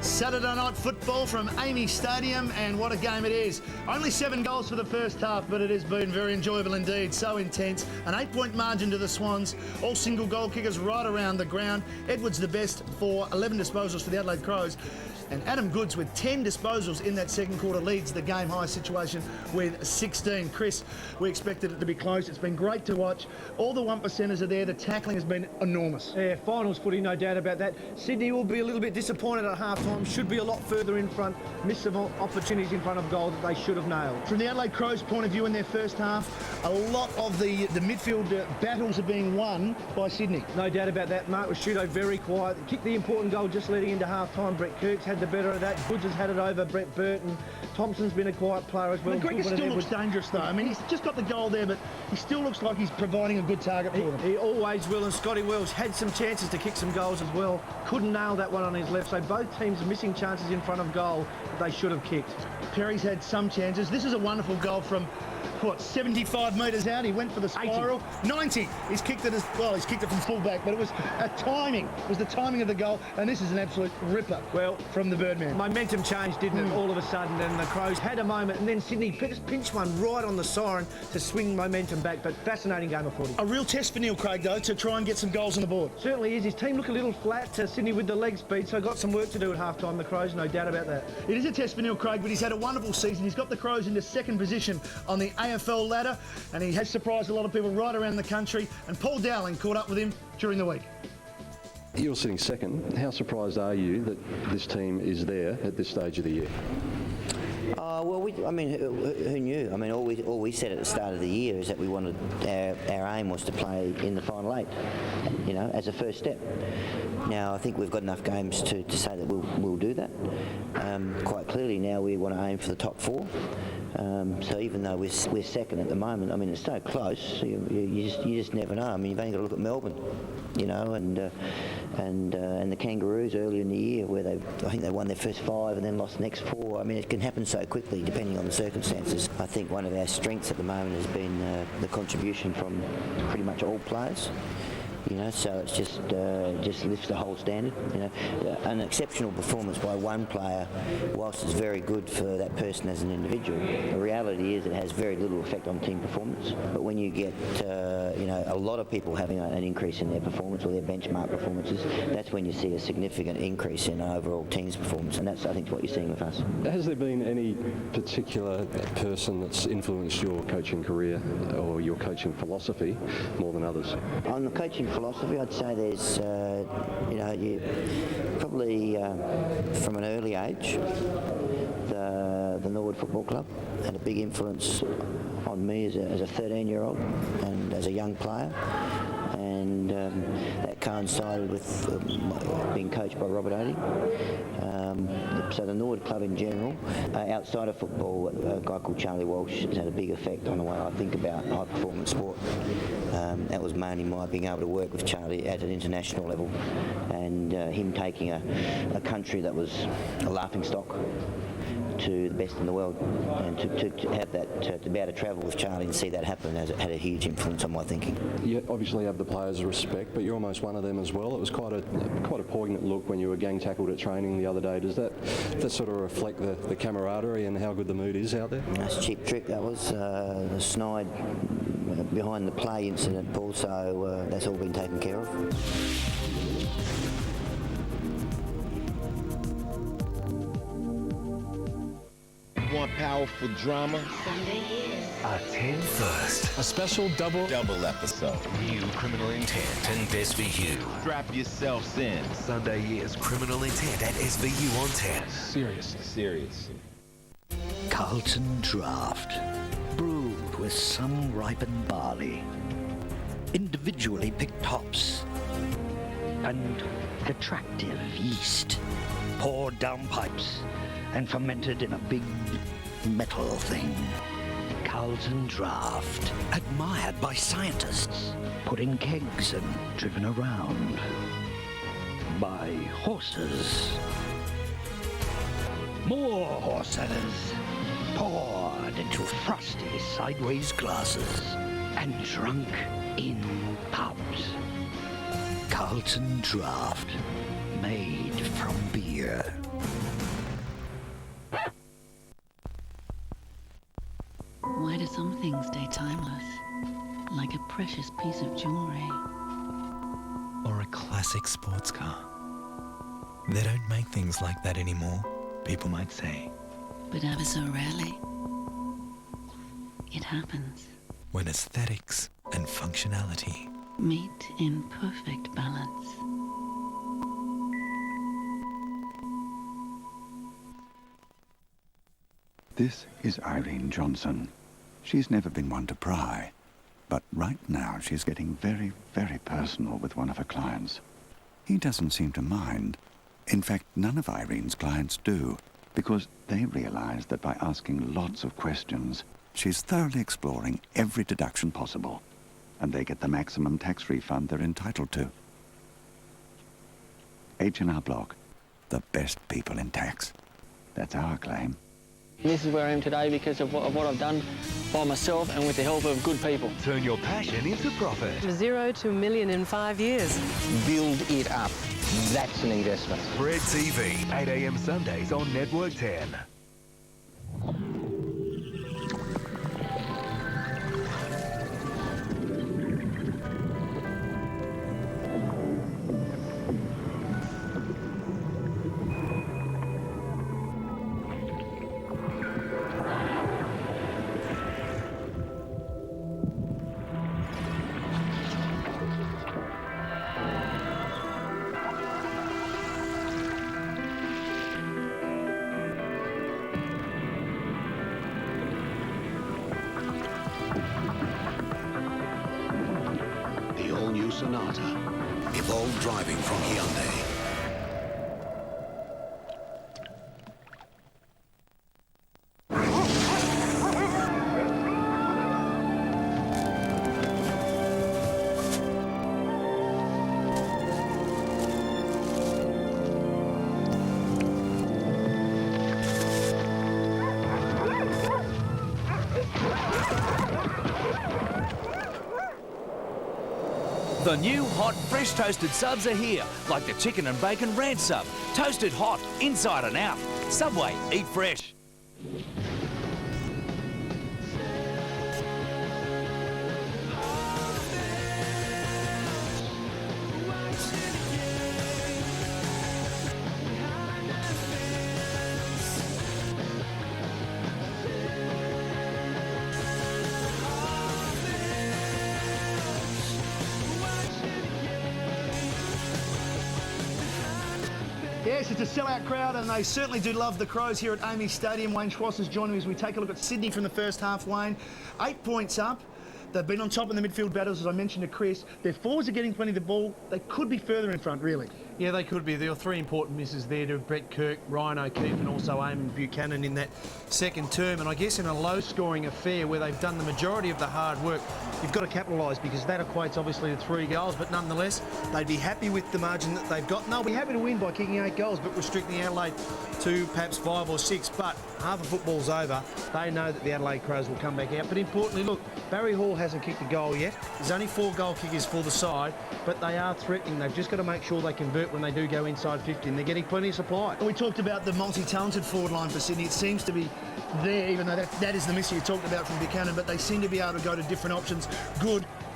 Saturday night football from Amy Stadium, and what a game it is. Only 7 goals for the first half, but it has been very enjoyable indeed. So intense. An 8-point margin to the Swans. All single goal kickers right around the ground. Edwards the best for 11 disposals for the Adelaide Crows. And Adam Goods with 10 disposals in that second quarter leads the game high situation with 16. Chris, we expected it to be close. It's been great to watch. All the 1%ers are there. The tackling has been enormous. Yeah, finals footy, no doubt about that. Sydney will be a little bit disappointed at half-time. Should be a lot further in front. Missed some opportunities in front of goal that they should have nailed. From the Adelaide Crows' point of view in their first half, a lot of the midfield battles are being won by Sydney. No doubt about that. Mark Rasciuto very quiet. Kicked the important goal just leading into half-time. Brett Kirk's had the better of that. Goods has had it over Brett Burton. Thompson's been a quiet player as well. McGregor still looks dangerous though. I mean, he's just got the goal there, but he still looks like he's providing a good target for them. He always will, and Scotty Wells had some chances to kick some goals as well. Couldn't nail that one on his left, so both teams are missing chances in front of goal that they should have kicked. Perry's had some chances. This is a wonderful goal from, 75 metres out. He went for the spiral. 90. He's kicked it he's kicked it from full back, but it was a timing. It was the timing of the goal, and this is an absolute ripper from the Birdman. Momentum changed, didn't it, all of a sudden, and the Crows had a moment, and then Sydney just pinched one right on the siren to swing momentum back, but fascinating game of footy. A real test for Neil Craig, though, to try and get some goals on the board. Certainly is. His team look a little flat, Sydney with the leg speed, so got some work to do at half-time, the Crows, no doubt about that. It is a test for Neil Craig, but he's had a wonderful season. He's got the Crows into second position on the AFL ladder, and he has surprised a lot of people right around the country, and Paul Dowling caught up with him during the week. You're sitting second. How surprised are you that this team is there at this stage of the year? Well, who knew? I mean, all we said at the start of the year is that we wanted, our aim was to play in the final 8, as a first step. Now, I think we've got enough games to say that we'll do that. Quite clearly now we want to aim for the top 4. So even though we're second at the moment, I mean, it's so close, you just never know. I mean, you've only got to look at Melbourne, and the Kangaroos earlier in the year where I think they won their first 5 and then lost the next 4. I mean, it can happen so quickly depending on the circumstances. I think one of our strengths at the moment has been the contribution from pretty much all players. So it's just lifts the whole standard. An exceptional performance by one player, whilst it's very good for that person as an individual, the reality is it has very little effect on team performance. But when you get a lot of people having an increase in their performance or their benchmark performances, that's when you see a significant increase in overall team's performance, and that's, I think, what you're seeing with us. Has there been any particular person that's influenced your coaching career or your coaching philosophy more than others? On the coaching philosophy, I'd say there's, you probably from an early age, the Norwood Football Club had a big influence on me as a 13-year-old and as a young player, and that coincided with being coached by Robert Odie. So the Norwood Club in general, outside of football, a guy called Charlie Walsh has had a big effect on the way I think about high performance sport. That was mainly my being able to work with Charlie at an international level, and him taking a country that was a laughingstock to the best in the world, and to have that, to be able to travel with Charlie and see that happen has had a huge influence on my thinking. You obviously have the players' respect, but you're almost one of them as well. It was quite a poignant look when you were gang tackled at training the other day. Does that sort of reflect the camaraderie and how good the mood is out there? That's a cheap trick, that was. The snide behind the play incident, Paul, so that's all been taken care of. Want powerful drama? A 10 first. A special double episode. New Criminal Intent and SVU. Strap yourselves in. Sunday year's Criminal Intent at SVU on 10. Seriously. Carlton Draft. Brewed with sun-ripened barley. Individually picked hops. And attractive yeast. Poured down pipes and fermented in a big metal thing. Carlton Draft. Admired by scientists. Put in kegs and driven around by horses. More horses. Poured into frosty sideways glasses and drunk in pubs. Carlton Draft. Made from beer. Why do some things stay timeless? Like a precious piece of jewelry. Or a classic sports car. They don't make things like that anymore, people might say. But ever so rarely, it happens. When aesthetics and functionality meet in perfect balance. This is Irene Johnson. She's never been one to pry, but right now she's getting very, very personal with one of her clients. He doesn't seem to mind. In fact, none of Irene's clients do, because they realize that by asking lots of questions, she's thoroughly exploring every deduction possible, and they get the maximum tax refund they're entitled to. H&R Block, the best people in tax. That's our claim. This is where I am today because of what I've done by myself and with the help of good people. Turn your passion into profit. 0 to $1 million in 5 years. Build it up. That's an investment. Red TV, 8 a.m. Sundays on Network 10. Sonata. Evolved driving from Hyundai. The new hot, fresh toasted subs are here, like the chicken and bacon ranch sub. Toasted hot, inside and out. Subway, eat fresh. Yes, it's a sellout crowd, and they certainly do love the Crows here at AAMI Stadium. Wayne Schwass is joining me as we take a look at Sydney from the first half. Wayne, 8 points up. They've been on top in the midfield battles, as I mentioned to Chris. Their forwards are getting plenty of the ball. They could be further in front, really. Yeah, they could be. There were 3 important misses there to Brett Kirk, Ryan O'Keefe and also Eamon Buchanan in that second term. And I guess in a low-scoring affair where they've done the majority of the hard work, you've got to capitalise because that equates obviously to 3 goals. But nonetheless, they'd be happy with the margin that they've got. And they'll be happy to win by kicking 8 goals, but restricting Adelaide to perhaps 5 or 6. But half the football's over. They know that the Adelaide Crows will come back out. But importantly, look, Barry Hall hasn't kicked a goal yet. There's only 4 goal kickers for the side, but they are threatening. They've just got to make sure they convert when they do go inside 50, and they're getting plenty of supply. We talked about the multi-talented forward line for Sydney. It seems to be there, even though that is the miss you talked about from Buchanan, but they seem to be able to go to different options.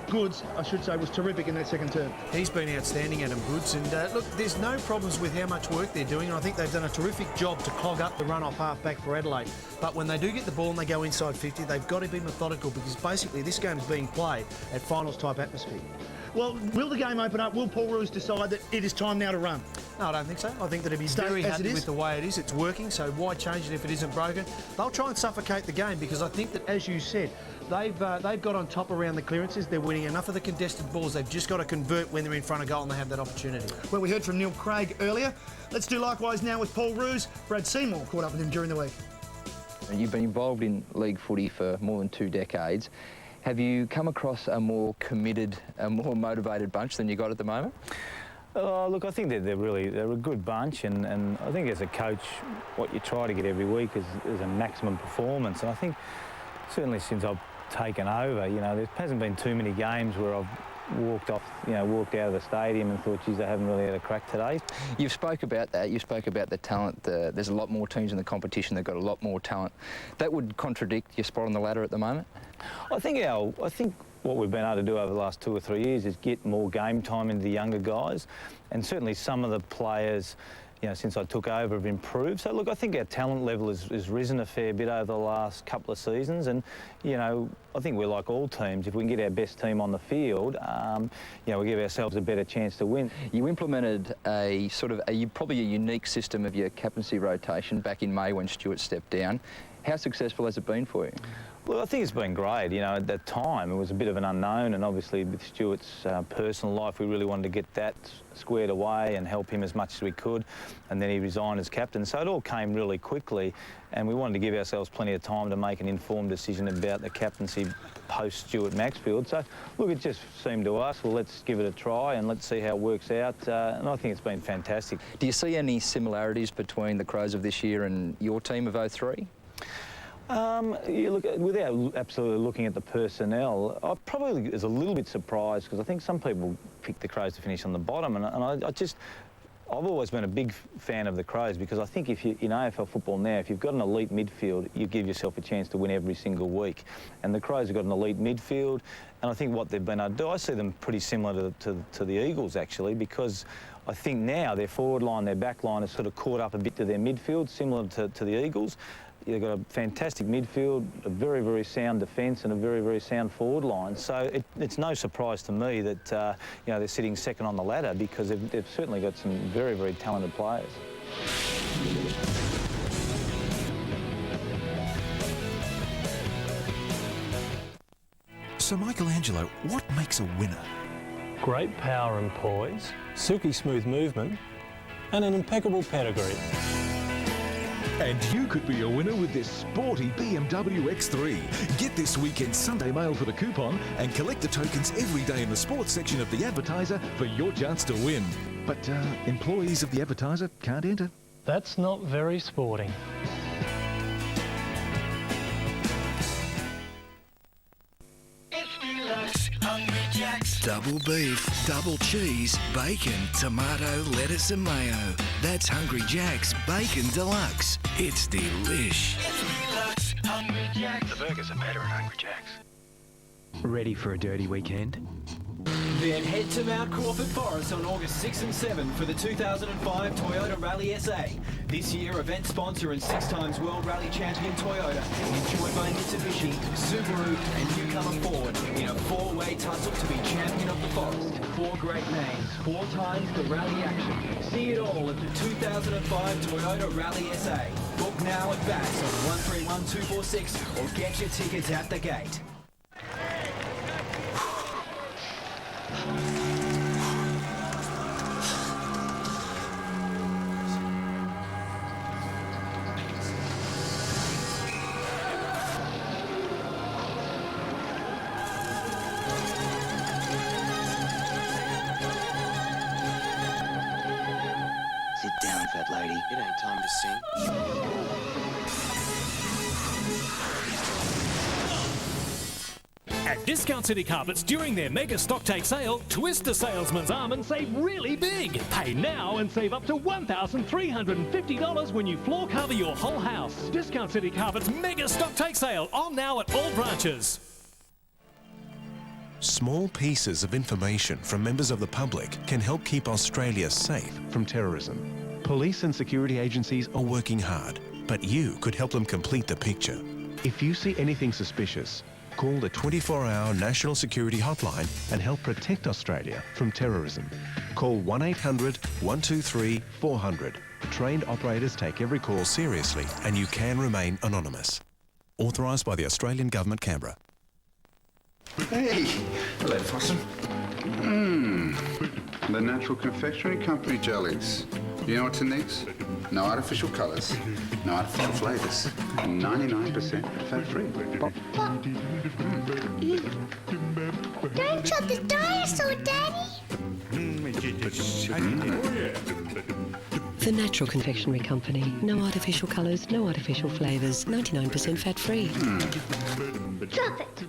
Goods, I should say, was terrific in that second term. He's been outstanding, Adam Goods, and look, there's no problems with how much work they're doing, and I think they've done a terrific job to clog up the run-off half-back for Adelaide. But when they do get the ball and they go inside 50, they've got to be methodical because basically this game is being played at finals-type atmosphere. Well, will the game open up? Will Paul Roos decide that it is time now to run? No, I don't think so. I think that he'd be very happy with the way it is. It's working, so why change it if it isn't broken? They'll try and suffocate the game because I think that, as you said, they've got on top around the clearances. They're winning enough of the contested balls. They've just got to convert when they're in front of goal and they have that opportunity. Well, we heard from Neil Craig earlier. Let's do likewise now with Paul Roos. Brad Seymour caught up with him during the week. You've been involved in league footy for more than 2 decades. Have you come across a more committed, a more motivated bunch than you got at the moment? Look, I think they're a good bunch, and I think as a coach, what you try to get every week is a maximum performance. And I think certainly since I've taken over, you know, there hasn't been too many games where I've walked out of the stadium and thought, geez, they haven't really had a crack today. You spoke about that. You spoke about the talent. There's a lot more teams in the competition. They've got a lot more talent. That would contradict your spot on the ladder at the moment? I think what we've been able to do over the last 2 or 3 years is get more game time into the younger guys, and certainly some of the players, you know, since I took over have improved. So look, I think our talent level has risen a fair bit over the last couple of seasons, and you know, I think we're like all teams. If we can get our best team on the field, you know, we give ourselves a better chance to win. You implemented probably a unique system of your captaincy rotation back in May when Stuart stepped down. How successful has it been for you? Well, I think it's been great. You know, at that time it was a bit of an unknown, and obviously with Stuart's personal life, we really wanted to get that squared away and help him as much as we could. And then he resigned as captain, so it all came really quickly, and we wanted to give ourselves plenty of time to make an informed decision about the captaincy post Stuart Maxfield. So look, it just seemed to us, well, let's give it a try and let's see how it works out. And I think it's been fantastic. Do you see any similarities between the Crows of this year and your team of 03? You look, without absolutely looking at the personnel, I probably was a little bit surprised because I think some people picked the Crows to finish on the bottom, and I've always been a big fan of the Crows because I think if you, in AFL football now, if you've got an elite midfield, you give yourself a chance to win every single week. And the Crows have got an elite midfield, and I think what they've been able to do, I see them pretty similar to the Eagles actually, because I think now their forward line, their back line has sort of caught up a bit to their midfield, similar to the Eagles. They've got a fantastic midfield, a very, very sound defence and a very, very sound forward line. So it's no surprise to me that you know, they're sitting second on the ladder because they've certainly got some very, very talented players. So, Michelangelo, what makes a winner? Great power and poise, silky smooth movement, and an impeccable pedigree. And you could be a winner with this sporty BMW X3. Get this weekend's Sunday mail for the coupon and collect the tokens every day in the sports section of The Advertiser for your chance to win. But employees of The Advertiser can't enter. That's not very sporting. Double beef, double cheese, bacon, tomato, lettuce and mayo. That's Hungry Jack's Bacon Deluxe. It's delish. The burgers are better at Hungry Jack's. Ready for a dirty weekend? Then head to Mount Crawford Forest on August 6 and 7 for the 2005 Toyota Rally SA. This year, event sponsor and 6-times World Rally Champion Toyota is joined by Mitsubishi, Subaru and newcomer Ford in a 4-way tussle to be champion of the forest. 4 4 great names, 4 times the rally action. See it all at the 2005 Toyota Rally SA. Book now at Bass on 131246 or get your tickets at the gate. Sit down, fat lady. It ain't time to sing. At Discount City Carpets, during their mega stocktake sale, twist the salesman's arm and save really big. Pay now and save up to $1,350 when you floor cover your whole house. Discount City Carpets mega stocktake sale on now at all branches. Small pieces of information from members of the public can help keep Australia safe from terrorism. Police and security agencies are working hard, but you could help them complete the picture. If you see anything suspicious, call the 24-hour National Security Hotline and help protect Australia from terrorism. Call 1-800-123-400. Trained operators take every call seriously and you can remain anonymous. Authorised by the Australian Government, Canberra. Hey! Hello, Fossum. The Natural Confectionery Company jellies. You know what's in these? No artificial colours, no artificial flavours, 99% fat-free. Don't chop the dinosaur, Daddy! The Natural Confectionery Company. No artificial colours, no artificial flavours, 99% fat-free. Drop it!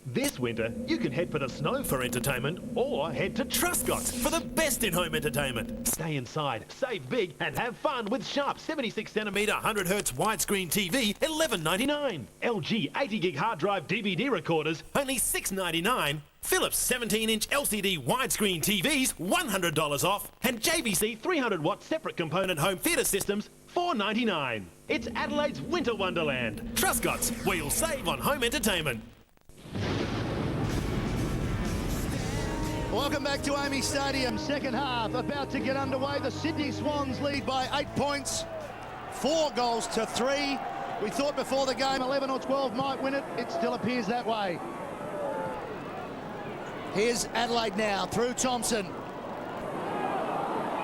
This winter, you can head for the snow for entertainment or head to Truscott's for the best in-home entertainment. Stay inside, save big and have fun with Sharp 76cm 100Hz widescreen TV, $11.99. LG 80GB hard drive DVD recorders, only $6.99. Philips 17-inch LCD widescreen TVs, $100 off. And JVC 300-watt separate component home theatre systems, $4.99. It's Adelaide's Winter Wonderland. Truscott's, where you'll save on home entertainment. Welcome back to AAMI Stadium. Second half about to get underway. The Sydney Swans lead by 8 points, 4 goals to 3. We thought before the game 11 or 12 might win it. It still appears that way. Here's Adelaide now through Thompson.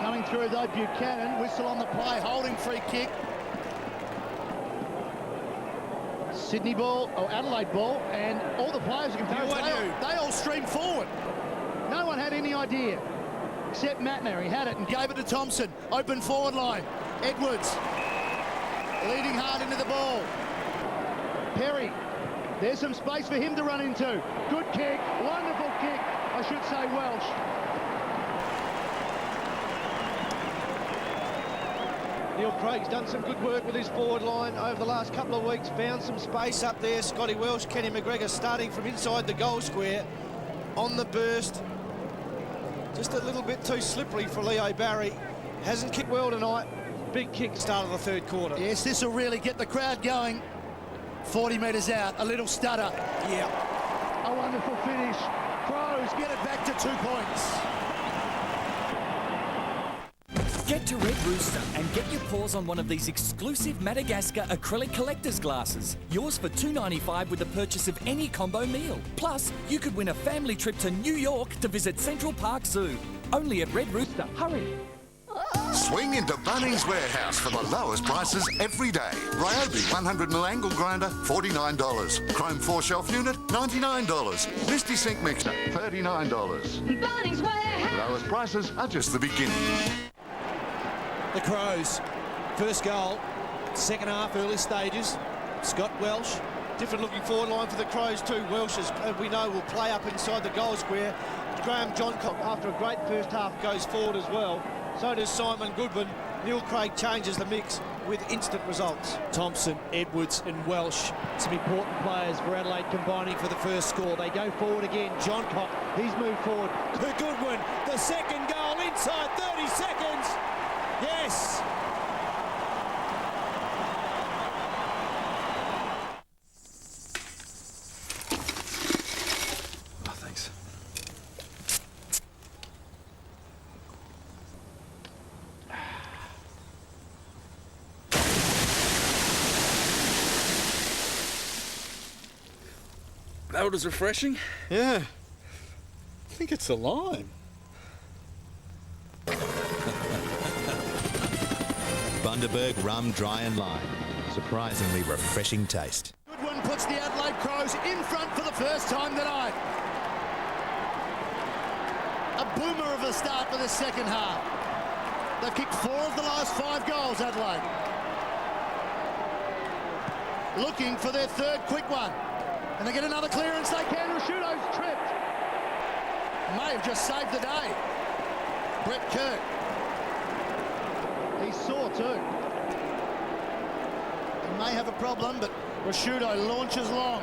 Coming through though, Buchanan. Whistle on the play, holding free kick. Sydney ball, or Adelaide ball, and all the players are comparable. They all streamed forward. No one had any idea, except Mattner. He had it and gave it to Thompson. Open forward line. Edwards leading hard into the ball. Perry, there's some space for him to run into. Good kick, wonderful kick. I should say Welsh. Neil Craig's done some good work with his forward line over the last couple of weeks, found some space up there. Scotty Welsh, Kenny McGregor starting from inside the goal square on the burst. Just a little bit too slippery for Leo Barry. Hasn't kicked well tonight. Big kick start of the third quarter. Yes, this will really get the crowd going. 40 metres out, a little stutter. Yeah. A wonderful finish. Crows get it back to 2 points. Get to Red Rooster and get your paws on one of these exclusive Madagascar acrylic collector's glasses. Yours for $2.95 with the purchase of any combo meal. Plus, you could win a family trip to New York to visit Central Park Zoo. Only at Red Rooster. Hurry! Swing into Bunnings Warehouse for the lowest prices every day. Ryobi 100mm angle grinder, $49. Chrome 4-shelf unit, $99. Misty Sink mixer, $39. Bunnings Warehouse! Lowest prices are just the beginning. The Crows, first goal, second half, early stages. Scott Welsh, different looking forward line for the Crows too. Welsh, as we know, will play up inside the goal square. Graham Johncock, after a great first half, goes forward as well. So does Simon Goodwin. Neil Craig changes the mix with instant results. Thompson, Edwards and Welsh, some important players for Adelaide combining for the first score. They go forward again. Johncock, he's moved forward to Goodwin. The second goal inside 30 seconds. Yes! Oh, thanks. That was refreshing. Yeah. I think it's a lime. Bundaberg Rum Dry and Lime. Surprisingly refreshing taste. Goodwin puts the Adelaide Crows in front for the first time tonight. A boomer of a start for the second half. They've kicked 4 of the last 5 goals, Adelaide. Looking for their third quick one. And they get another clearance. They can. Rashudo's tripped. May have just saved the day. Brett Kirk. He's sore too. He may have a problem, but Rashudo launches long.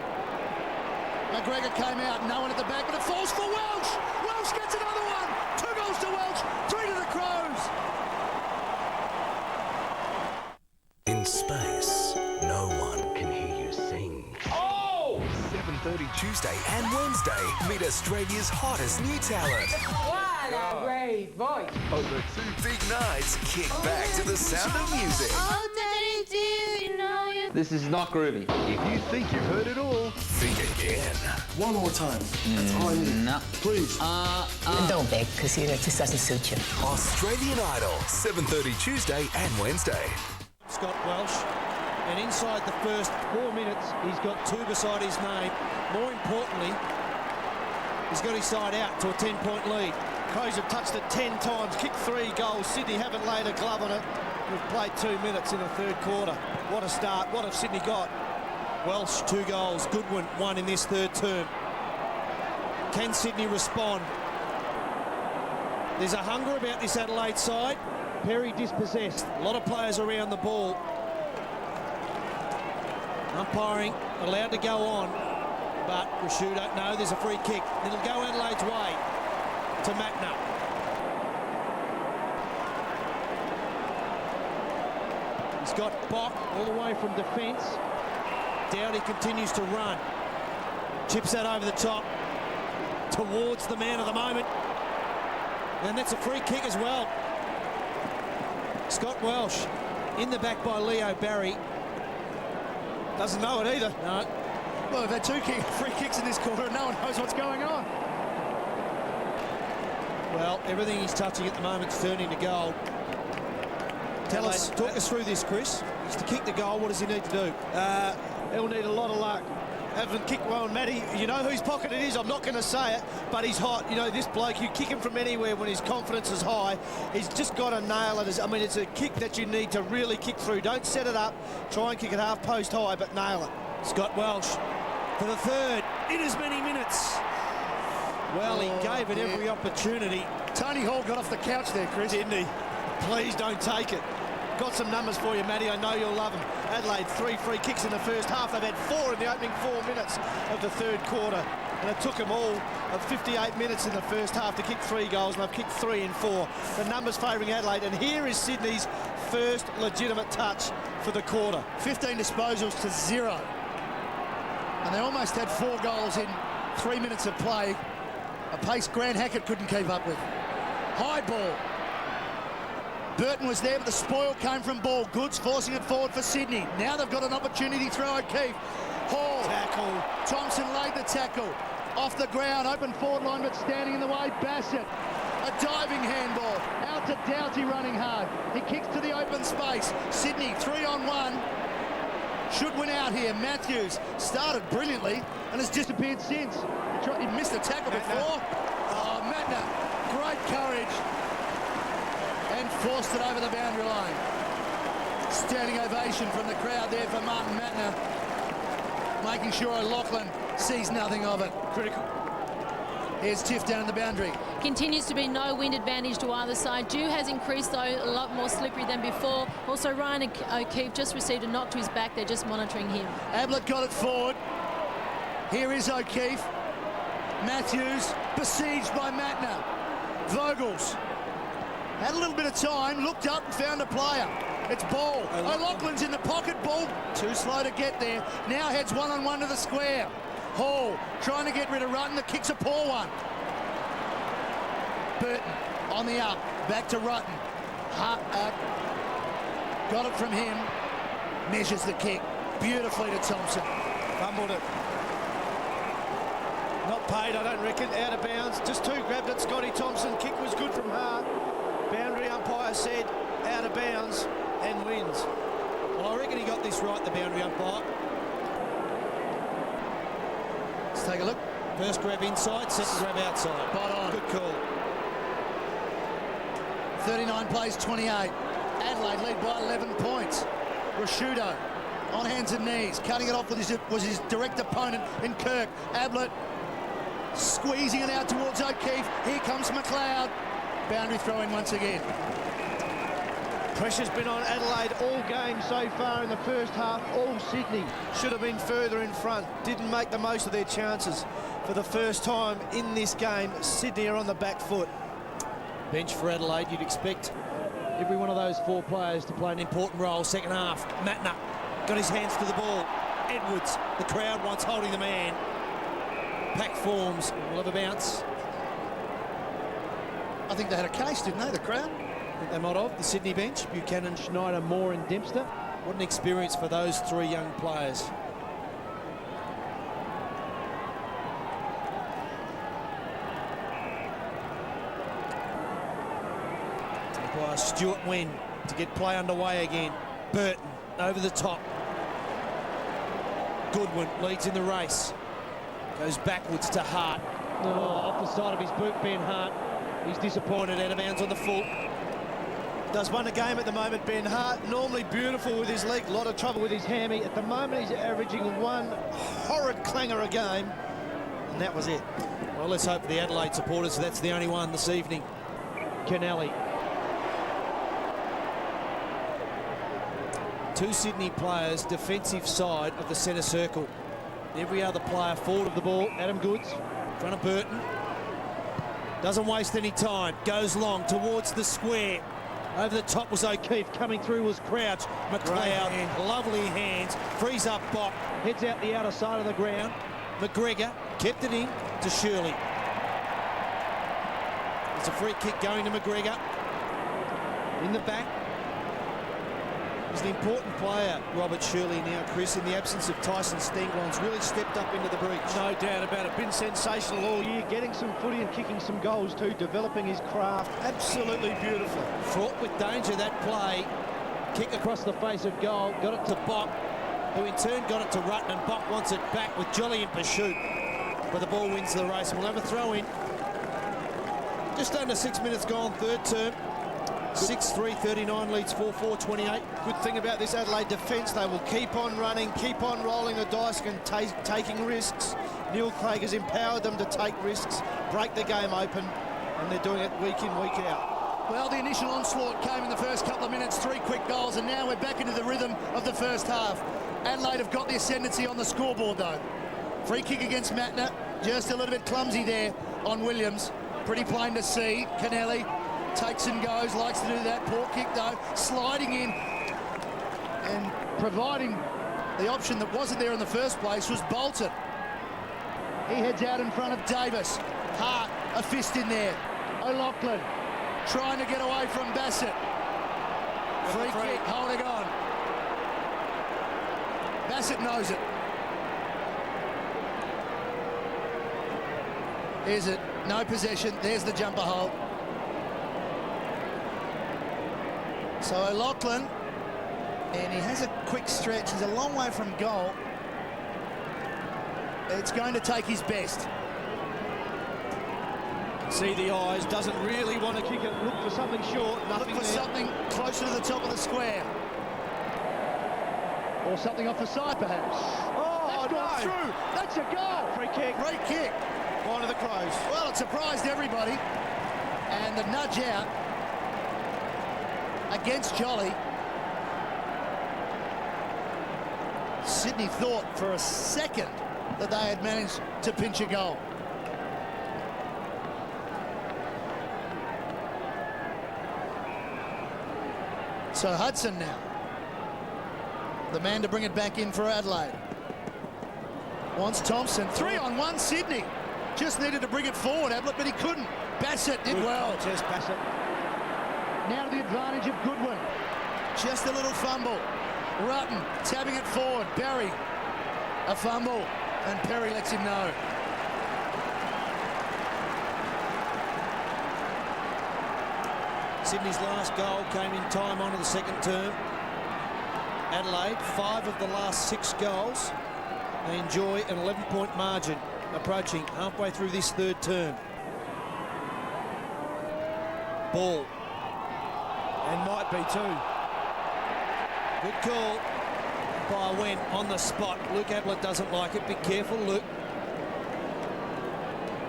McGregor came out, no one at the back, but it falls for Welsh. Welsh gets another one. 2 goals to Welsh, 3 to the Crows. In space, no one can hear you sing. Oh! 7:30 Tuesday and Wednesday. Meet Australia's hottest new talent. What a great voice. Over 2 big nights, kick back to the sound of music. Oh, Daddy, do you know you... This is not groovy. If you think you've heard it all, think again. One more time. That's all I need. No. Please. Don't beg, because it just doesn't suit you. Australian Idol, 7:30 Tuesday and Wednesday. Scott Welsh, and inside the first 4 minutes, he's got 2 beside his name. More importantly, he's got his side out to a 10-point lead. Crows have touched it 10 times, kicked 3 goals. Sydney haven't laid a glove on it. We've played 2 minutes in the third quarter. What a start. What have Sydney got? Welsh, 2 goals. Goodwin, 1 in this third term. Can Sydney respond? There's a hunger about this Adelaide side. Perry dispossessed. A lot of players around the ball. Umpiring allowed to go on, but Rashudo, no, there's a free kick. It'll go Adelaide's way to Matner. He's got Bock all the way from defence. Dowdy continues to run. Chips that over the top towards the man of the moment. And that's a free kick as well. Scott Welsh in the back by Leo Barry. Doesn't know it either. No. Well, they've had 2 free kicks in this quarter and no one knows what's going on. Well, everything he's touching at the moment is turning to gold. Talk us through this, Chris. He's to kick the goal. What does he need to do? He'll need a lot of luck. Haven't kicked well, and Matty, you know whose pocket it is. I'm not going to say it, but he's hot. You know, this bloke, you kick him from anywhere when his confidence is high. He's just got to nail it. I mean, it's a kick that you need to really kick through. Don't set it up. Try and kick it half post high, but nail it. Scott Welsh for the third in as many minutes. Well, he gave it every opportunity. Tony Hall got off the couch there, Chris. Didn't he? Please don't take it. Got some numbers for you, Matty. I know you'll love them. Adelaide, 3 free kicks in the first half. They've had 4 in the opening 4 minutes of the third quarter. And it took them all of 58 minutes in the first half to kick 3 goals, and they've kicked 3 in 4. The numbers favouring Adelaide. And here is Sydney's first legitimate touch for the quarter. 15 disposals to 0. And they almost had 4 goals in 3 minutes of play. A pace Grant Hackett couldn't keep up with. High ball. Burton was there, but the spoil came from ball. Goods forcing it forward for Sydney. Now they've got an opportunity through O'Keefe. Hall. Tackle. Thompson laid the tackle. Off the ground, open forward line, but standing in the way, Bassett. A diving handball. Out to Doughty running hard. He kicks to the open space. Sydney 3-on-1. Should win out here. Matthews started brilliantly and has disappeared since. He missed a tackle before. Oh, Matner. Great courage. And forced it over the boundary line. Standing ovation from the crowd there for Martin Matner. Making sure O'Loughlin sees nothing of it. Critical. Here's Tiff down the boundary. Continues to be no wind advantage to either side. Dew has increased, though, a lot more slippery than before. Also, Ryan O'Keefe just received a knock to his back. They're just monitoring him. Ablett got it forward. Here is O'Keefe. Matthews besieged by Matner. Vogels had a little bit of time, looked up and found a player. It's Ball. O'Loughlin's in the pocket. Ball too slow to get there. Now heads 1-on-1 to the square. Hall trying to get rid of Rutten. The kick's a poor one. Burton on the up. Back to Rutten. Got it from him. Measures the kick beautifully to Thompson. Fumbled it. Not paid, I don't reckon. Out of bounds. Just two grabbed it. Scotty Thompson. Kick was good from Hart. Boundary umpire said out of bounds and wins. Well, I reckon he got this right, the boundary umpire. Let's take a look. First grab inside, second grab outside. Spot on. Good call. 39 plays 28. Adelaide lead by 11 points. Rashudo on hands and knees, cutting it off with his direct opponent in Kirk. Ablett squeezing it out towards O'Keefe. Here comes McLeod. Boundary throw in once again. Pressure's been on Adelaide all game so far in the first half. All Sydney should have been further in front. Didn't make the most of their chances. For the first time in this game, Sydney are on the back foot. Bench for Adelaide, you'd expect every one of those four players to play an important role. Second half, Matner got his hands to the ball. Edwards, the crowd wants holding the man. Pack forms, will have a bounce. I think they had a case, didn't they, the crowd? I think they might have. The Sydney bench, Buchanan, Schneider, Moore and Dempster. What an experience for those three young players. By Stuart Wynn to get play underway again. Burton over the top. Goodwin leads in the race. Goes backwards to Hart. Oh, off the side of his boot, Ben Hart. He's disappointed, out of bounds on the full. Does win a game at the moment, Ben Hart. Normally beautiful with his leg, a lot of trouble with his hammy. At the moment, he's averaging one horrid clanger a game, and that was it. Well, let's hope for the Adelaide supporters that's the only one this evening. Kennelly. Two Sydney players, defensive side of the centre circle. Every other player forward of the ball. Adam Goods, in front of Burton. Doesn't waste any time. Goes long towards the square. Over the top was O'Keefe. Coming through was Crouch. McLeod, lovely hands. Frees up Bock. Heads out the outer side of the ground. McGregor kept it in to Shirley. It's a free kick going to McGregor. In the back. He's an important player, Robert Shirley now, Chris, in the absence of Tyson Stenglon's really stepped up into the breach. No doubt about it. Been sensational all year, getting some footy and kicking some goals too, developing his craft. Absolutely beautiful. Fraught with danger, that play. Kick across the face of goal, got it to Bock, who in turn got it to Rutten, and Bock wants it back with Jolly in pursuit. But the ball wins the race, and we'll have a throw in. Just under 6 minutes gone, third term. 6-3-39 leads 4-4-28. Good thing about this Adelaide defence, they will keep on running, keep on rolling the dice and taking risks. Neil Craig has empowered them to take risks, break the game open, and they're doing it week in, week out. Well, the initial onslaught came in the first couple of minutes, 3 quick goals, and now we're back into the rhythm of the first half. Adelaide have got the ascendancy on the scoreboard, though. Free kick against Matner, just a little bit clumsy there on Williams. Pretty plain to see. Kennelly takes and goes, likes to do that. Poor kick though, sliding in and providing the option that wasn't there in the first place was Bolton. He heads out in front of Davis. Hart, a fist in there. O'Loughlin trying to get away from Bassett. Free kick, holding on. Bassett knows it. Is it? No possession. There's the jumper hole. So O'Loughlin, and he has a quick stretch. He's a long way from goal. It's going to take his best. See the eyes, doesn't really want to kick it. Look for something short, nothing Look for there. something closer to the top of the square. Or something off the side, perhaps. Oh, that's gone through. That's a goal. Free kick. Great kick. One of the Crows. Well, it surprised everybody. And the nudge out against Jolly. Sydney thought for a second that they had managed to pinch a goal. So Hudson now, the man to bring it back in for Adelaide. Wants Thompson, 3-on-1 Sydney. Just needed to bring it forward, Ablett, but he couldn't. Bassett did well. Just Bassett. Now to the advantage of Goodwin. Just a little fumble. Rutten tabbing it forward. Berry, a fumble, and Perry lets him know. Sydney's last goal came in time on to the second term. Adelaide, 5 of the last 6 goals. They enjoy an 11-point margin approaching halfway through this third term. Ball. And might be too. Good call by Wen on the spot. Luke Ablett doesn't like it. Be careful, Luke.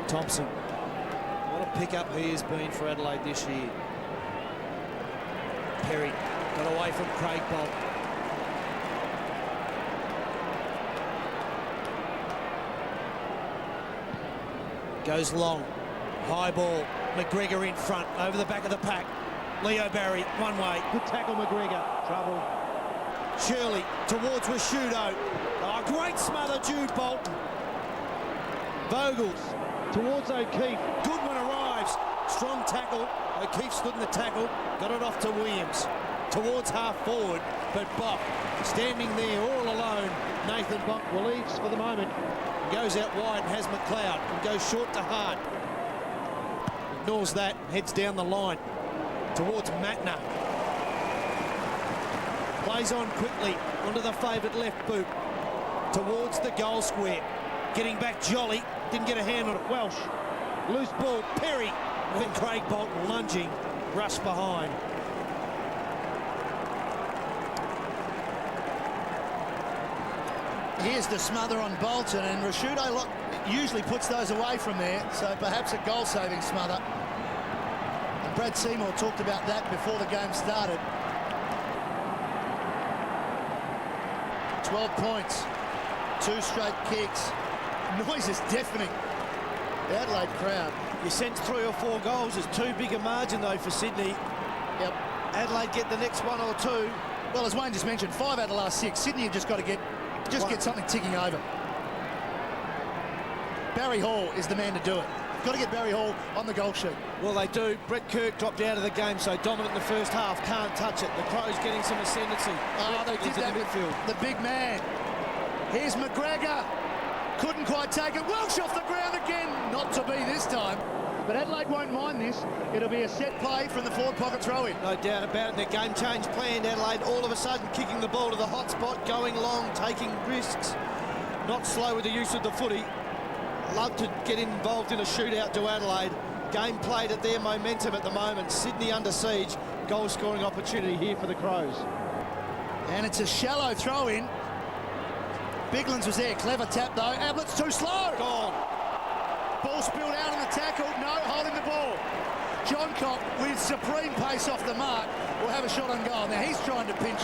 Thompson. What a pickup he has been for Adelaide this year. Perry got away from Craig Bolt. Goes long. High ball. McGregor in front, over the back of the pack. Leo Barry, one way. Good tackle, McGregor. Trouble. Shirley towards Wishudo. Oh, great smother, Jude Bolton. Vogels towards O'Keefe. Goodwin arrives. Strong tackle. O'Keefe stood in the tackle. Got it off to Williams. Towards half forward, but Bock standing there all alone. Nathan Bock relieves for the moment. Goes out wide and has McLeod and goes short to Hart. Ignores that, heads down the line towards Matner. Plays on quickly onto the favoured left boot towards the goal square. Getting back Jolly, didn't get a hand on it. Welsh, loose ball, Perry, then Craig Bolton lunging, rush behind. Here's the smother on Bolton, and Rashudo usually puts those away from there, so perhaps a goal-saving smother. And Brad Seymour talked about that before the game started. 12 points, 2 straight kicks. Noise is deafening. The Adelaide crowd. You sense 3 or 4 goals. It's too big a margin, though, for Sydney. Yep. Adelaide get the next 1 or 2. Well, as Wayne just mentioned, 5 out of the last 6. Sydney have just got to get something ticking over. Barry Hall is the man to do it. Got to get Barry Hall on the goal sheet. Well, they do. Brett Kirk dropped out of the game, so dominant in the first half. Can't touch it. The Crows getting some ascendancy. Oh, they did that with the big man. Here's McGregor. Couldn't quite take it. Welsh off the ground again. Not to be this time. But Adelaide won't mind this. It'll be a set play from the forward pocket throw-in. No doubt about it. Their game change planned. Adelaide all of a sudden kicking the ball to the hot spot, going long, taking risks. Not slow with the use of the footy. Love to get involved in a shootout to Adelaide. Game played at their momentum at the moment. Sydney under siege. Goal scoring opportunity here for the Crows. And it's a shallow throw-in. Biglands was there. Clever tap though. Ablett's too slow. Gone. Ball spilled out on the tackle. No, holding the ball. John Cock with supreme pace off the mark will have a shot on goal. Now he's trying to pinch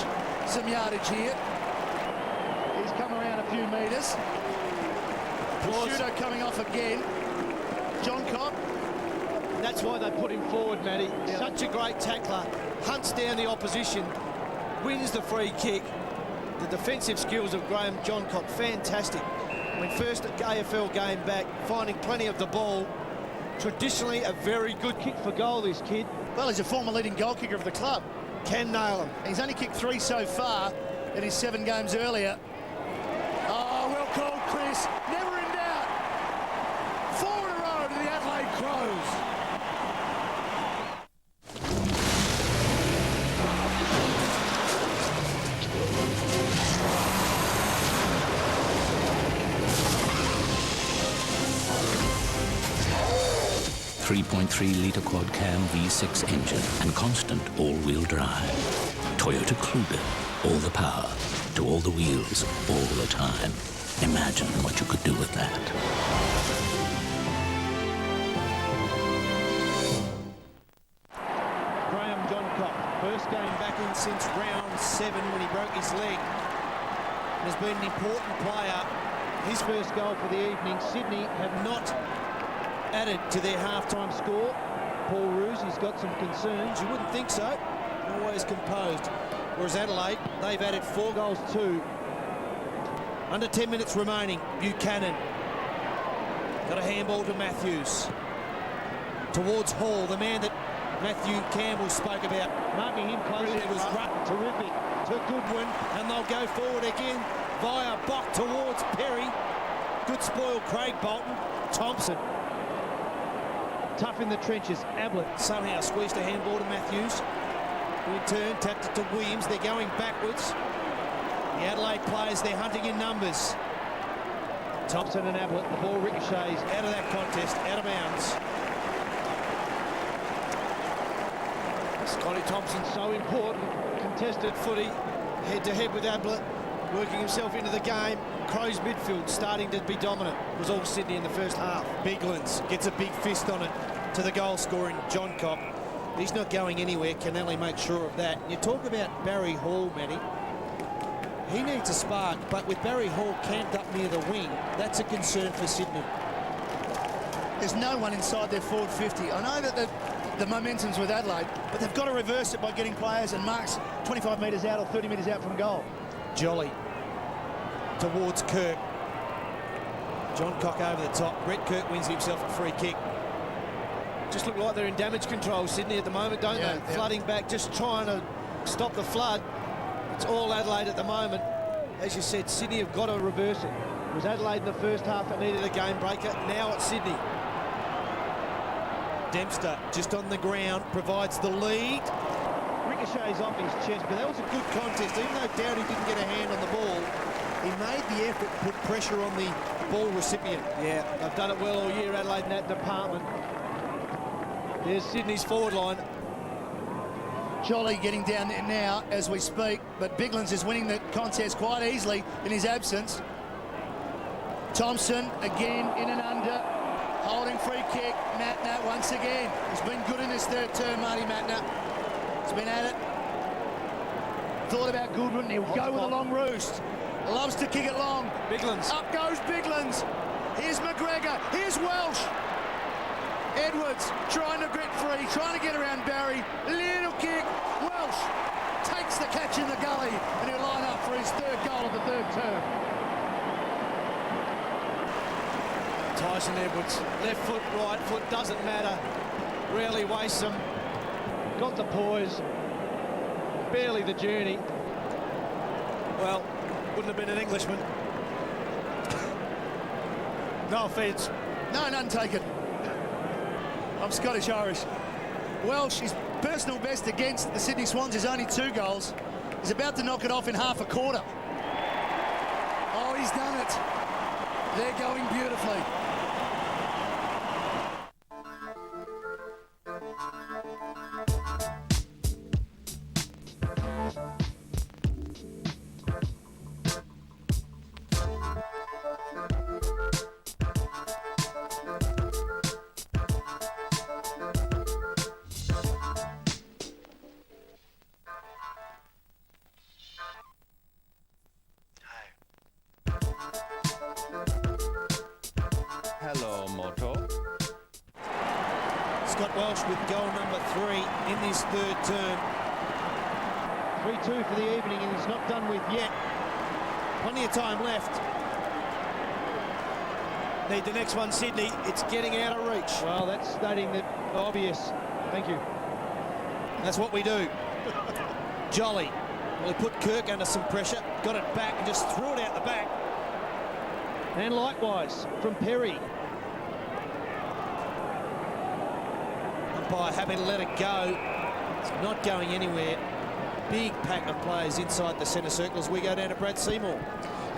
some yardage here. He's come around a few metres. Shooter coming off again. John Cock. That's why they put him forward, Matty. Yep. Such a great tackler. Hunts down the opposition. Wins the free kick. The defensive skills of Graham Johncock, fantastic. When first AFL game back, finding plenty of the ball. Traditionally a very good kick for goal, this kid. Well, he's a former leading goal kicker of the club. Can nail him. He's only kicked 3 so far in his 7 games earlier. Oh, well called, Chris. Never in doubt. 4 in a row to the Adelaide Crows. .3 litre quad cam V6 engine and constant all-wheel drive. Toyota Kluger, all the power to all the wheels all the time. Imagine what you could do with that. Graham Johncock, first game back in since round 7 when he broke his leg. Has been an important player. His first goal for the evening. Sydney have not added to their half-time score. Paul Roos, he's got some concerns. You wouldn't think so. Always composed. Whereas Adelaide, they've added 4 goals too. Under 10 minutes remaining. Buchanan. Got a handball to Matthews. Towards Hall, the man that Matthew Campbell spoke about. Marking him closely. It was terrific to Goodwin. And they'll go forward again via Bock towards Perry. Good spoil, Craig Bolton. Thompson. Tough in the trenches. Ablett somehow squeezed a handball to Matthews. In turn, tapped it to Williams. They're going backwards. The Adelaide players, they're hunting in numbers. Thompson and Ablett, the ball ricochets Out of that contest, out of bounds. Scotty Thompson, so important. contested footy, head-to-head with Ablett, working himself into the game. Crows midfield starting to be dominant. It was all Sydney in the first half. Biglands gets a big fist on it to the goal-scoring John Cobb. He's not going anywhere. Kennelly makes sure of that. You talk about Barry Hall, Matty. He needs a spark, but with Barry Hall camped up near the wing, that's a concern for Sydney. There's no one inside their forward 50. I know that the momentum's with Adelaide, but they've got to reverse it by getting players and marks 25 metres out or 30 metres out from goal. Jolly towards Kirk. John Cock over the top. Brett Kirk wins himself a free kick. Just look like they're in damage control, Sydney, at the moment, don't they? Flooding back, just trying to stop the flood. It's all Adelaide at the moment. As you said, Sydney have got to reverse it. It was Adelaide in the first half that needed A game breaker. Now it's Sydney. Dempster just on the ground, provides the lead. ricochets off his chest, But that was a good contest. Even though Dowdy didn't get a hand on the ball, he made the effort to put pressure on the ball recipient. Yeah, they've done it well all year, Adelaide, in that department. There's Sydney's forward line. Jolly getting down there now as we speak, but Biglands is winning the contest quite easily in his absence. Thompson again in and under, holding free kick. Matna once again. He's been good in his third term, Marty Matna. He's been at it. Thought about Goodwin, he'll go with a long roost. Loves to kick it long. Biglands. Up goes Biglands. Here's McGregor, here's Welsh. Edwards trying to get free, trying to get around Barry. Little kick. Welsh takes the catch in the gully and he'll line up for his third goal of the third term. Tyson Edwards, left foot, right foot, doesn't matter. Rarely wastes them. Got the poise. Barely the journey. Well, wouldn't have been an Englishman. No offence. No, none taken. I'm Scottish-Irish. Welsh, his personal best against the Sydney Swans is only 2 goals. He's about to knock it off in half a quarter. Oh, he's done it. They're going beautifully. Hello, Moto. Scott Welsh with goal number 3 in this third term. 3-2 for the evening, and he's not done with yet. Plenty of time left. Need the next one, Sydney. It's getting out of reach. Well, that's stating the obvious. Thank you. That's what we do. Jolly. Well, he put Kirk under some pressure, got it back and just threw it out the back. And likewise from Perry. Umpire happy to let it go. It's not going anywhere. Big pack of players inside the centre circle as we go down to Brad Seymour.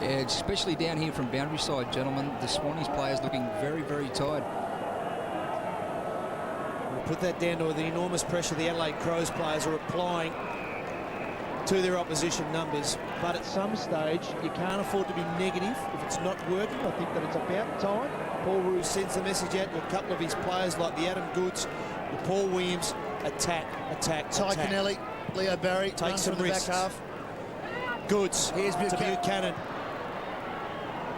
Yeah, especially down here from boundary side, gentlemen. The Swannies players looking very, very tired. We'll put that down to the enormous pressure the Adelaide Crows players are applying to their opposition numbers. But at some stage, you can't afford to be negative if it's not working. I think that it's about time. Paul Roux sends the message out to a couple of his players like the Adam Goods, the Paul Williams. Attack, attack, Ty attack. Kennelly, Leo Barry, Take some from the risks. back half. Goods Here's to Buchanan.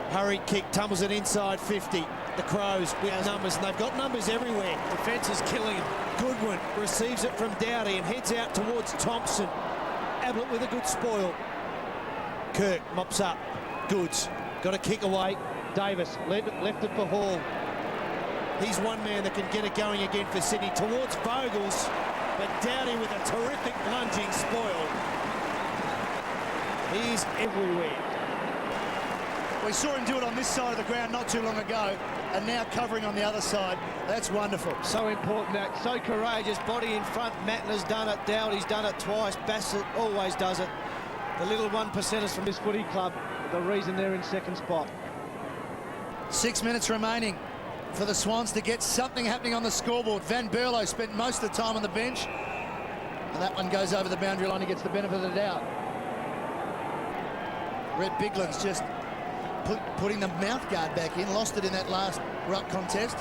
Hurried kick, tumbles it inside 50. The Crows with numbers, and they've got numbers everywhere. Defence is killing him. Goodwin receives it from Dowdy and heads out towards Thompson. Ablett with a good spoil. Kirk mops up. Goods got a kick away. Davis left it for Hall. He's one man that can get it going again for Sydney towards Vogels, but Dowdy with a terrific lunging spoil. He's everywhere. We saw him do it on this side of the ground not too long ago, and now covering on the other side. That's wonderful. So important, that. So courageous. Body in front. Matner's done it. Dowdy's done it twice. Bassett always does it. The little 1%ers from this footy club, the reason they're in second spot. 6 minutes remaining for the Swans to get something happening on the scoreboard. Van Berlo spent most of the time on the bench, and that one goes over the boundary line. He gets the benefit of the doubt. Red Bigland's just putting the mouth guard back in, lost it in that last ruck contest.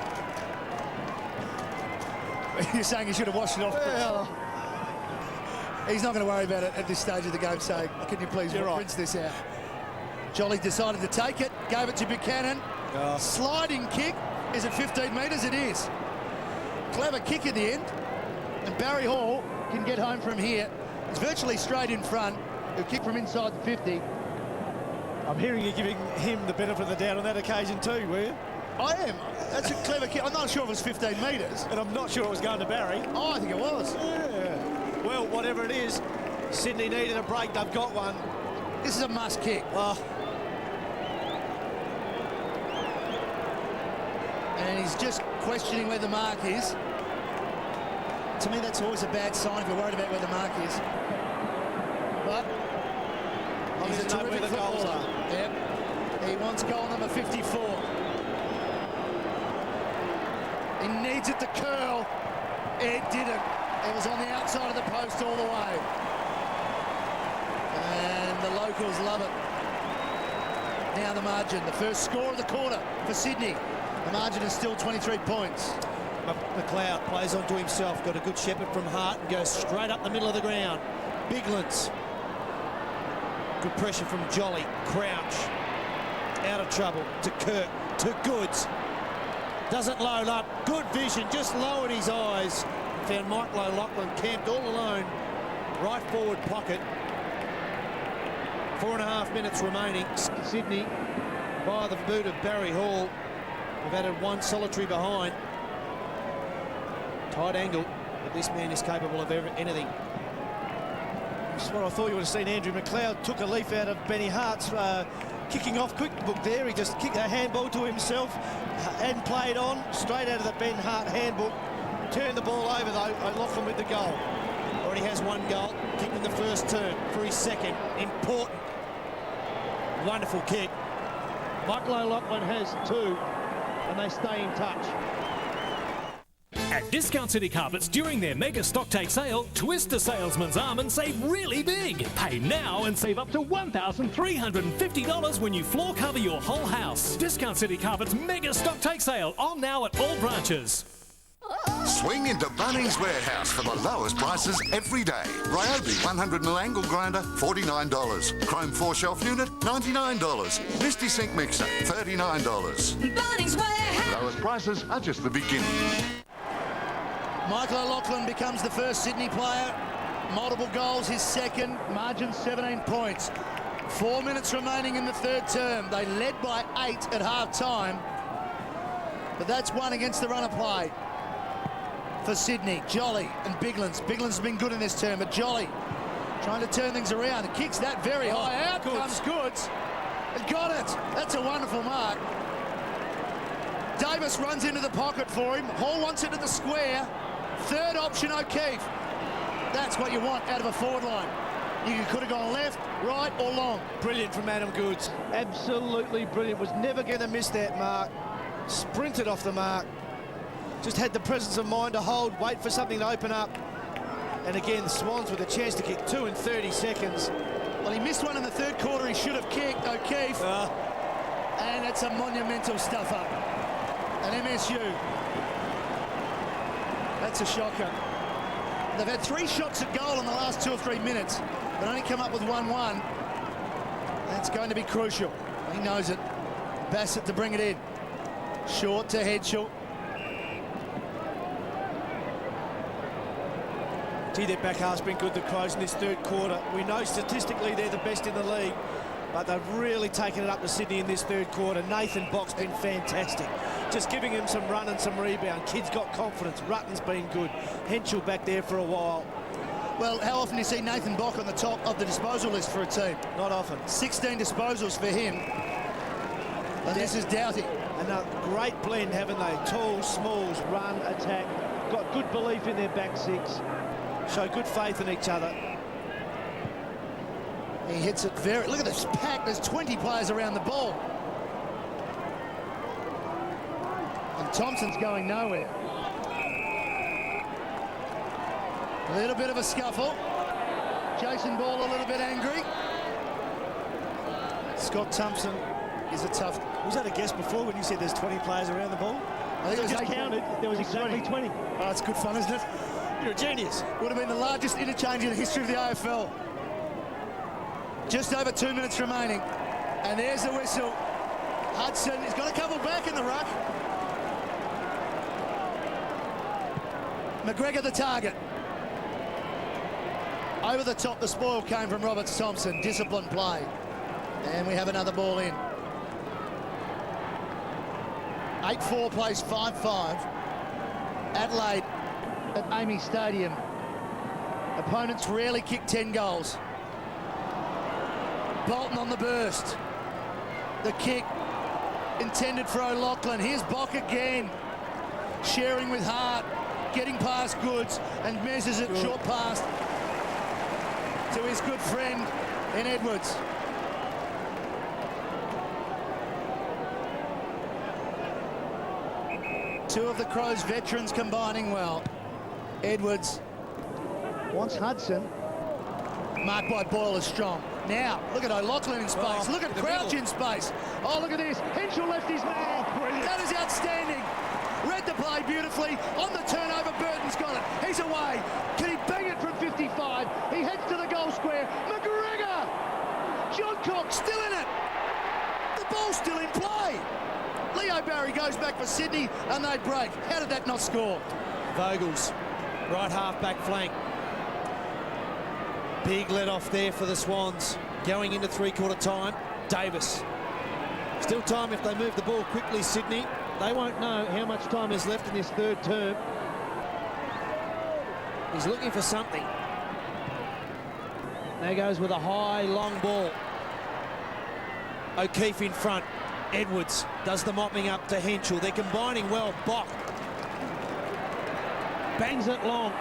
You're saying he should have washed it off? Well, he's not going to worry about it at this stage of the game, saying, can you please rinse this out? Jolly decided to take it, gave it to Buchanan. Sliding kick. Is it 15 metres? It is. Clever kick at the end. And Barry Hall can get home from here. It's virtually straight in front. He'll kick from inside the 50. I'm hearing you giving him the benefit of the doubt on that occasion too, were you? I am. That's a clever kick. I'm not sure if it was 15 metres. And I'm not sure it was going to Barry. Oh, I think it was. Yeah. Well, whatever it is, Sydney needed a break. They've got one. This is a must kick. And he's just questioning where the mark is. To me, that's always a bad sign if you're worried about where the mark is. But he's a terrific footballer. Yep. He wants goal number 54. He needs it to curl. It didn't. It was on the outside of the post all the way. And the locals love it. Now the margin, the first score of the quarter for Sydney. The margin is still 23 points. McLeod plays onto himself, got a good shepherd from Hart and goes straight up the middle of the ground. Biglands. Good pressure from Jolly. Crouch. Out of trouble to Kirk, to Goods. Doesn't load up. Good vision, just lowered his eyes. Found Michael O'Loughlin camped all alone. Right forward pocket. 4.5 minutes remaining. Sydney, by the boot of Barry Hall, have added one solitary behind. Tight angle, but this man is capable of anything. That's what I thought you would have seen. Andrew McLeod took a leaf out of Benny Hart's kicking off quick book there. He just kicked a handball to himself and played on straight out of the Ben Hart handbook. Turned the ball over though. O'Loughlin with the goal. Already has one goal. Kicked in the first turn for his second. Important. Wonderful kick. Michael O'Loughlin has two, and they stay in touch. At Discount City Carpets, during their mega stock take sale, twist a salesman's arm and save really big. Pay now and save up to $1,350 when you floor cover your whole house. Discount City Carpets mega stock take sale, on now at all branches. Swing into Bunnings Warehouse for the lowest prices every day. Ryobi 100mm angle grinder, $49. Chrome 4-shelf unit, $99. Misty Sink Mixer, $39. Bunnings Warehouse. Lowest prices are just the beginning. Michael O'Loughlin becomes the first Sydney player. Multiple goals, his second. Margin 17 points. 4 minutes remaining in the third term. They led by 8 at half-time. But that's one against the run of play for Sydney. Jolly and Biglands. Biglands has been good in this term, but Jolly trying to turn things around. It kicks that very high. Out comes Goods. And got it. That's a wonderful mark. Davis runs into the pocket for him. Hall wants it to the square. Third option, O'Keefe. That's what you want out of a forward line. You could have gone left, right, or long. Brilliant from Adam Goods. Absolutely brilliant. Was never going to miss that mark. Sprinted off the mark. Just had the presence of mind to hold, wait for something to open up. And again, the Swans with a chance to kick 2 in 30 seconds. Well, he missed one in the third quarter. He should have kicked, O'Keefe. And it's a monumental stuff up. And MSU. That's a shocker. They've had 3 shots at goal in the last 2 or 3 minutes, but only come up with 1-1. That's going to be crucial. He knows it. Bassett to bring it in. Short to Headshall. Gee, their back half's been good, the Crows, in this third quarter. We know statistically they're the best in the league, but they've really taken it up to Sydney in this third quarter. Nathan Bock's been fantastic. Just giving him some run and some rebound. Kid's got confidence. Rutten's been good. Henschel back there for a while. Well, how often do you see Nathan Bock on the top of the disposal list for a team? Not often. 16 disposals for him. And this is Doughty. And a great blend, haven't they? Tall, smalls, run, attack. Got good belief in their back six. Show good faith in each other. He hits it very... Look at this pack. There's 20 players around the ball. And Thompson's going nowhere. A little bit of a scuffle. Jason Ball a little bit angry. Scott Thompson is a tough... Was that a guess before when you said there's 20 players around the ball? I think it was just counted. There was exactly 20. Oh, that's good fun, isn't it? You're a genius. Would have been the largest interchange in the history of the AFL. Just over 2 minutes remaining. And there's the whistle. Hudson has got a couple back in the ruck. McGregor the target. Over the top, the spoil came from Roberts Thompson. Disciplined play. And we have another ball in. 8-4 plays 5-5. Adelaide at Amy Stadium. Opponents rarely kick 10 goals. Bolton on the burst. The kick intended for O'Loughlin. Here's Bock again. Sharing with Hart. Getting past Goods and measures it short past to his good friend in Edwards. Two of the Crows veterans combining well. Edwards wants Hudson. Marked by Boyle is strong. Now, look at O'Loughlin in space. Look at Crouch in space. Oh, look at this. Henshaw left his man. That is outstanding. Read the play beautifully. On the turnover, Burton's got it. He's away. Can he bang it from 55? He heads to the goal square. McGregor! John Cox still in it. The ball's still in play. Leo Barry goes back for Sydney and they break. How did that not score? Vogels, right half back flank. Big let off there for the Swans. Going into three-quarter time. Davis. Still time if they move the ball quickly, Sydney. They won't know how much time is left in this third term. He's looking for something. There goes with a high, long ball. O'Keefe in front. Edwards does the mopping up to Henshaw. They're combining well. Bock bangs it long.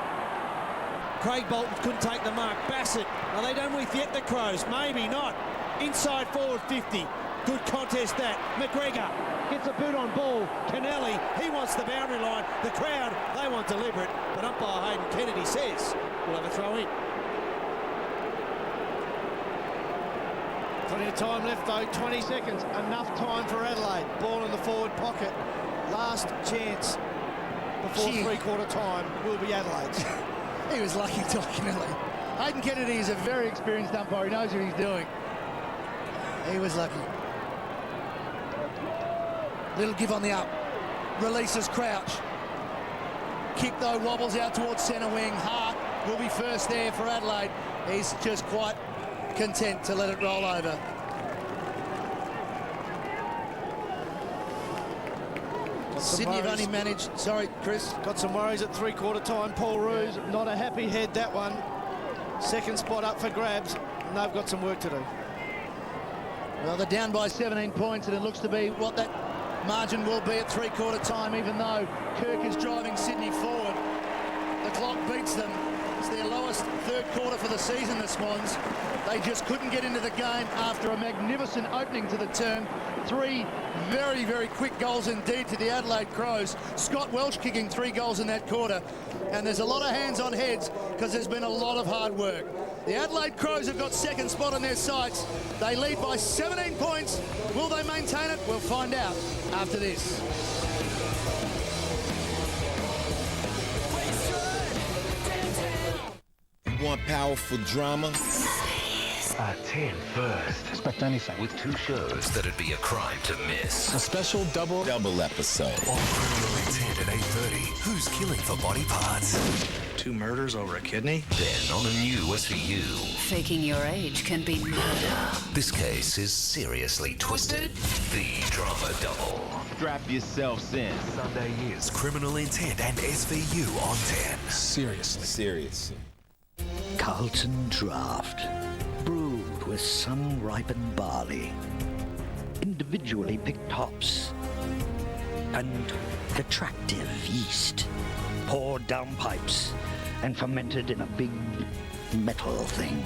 Craig Bolton couldn't take the mark. Bassett. Are they done with yet, the Crows? Maybe not. Inside forward 50. Good contest that. McGregor gets a boot on ball. Kennelly, he wants the boundary line. The crowd, they want deliberate. But umpire Hayden Kennedy says we'll have a throw in. Plenty of time left though, 20 seconds. Enough time for Adelaide. Ball in the forward pocket. Last chance before three-quarter time will be Adelaide's. He was lucky, Tom Kennelly. Hayden Kennedy is a very experienced umpire. He knows what he's doing. He was lucky. Little give on the up. Releases Crouch. Kick though wobbles out towards centre wing. Hart will be first there for Adelaide. He's just quite content to let it roll over. Sydney have only managed... Sorry, Chris. Got some worries at three-quarter time. Paul Roos, not a happy head, that one. Second spot up for grabs, and they've got some work to do. Well, they're down by 17 points, and it looks to be what that margin will be at three-quarter time, even though Kirk is driving Sydney forward. The clock beats them. It's their lowest third quarter for the season, the Swans. They just couldn't get into the game after a magnificent opening to the term. Three very, very quick goals indeed to the Adelaide Crows. Scott Welsh kicking 3 goals in that quarter. And there's a lot of hands on heads because there's been a lot of hard work. The Adelaide Crows have got second spot on their sights. They lead by 17 points. Will they maintain it? We'll find out after this. Want powerful drama? 10 first. Expect anything. With 2 shows that'd be a crime to miss. A special double episode. On Criminal Intent at 8:30. Who's killing for body parts? 2 murders over a kidney? Then on a new SVU. Faking your age can be murder. This case is seriously twisted. The Drama Double. Strap yourselves in. Sunday is Criminal Intent and SVU on 10. Seriously. Carlton Draft. Brewed with sun-ripened barley. individually picked hops and attractive yeast poured down pipes and fermented in a big metal thing.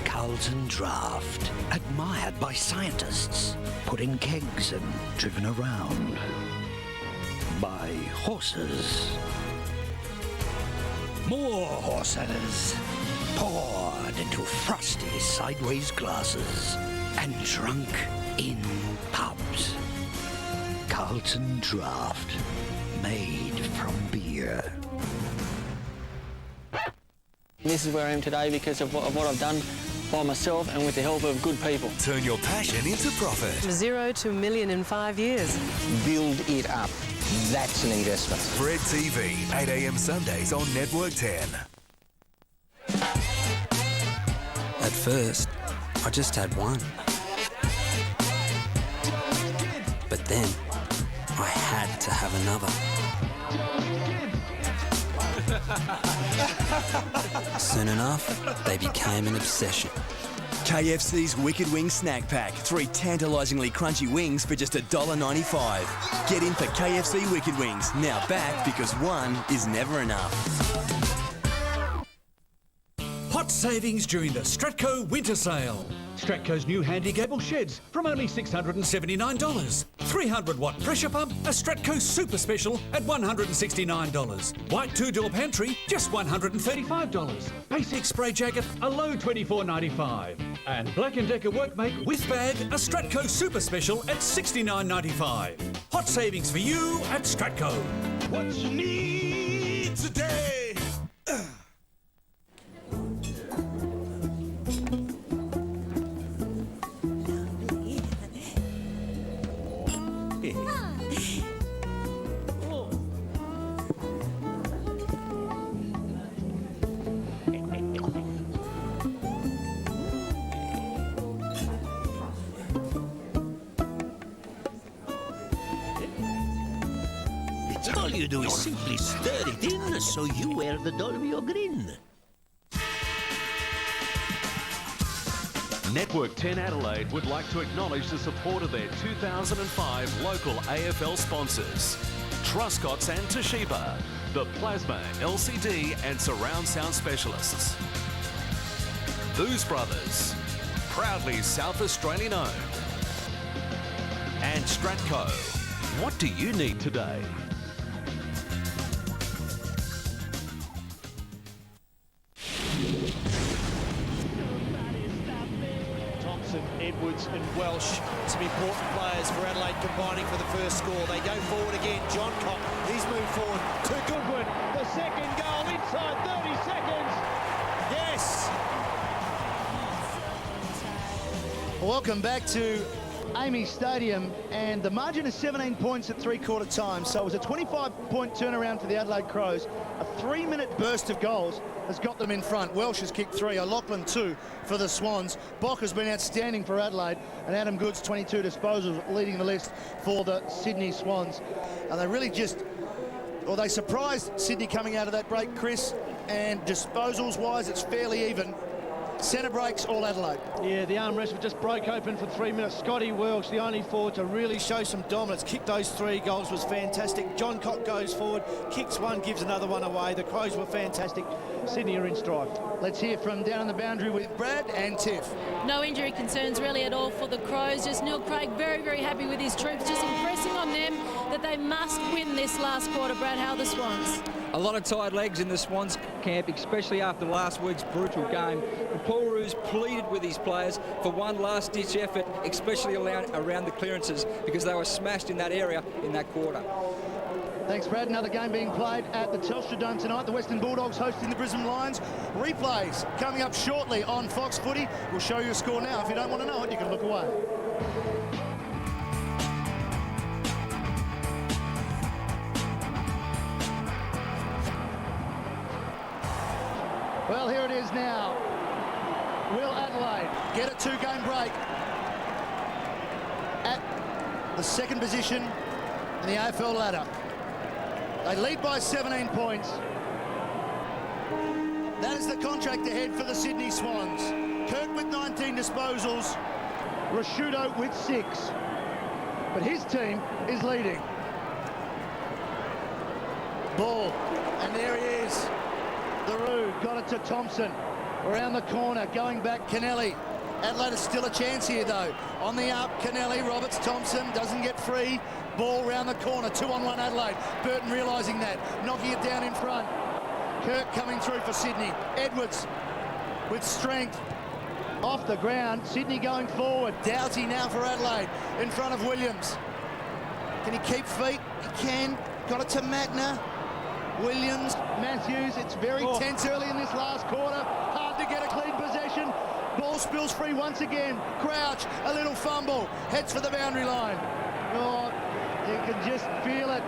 Carlton Draft, admired by scientists, put in kegs and driven around by horses. More horses poured into frosty sideways glasses and drunk in pubs. Carlton Draft, made from beer. This is where I am today because of what I've done by myself and with the help of good people. Turn your passion into profit. 0 to $1 million in 5 years. Build it up. That's an investment. Fred TV, 8 a.m. Sundays on Network 10. At first, I just had one. But then, I had to have another. Soon enough, they became an obsession. KFC's Wicked Wings Snack Pack. 3 tantalisingly crunchy wings for just $1.95. Get in for KFC Wicked Wings. Now back because one is never enough. Hot savings during the Stratco Winter Sale. Stratco's new handy gable sheds from only $679. 300-watt pressure pump, a Stratco Super Special at $169. White 2-door pantry, just $135. Basic spray jacket, a low $24.95. And Black & Decker Workmate with bag, a Stratco Super Special at $69.95. Hot savings for you at Stratco. What you need today. All you do is simply stir it in so you wear the doll of your grin. Network 10 Adelaide would like to acknowledge the support of their 2005 local AFL sponsors, Truscott's and Toshiba, the Plasma, LCD and Surround Sound Specialists. Booze Brothers, proudly South Australian owned. And Stratco, what do you need today? Edwards and Welsh, some important players for Adelaide combining for the first score. They go forward again. John Cock, he's moved forward to Goodwin. The second goal inside 30 seconds. Yes. Welcome back to Amy Stadium, and the margin is 17 points at three-quarter time, so it was a 25-point turnaround for the Adelaide Crows. A 3-minute burst of goals has got them in front. Welsh has kicked 3, O'Loughlin 2 for the Swans. Bock has been outstanding for Adelaide, and Adam Goods 22 disposals leading the list for the Sydney Swans. And they really just, well, they surprised Sydney coming out of that break, Chris, and disposals-wise, it's fairly even. Centre breaks, all Adelaide. Yeah, the arm wrestle just broke open for 3 minutes. Scotty Welsh, the only forward to really show some dominance, kicked those 3 goals, was fantastic. John Cock goes forward, kicks one, gives another one away. The Crows were fantastic. Sydney are in strife. Let's hear from down the boundary with Brad and Tiff. No injury concerns really at all for the Crows. Just Neil Craig very, very happy with his troops, just impressing on them that they must win this last quarter. Brad, how are the Swans? A lot of tired legs in the Swans camp, especially after last week's brutal game. And Paul Roos pleaded with his players for one last-ditch effort, especially around the clearances, because they were smashed in that area in that quarter. Thanks, Brad. Another game being played at the Telstra Dome tonight. The Western Bulldogs hosting the Brisbane Lions. Replays coming up shortly on Fox Footy. We'll show you a score now. If you don't want to know it, you can look away. Well, here it is now. Will Adelaide get a 2-game break at the second position in the AFL ladder? They lead by 17 points. That is the contract ahead for the Sydney Swans. Kirk with 19 disposals. Rashudo with 6. But his team is leading. Ball, and there he is. LaRue got it to Thompson. Around the corner, going back, Kennelly. Adelaide is still a chance here, though. On the up, Kennelly, Roberts, Thompson, doesn't get free. Ball round the corner, 2-on-1 Adelaide. Burton realising that, knocking it down in front. Kirk coming through for Sydney. Edwards with strength. Off the ground, Sydney going forward. Doughty now for Adelaide, in front of Williams. Can he keep feet? He can. Got it to Magna. Williams, Matthews, it's very tense early in this last quarter. Hard to get a clean possession. Ball spills free once again. Crouch, a little fumble, heads for the boundary line. Oh, you can just feel it.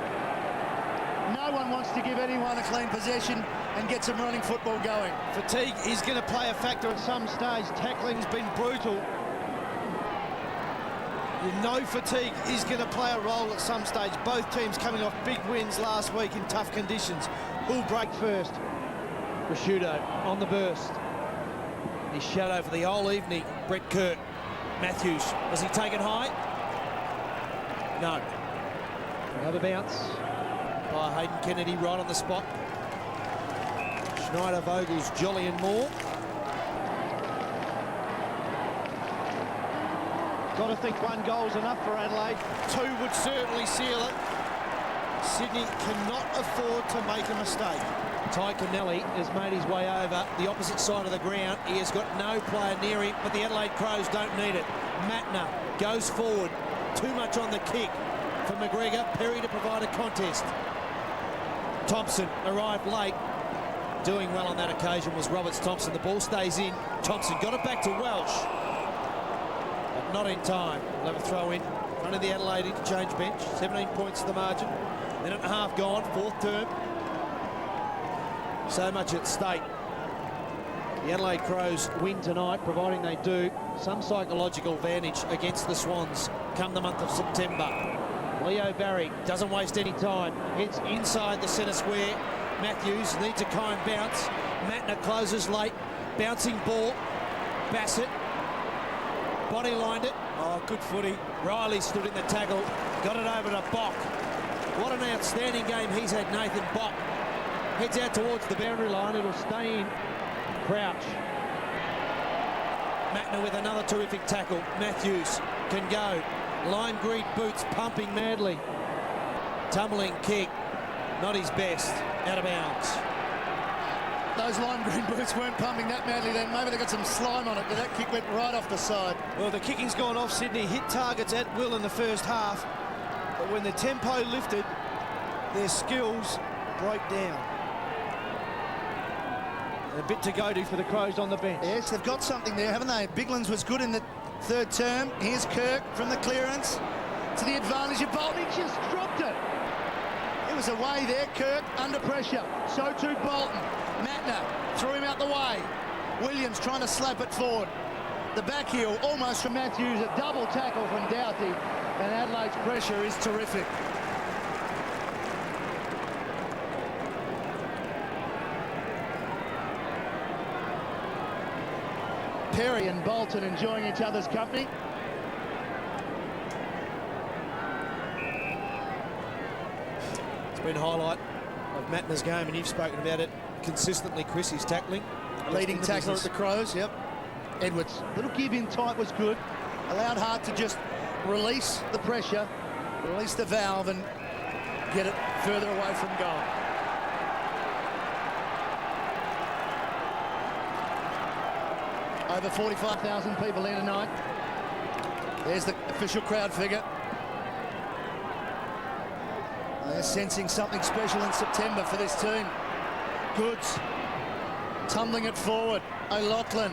No one wants to give anyone a clean possession and get some running football going. Fatigue is going to play a factor at some stage. Tackling's been brutal. You know fatigue is going to play a role at some stage. Both teams coming off big wins last week in tough conditions. Who'll break first? Rashudo on the burst. His shadow for the whole evening, Brett Kirk. Matthews, was he taken high? No. Another bounce by Hayden Kennedy right on the spot. Schneider, Vogels, Jolly and Moore. Got to think 1 goal's enough for Adelaide. 2 would certainly seal it. Sydney cannot afford to make a mistake. Ty Kennelly has made his way over the opposite side of the ground. He has got no player near him, but the Adelaide Crows don't need it. Matner goes forward. Too much on the kick for McGregor. Perry to provide a contest. Thompson arrived late. Doing well on that occasion was Roberts Thompson. The ball stays in. Thompson got it back to Welsh. But not in time. We'll have a throw in front of the Adelaide interchange bench. 17 points to the margin. Minute and a half gone, 4th term. So much at stake. The Adelaide Crows win tonight, providing they do. Some psychological advantage against the Swans come the month of September. Leo Barry doesn't waste any time. Hits inside the centre square. Matthews needs a kind bounce. Matner closes late. Bouncing ball. Bassett. Body lined it. Oh, good footy. Riley stood in the tackle. Got it over to Bock. What an outstanding game he's had, Nathan Bock. Heads out towards the boundary line. It'll stay in. Crouch. Matner with another terrific tackle. Matthews can go. Lime green boots pumping madly. Tumbling kick. Not his best. Out of bounds. Those lime green boots weren't pumping that madly then. Maybe they got some slime on it, but that kick went right off the side. Well, the kicking's gone off. Sydney hit targets at will in the first half. But when the tempo lifted, their skills broke down. And a bit to go to for the Crows on the bench. Yes, they've got something there, haven't they? Biglands was good in the 3rd term. Here's Kirk from the clearance to the advantage of Bolton. He just dropped it. It was away there, Kirk, under pressure. So too Bolton. Matner threw him out the way. Williams trying to slap it forward. The back heel almost from Matthews. A double tackle from Doughty. And Adelaide's pressure is terrific. Perry and Bolton enjoying each other's company. It's been a highlight of Matner's game, and you've spoken about it consistently, Chris, his tackling. Leading tackler at the Crows, yep. Edwards. Little give in tight was good. Allowed Hart to just release the pressure, release the valve, and get it further away from goal. Over 45,000 people here tonight. There's the official crowd figure. They're sensing something special in September for this team. Goods tumbling it forward. O'Loughlin.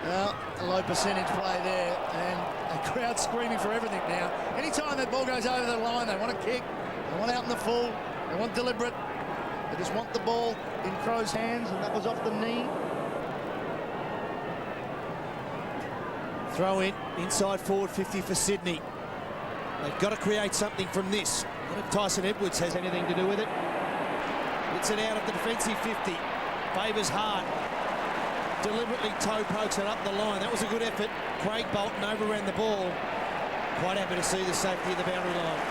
Well, a low percentage play there, and a crowd screaming for everything now. Anytime that ball goes over the line, they want to kick, they want out in the full, they want deliberate. They just want the ball in Crow's hands, and that was off the knee. Throw in, inside forward 50 for Sydney. They've got to create something from this. I don't know if Tyson Edwards has anything to do with it. It's it out of the defensive 50. Favours Hart. deliberately toe pokes it up the line. That was a good effort. Craig Bolton overran the ball. Quite happy to see the safety of the boundary line.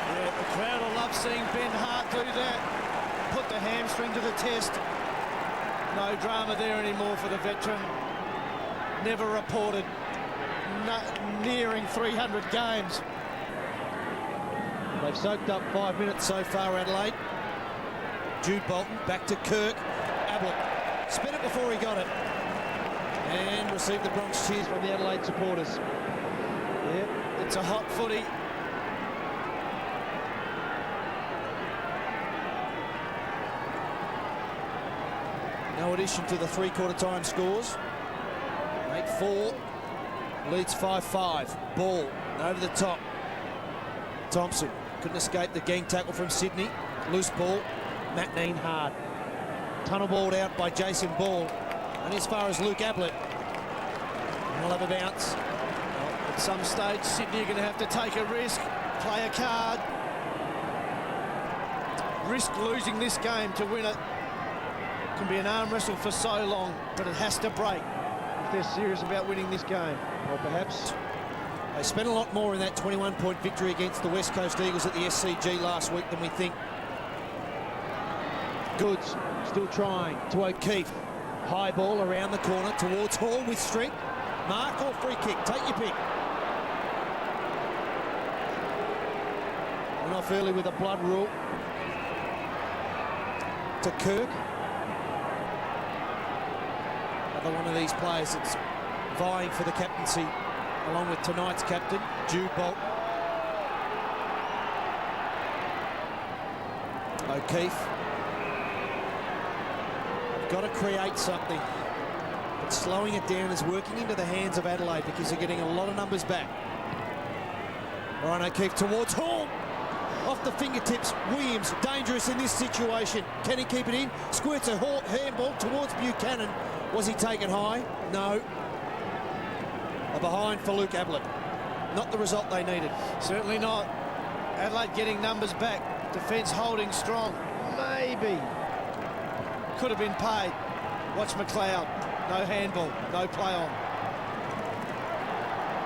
Yeah, the crowd will love seeing Ben Hart do that. Put the hamstring to the test. No drama there anymore for the veteran. Never reported. Nearing 300 games. They've soaked up 5 minutes so far, Adelaide. Jude Bolton back to Kirk. Ablett spin it before he got it. And received the Bronx cheers from the Adelaide supporters. Yeah, it's a hot footy. No addition to the three-quarter time scores. 8-4. Leads 5-5. Ball over the top. Thompson couldn't escape the gang tackle from Sydney. Loose ball. Matt Neen hard. Tunnel balled out by Jason Ball. And as far as Luke Ablett. We'll have a bounce. Well, at some stage, Sydney are going to have to take a risk. Play a card. Risk losing this game to win it. Can be an arm wrestle for so long, but it has to break if they're serious about winning this game. Or perhaps they spent a lot more in that 21-point victory against the West Coast Eagles at the SCG last week than we think. Goods still trying to O'Keefe. High ball around the corner towards Hall with strength. Mark or free kick, take your pick. Went off early with a blood rule. To Kirk. Another one of these players that's vying for the captaincy along with tonight's captain, Jude Bolton. O'Keefe. Got to create something. But slowing it down is working into the hands of Adelaide because they're getting a lot of numbers back. Ryan O'Keefe towards Hall. Off the fingertips, Williams dangerous in this situation. Can he keep it in? Squirts a handball towards Buchanan. Was he taken high? No. A behind for Luke Ablett. Not the result they needed. Certainly not. Adelaide getting numbers back. Defence holding strong. Maybe. Could have been paid. Watch McLeod. No handball. No play on.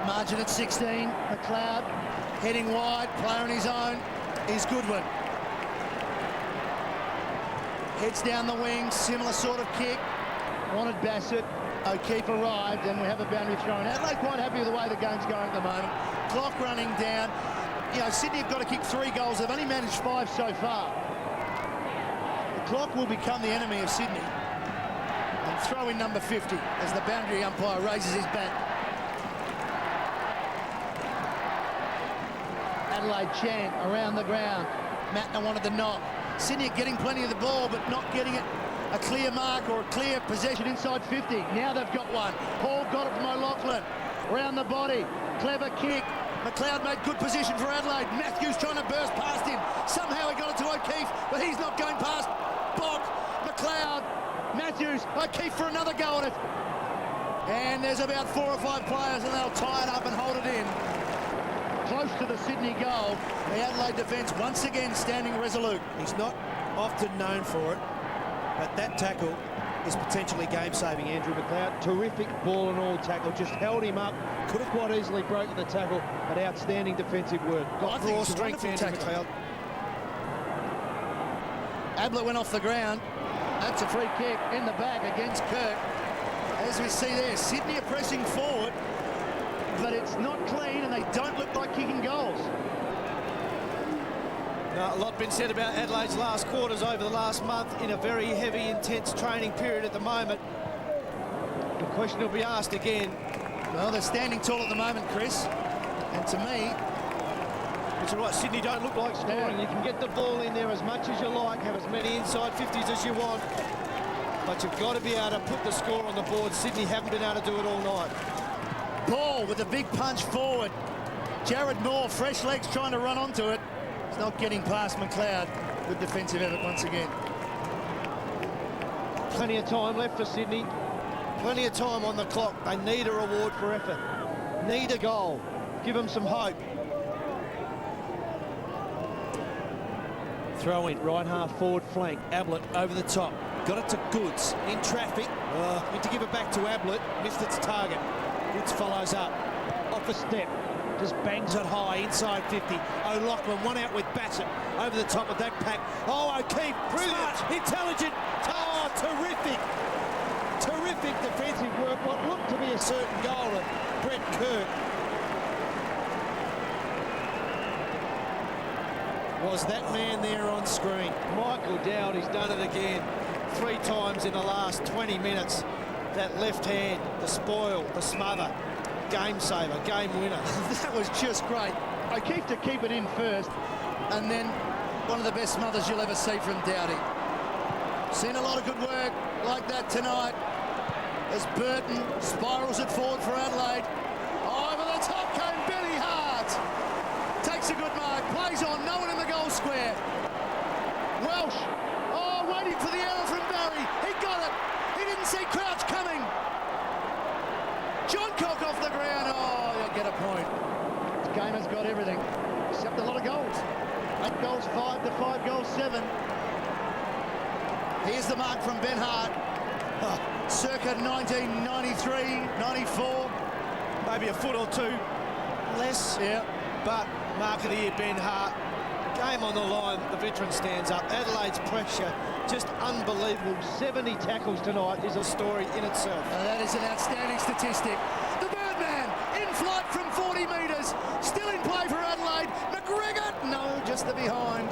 Margin at 16. McLeod heading wide. Player on his own is Goodwin. Heads down the wing. Similar sort of kick. Wanted Bassett. O'Keefe arrived and we have a boundary thrown. Adelaide quite happy with the way the game's going at the moment. Clock running down. You know, Sydney have got to kick 3 goals. They've only managed 5 so far. The clock will become the enemy of Sydney. And throw in number 50 as the boundary umpire raises his bat. Adelaide chant around the ground. Matner wanted the knock. Sydney getting plenty of the ball but not getting it. A clear mark or a clear possession inside 50. Now they've got one. Hall got it from O'Loughlin. Round the body. Clever kick. McLeod made good position for Adelaide. Matthews trying to burst past him. Somehow he got it to O'Keefe, but he's not going past Bog. McLeod. Matthews. O'Keefe for another go at it. And there's about 4 or 5 players and they'll tie it up and hold it in. Close to the Sydney goal. The Adelaide defence once again standing resolute. He's not often known for it. But that tackle is potentially game-saving, Andrew McLeod. Terrific ball and all tackle, just held him up. Could have quite easily broken the tackle, but outstanding defensive work. Got raw strength, Andrew McLeod. Ablett went off the ground. That's a free kick in the back against Kirk. As we see there, Sydney are pressing forward, but it's not clean and they don't look like kicking goals. Now, a lot been said about Adelaide's last quarters over the last month in a very heavy, intense training period at the moment. The question will be asked again. Well, they're standing tall at the moment, Chris. And to me, it's all right. Sydney don't look like scoring. You can get the ball in there as much as you like, have as many inside 50s as you want. But you've got to be able to put the score on the board. Sydney haven't been able to do it all night. Ball with a big punch forward. Jared Moore, fresh legs trying to run onto it. It's not getting past McLeod. Good defensive effort once again. Plenty of time left for Sydney. Plenty of time on the clock. They need a reward for effort. Need a goal. Give them some hope. Throw in, right half forward flank. Ablett over the top. Got it to Goods in traffic. Went to give it back to Ablett. Missed its target. Goods follows up. Off a step. Just bangs it high inside 50. O'Loughlin one out with Bassett over the top of that pack. Oh, O'Keefe, brilliant, intelligent. Oh, terrific. Terrific defensive work. What looked to be a certain goal of Brett Kirk. Was that man there on screen? Michael Dowd, he's done it again. 3 times in the last 20 minutes. That left hand, the spoil, the smother. Game saver, game winner. That was just great. O'Keefe to keep it in first, and then one of the best smothers you'll ever see from Dowdy. Seen a lot of good work like that tonight as Burton spirals it forward for Adelaide. Over the top came Billy Hart. Takes a good mark, plays on, no one in the goal square. Welsh, waiting for the error from Barry. He got it. He didn't see Crouch coming. John Cock off the ground. Oh, you'll get a point. This game has got everything, except a lot of goals. 8 goals, 5 to 5 goals, 7. Here's the mark from Ben Hart. Circa 1993, 94. Maybe a foot or two less. Yeah. But mark of the year, Ben Hart. Game on the line, the veteran stands up. Adelaide's pressure, just unbelievable. 70 tackles tonight is a story in itself. That is an outstanding statistic. The Birdman in flight from 40 metres, still in play for Adelaide. McGregor, no, just the behind.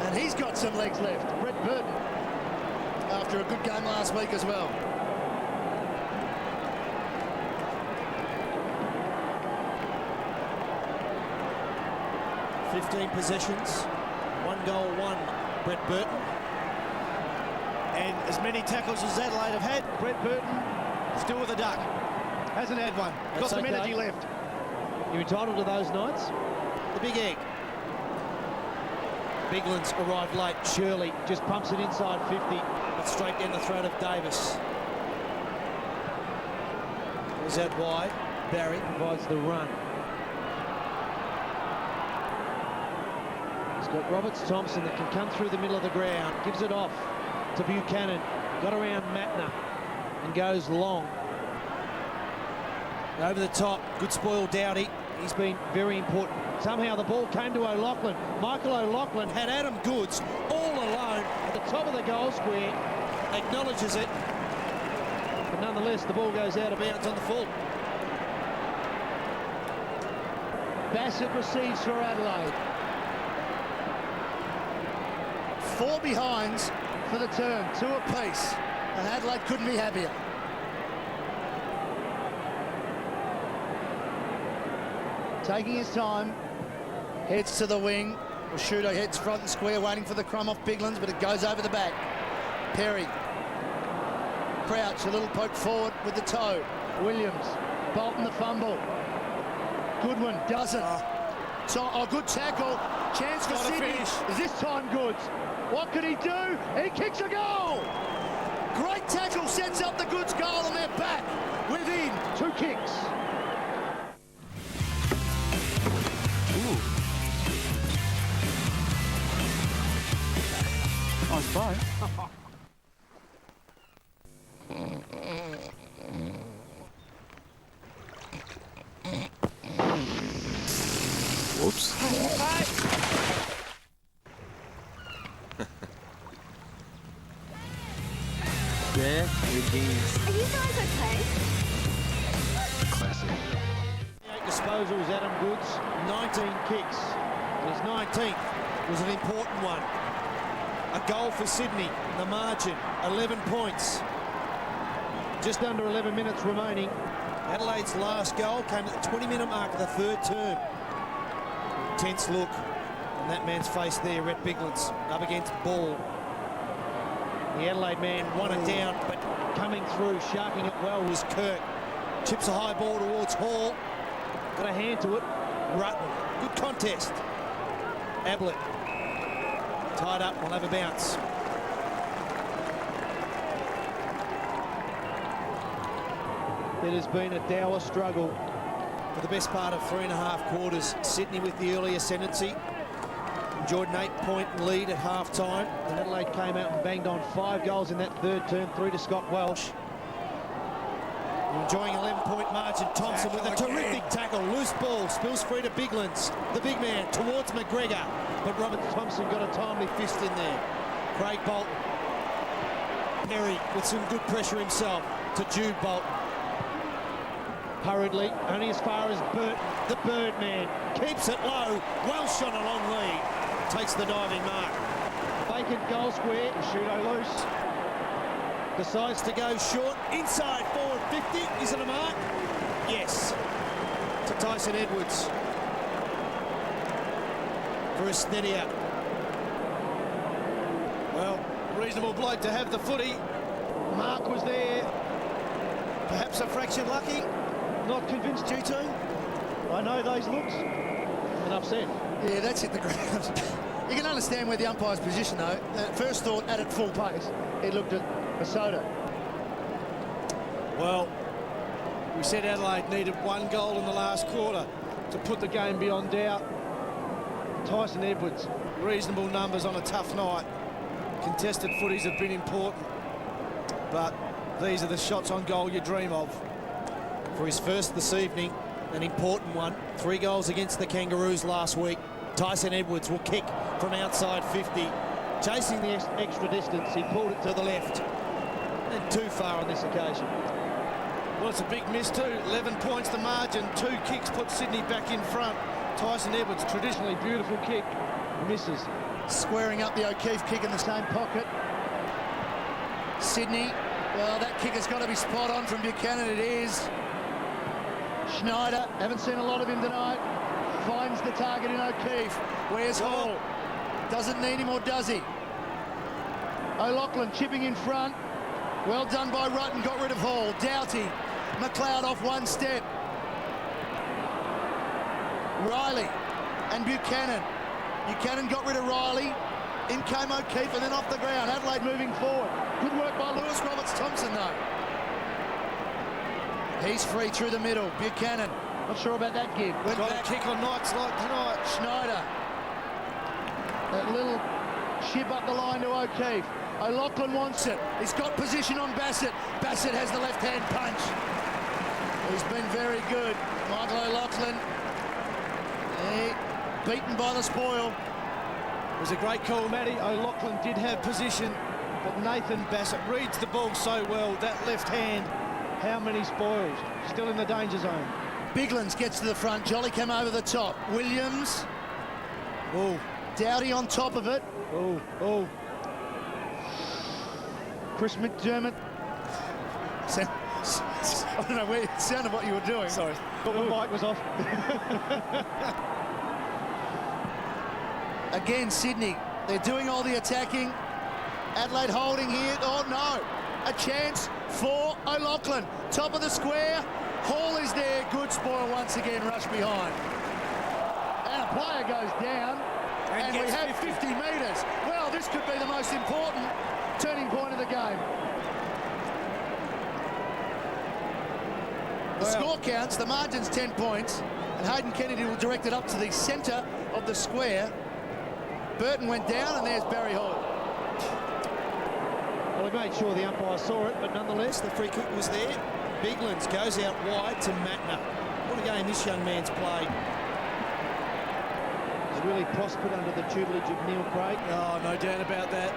And he's got some legs left. Brett Burton, after a good game last week as well. $15 possessions, 1 goal, 1 Brett Burton. And as many tackles as Adelaide have had, Brett Burton still with a duck. Hasn't had one. Got some energy left. You're entitled to those nights. The big egg. Biglands arrived late. Shirley just pumps it inside 50, but straight down the throat of Davis. Is that wide? Barry provides the run. Got Roberts Thompson that can come through the middle of the ground, gives it off to Buchanan, got around Matner and goes long. Over the top, good spoil Dowdy, he's been very important. Somehow the ball came to O'Loughlin. Michael O'Loughlin had Adam Goods all alone at the top of the goal square, acknowledges it, but nonetheless the ball goes out of bounds on the full. Bassett receives for Adelaide. 4 behinds for the turn, 2 apiece, and Adelaide couldn't be happier. Taking his time, heads to the wing. Prosciutto heads front and square, waiting for the crumb off Biglands, but it goes over the back. Perry, Crouch, a little poke forward with the toe. Williams, Bolton the fumble. Goodwin doesn't. So, good tackle, chance for Sydney. Is this time Goods? What could he do? He kicks a goal! Great tackle, sets up the Goods goal, and they're back within 2 kicks. Nice throw. Whoops. There it is. Are you guys okay? Classic. 8 disposals, Adam Goods, 19 kicks. His 19th was an important one. A goal for Sydney, the margin, 11 points. Just under 11 minutes remaining. Adelaide's last goal came at the 20-minute mark of the 3rd term. Tense look on that man's face there, Rhett Biglands, up against Ball. The Adelaide man won it down, but coming through, sharking it well was Kirk. Chips a high ball towards Hall. Got a hand to it. Rutten. Good contest. Ablett. Tied up, will have a bounce. It has been a dour struggle for the best part of 3.5 quarters. Sydney with the early ascendancy. enjoyed an 8-point lead at half-time. And Adelaide came out and banged on 5 goals in that third term, 3 to Scott Welsh. Enjoying 11-point margin. Thompson with a terrific tackle. Loose ball, spills free to Biglands. The big man towards McGregor. But Robert Thompson got a timely fist in there. Craig Bolton. Perry with some good pressure himself to Jude Bolton. Hurriedly, only as far as Burton, the Birdman. Keeps it low. Welsh on a long lead. Takes the diving mark. Vacant goal square. Shudo loose. Decides to go short. Inside forward 50. Is it a mark? Yes. To Tyson Edwards. For Esnedia. Well, reasonable bloke to have the footy. Mark was there. Perhaps a fraction lucky. Not convinced, G2. I know those looks. And upset. Yeah, that's hit the ground. You can understand where the umpire's position, though. At first thought, at full pace, he looked at Masota. Well, we said Adelaide needed 1 goal in the last quarter to put the game beyond doubt. Tyson Edwards, reasonable numbers on a tough night. Contested footies have been important, but these are the shots on goal you dream of. For his first this evening, an important one. 3 goals against the Kangaroos last week. Tyson Edwards will kick from outside 50. Chasing the extra distance, he pulled it to the left. And too far on this occasion. Well, it's a big miss too. 11 points the margin. 2 kicks put Sydney back in front. Tyson Edwards, traditionally beautiful kick, misses. Squaring up the O'Keefe kick in the same pocket. Sydney, well, that kick has got to be spot on from Buchanan. It is. Schneider, haven't seen a lot of him tonight. Finds the target in O'Keefe. Where's Hall? Doesn't need him, or does he? O'Loughlin chipping in front. Well done by Rutten, got rid of Hall. Doughty, McLeod off 1 step. Riley and Buchanan. Buchanan got rid of Riley. In came O'Keefe and then off the ground. Adelaide moving forward. Good work by Lewis Roberts-Thompson though. He's free through the middle. Buchanan, not sure about that give. Went got back. a kick on nights like tonight. Schneider. That little chip up the line to O'Keefe. O'Loughlin wants it. He's got position on Bassett. Bassett has the left-hand punch. He's been very good. Michael O'Loughlin. Beaten by the spoil. It was a great call, Matty. O'Loughlin did have position, but Nathan Bassett reads the ball so well. That left hand, how many spoils? Still in the danger zone. Biglands gets to the front. Jolly came over the top. Williams. Oh. Doughty on top of it. Oh. Chris McDermott. I don't know where it sounded what you were doing. Sorry. But my mic was off. Again, Sydney. They're doing all the attacking. Adelaide holding here. Oh, no. A chance for O'Loughlin. Top of the square. Hall is there. Good spoil once again. Rush behind. And a player goes down. And we have 50 metres. Well, this could be the most important turning point of the game. The score counts. The margin's 10 points. And Hayden Kennedy will direct it up to the centre of the square. Burton went down, and there's Barry Hall. Well, he made sure the umpire saw it, but nonetheless, the free kick was there. Biglands goes out wide to Matner. What a game this young man's played. He's really prospered under the tutelage of Neil Craig. Oh, no doubt about that.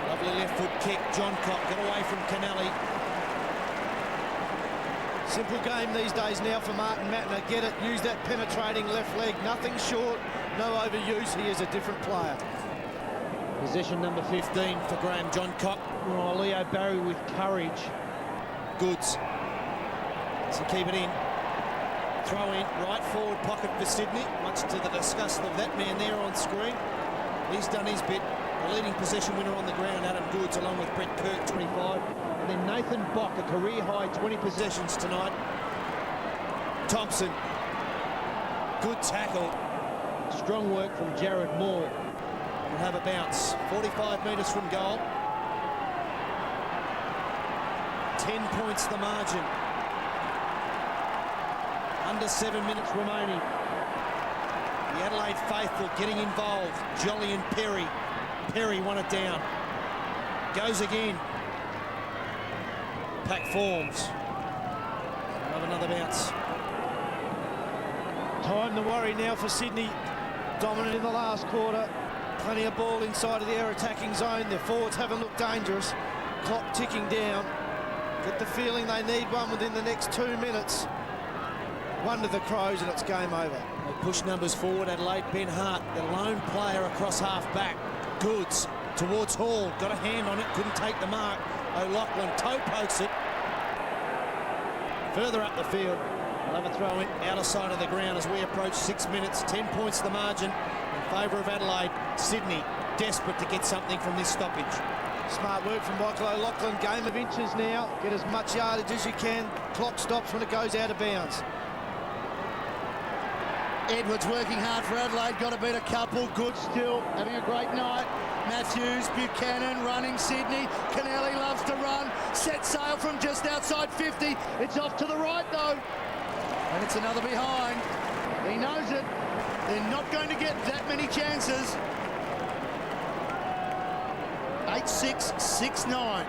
Lovely left foot kick. John Cock got away from Canelli. Simple game these days now for Martin Matner. Get it, use that penetrating left leg. Nothing short, no overuse. He is a different player. Possession number 15 for Graham John Cock. Oh, Leo Barry with courage. Goods. So keep it in. Throw in, right forward pocket for Sydney. Much to the disgust of that man there on screen. He's done his bit. The leading possession winner on the ground, Adam Goods, along with Brett Kirk, 25. And then Nathan Bock, a career-high 20 possessions tonight. Thompson. Good tackle. Strong work from Jared Moore. Will have a bounce. 45 metres from goal. 10 points the margin. Under 7 minutes remaining. The Adelaide faithful getting involved. Jolly and Perry. Perry won it down. Goes again. Pack forms. Have another bounce. Time to worry now for Sydney. Dominant in the last quarter. Plenty of ball inside of their attacking zone. Their forwards haven't looked dangerous. Clock ticking down. Get the feeling they need one within the next 2 minutes. One to the Crows and it's game over. They push numbers forward, Adelaide. Ben Hart, the lone player across half back. Goods towards Hall. Got a hand on it, couldn't take the mark. O'Loughlin toe pokes it. Further up the field. We'll have a throw in outer side of the ground as we approach 6 minutes. 10 points the margin in favour of Adelaide. Sydney desperate to get something from this stoppage. Smart work from Michael O'Loughlin. Game of inches now. Get as much yardage as you can. Clock stops when it goes out of bounds. Edwards working hard for Adelaide. Got to beat a couple. Good still. Having a great night. Matthews, Buchanan running Sydney. Kennelly loves to run. Set sail from just outside 50. It's off to the right though. And it's another behind. He knows it. They're not going to get that many chances. 8-6, 6-9.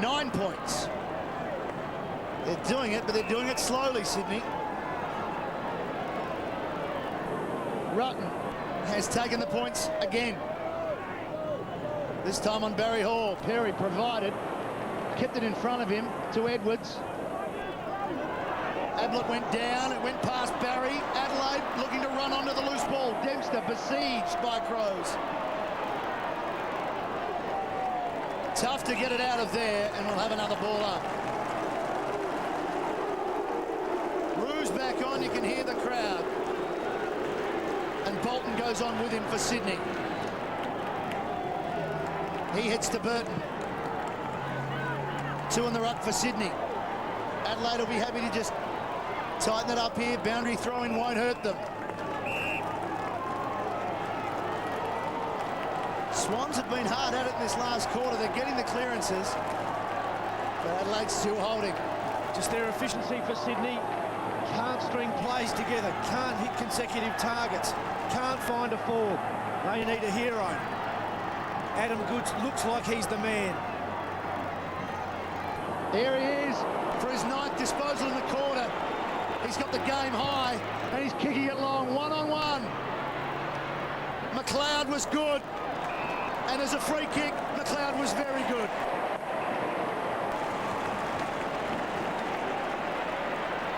9 points. They're doing it, but they're doing it slowly, Sydney. Rutten has taken the points again. This time on Barry Hall. Perry provided. Kept it in front of him to Edwards. Ablett went down, it went past Barry. Adelaide looking to run onto the loose ball. Dempster besieged by Crows. Tough to get it out of there, and we'll have another ball up. Ruse back on, you can hear the crowd. And Bolton goes on with him for Sydney. He hits to Burton. 2 in the ruck for Sydney. Adelaide will be happy to just tighten it up here. Boundary throwing won't hurt them. Swans have been hard at it in this last quarter. They're getting the clearances. But Adelaide's still holding. Just their efficiency for Sydney. Can't string plays together. Can't hit consecutive targets. Can't find a forward. They need a hero. Adam Goods looks like he's the man. There he is for his 9th disposal in the quarter. He's got the game high and he's kicking it long. 1-on-1. McLeod was good. And as a free kick, McLeod was very good.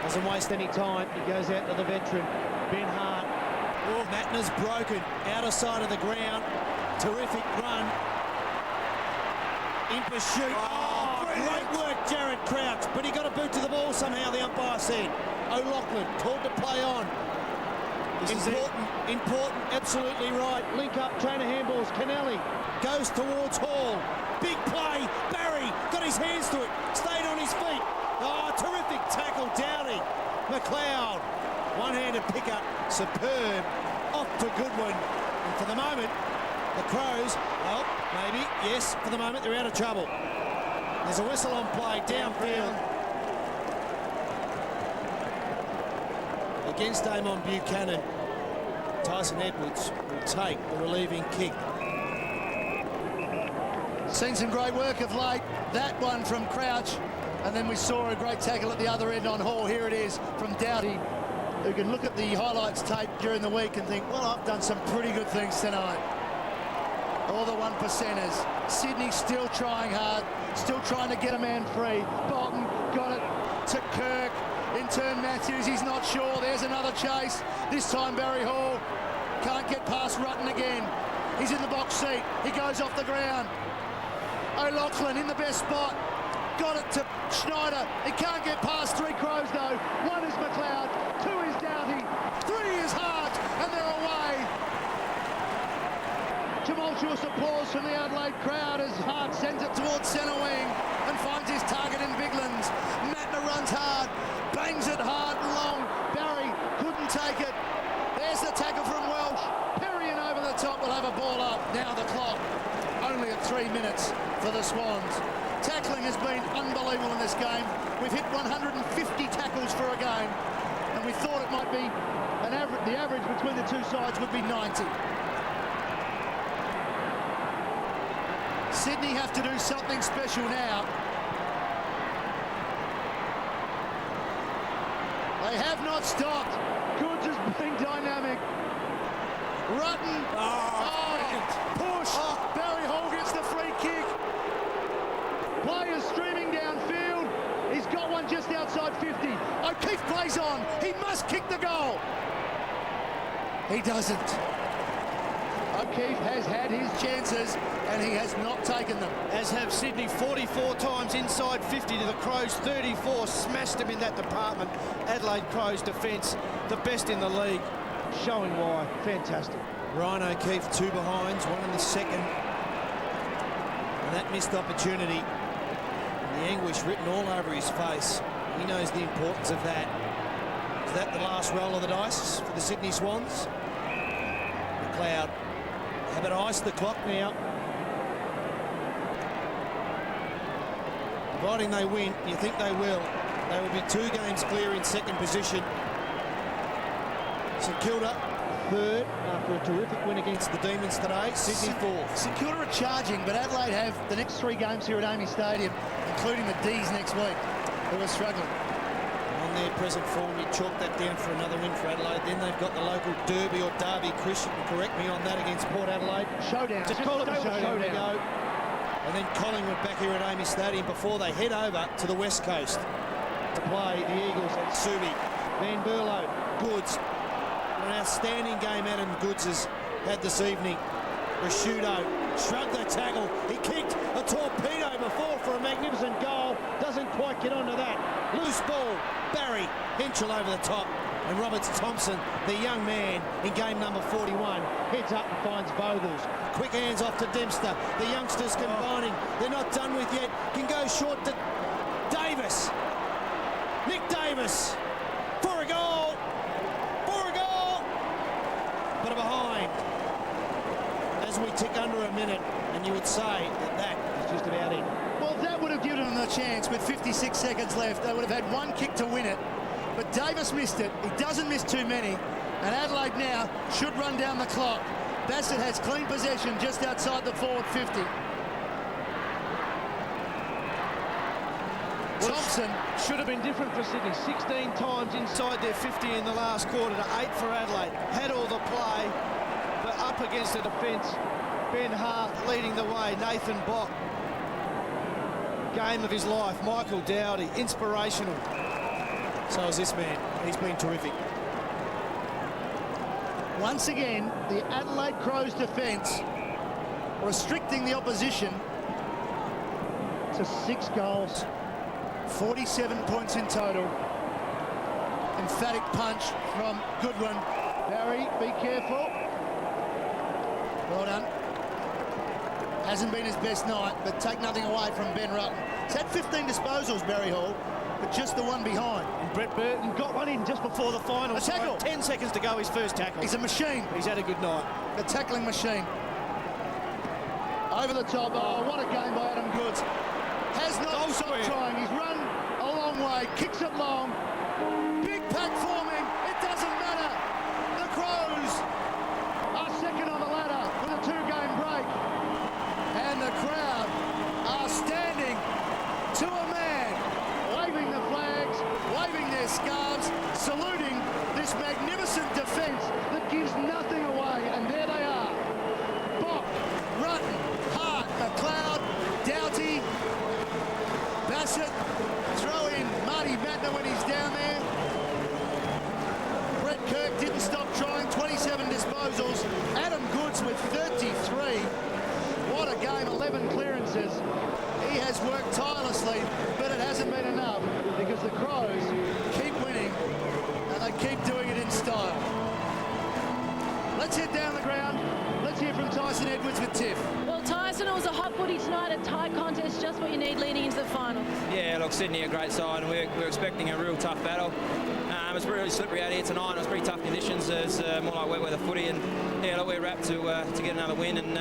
Doesn't waste any time. He goes out to the veteran, Ben Hart. Oh, Matner's broken. Outer side of the ground. Terrific run. In pursuit. Oh, great work, Jared Crouch. But he got a boot to the ball somehow, the umpire said. O'Loughlin called to play on. Important, absolutely right. Link up, trainer handballs. Kennelly goes towards Hall. Big play. Barry got his hands to it. Stayed on his feet. Oh, terrific tackle, Dowdy. McLeod, one-handed pickup. Superb. Off to Goodwin. And for the moment, the Crows, well, maybe, yes, for the moment, they're out of trouble. There's a whistle on play downfield. Against Damon Buchanan, Tyson Edwards will take the relieving kick. Seen some great work of late. That one from Crouch, and then we saw a great tackle at the other end on Hall. Here it is from Doughty, who can look at the highlights tape during the week and think, well, I've done some pretty good things tonight. All the 1%ers. Sydney still trying hard, still trying to get a man free. Bolton got it to Kirk. In turn, Matthews, he's not sure. There's another chase. This time, Barry Hall can't get past Rutten again. He's in the box seat. He goes off the ground. O'Loughlin in the best spot. Got it to Schneider. He can't get past 3 Crows, though. 1 is McLeod. 2 is Doughty. 3 is Hart. And they're away. Tumultuous applause from the Adelaide crowd as Hart sends it towards centre wing and finds his target in Biglands. Matner runs hard. Bangs it hard and long. Barry couldn't take it. There's the tackle from Welsh. Perry in over the top will have a ball up. Now the clock only at 3 minutes for the Swans. Tackling has been unbelievable in this game. We've hit 150 tackles for a game, and we thought it might be the average between the two sides would be 90. Sydney have to do something special now. They have not stopped. Goods has been dynamic. Rutten. Push. Barry Hall gets the free kick. Players streaming downfield. He's got one just outside 50. O'Keefe plays on. He must kick the goal. He doesn't. O'Keefe has had his chances and he has not taken them. As have Sydney, 44 times inside 50 to the Crows, 34. Smashed them in that department. Adelaide Crows defence, the best in the league. Showing why. Fantastic. Ryan O'Keefe, 2 behinds, 1 in the second. And that missed opportunity. And the anguish written all over his face. He knows the importance of that. Is that the last roll of the dice for the Sydney Swans? McLeod have it ice the clock now. Providing they win, you think they will. They will be 2 games clear in second position. St Kilda third after a terrific win against the Demons today. Sydney fourth. St Kilda are charging, but Adelaide have the next 3 games here at AAMI Stadium, including the D's next week, who are struggling. On their present form, you chalk that down for another win for Adelaide. Then they've got the local Derby or Derby. Chris, you can correct me on that, against Port Adelaide. Showdown. Just call it a showdown. And then Collingwood back here at AAMI Stadium before they head over to the West Coast to play the Eagles at Subi. Van Berlo, Goods. An outstanding game Adam Goods has had this evening. Rashudo shrugged the tackle. He kicked a torpedo before for a magnificent goal. Doesn't quite get onto that. Loose ball. Barry Henschel over the top. And Roberts Thompson, the young man in game number 41, heads up and finds Vogels. Quick hands off to Dempster. The youngsters combining. They're not done with yet. Can go short to Davis. Nick Davis for a goal. For a goal. But a behind. As we tick under a minute, and you would say that is just about it. Well, that would have given them the chance with 56 seconds left. They would have had 1 kick to win it. But Davis missed it. He doesn't miss too many. And Adelaide now should run down the clock. Bassett has clean possession just outside the forward 50. Thompson should have been different for Sydney. 16 times inside their 50 in the last quarter to 8 for Adelaide. Had all the play, but up against the defence. Ben Hart leading the way. Nathan Bock. Game of his life. Michael Dowdy, inspirational. So is this man. He's been terrific. Once again, the Adelaide Crows defence restricting the opposition to 6 goals. 47 points in total. Emphatic punch from Goodwin. Barry, be careful. Well done. Hasn't been his best night, but take nothing away from Ben Rutten. He's had 15 disposals, Barry Hall, but just the one behind. And Brett Burton got one in just before the final. A tackle. 10 seconds to go, his first tackle. He's a machine. He's had a good night. The tackling machine. Over the top. Oh, what a game by Adam Goods. Has not stopped trying. He's run a long way. Kicks it long. Big pack forming. It doesn't matter. The Crows are second on the ladder with a 2-game break. And the crowd are standing to a man, waving the flags, waving their scarves, saluting this magnificent defence that gives nothing away. And there they are. Bock, Rutten, Hart, McLeod, Doughty, Bassett, throw in Marty Mattner when he's down there. Brett Kirk didn't stop trying, 27 disposals. Adam Goods with 33. What a game, 11 clearances. He has worked tirelessly, but it hasn't been enough because the Crows keep winning and they keep doing it in style. Let's head down the ground. Let's hear from Tyson Edwards with Tiff. Well, Tyson, it was a hot footy tonight, a tight contest, just what you need leading into the final. Yeah, look, Sydney a great side, and we're expecting a real tough battle. It's really slippery out here tonight. It was pretty tough conditions. It's more like wet weather footy, and yeah, look, we're wrapped to get another win, and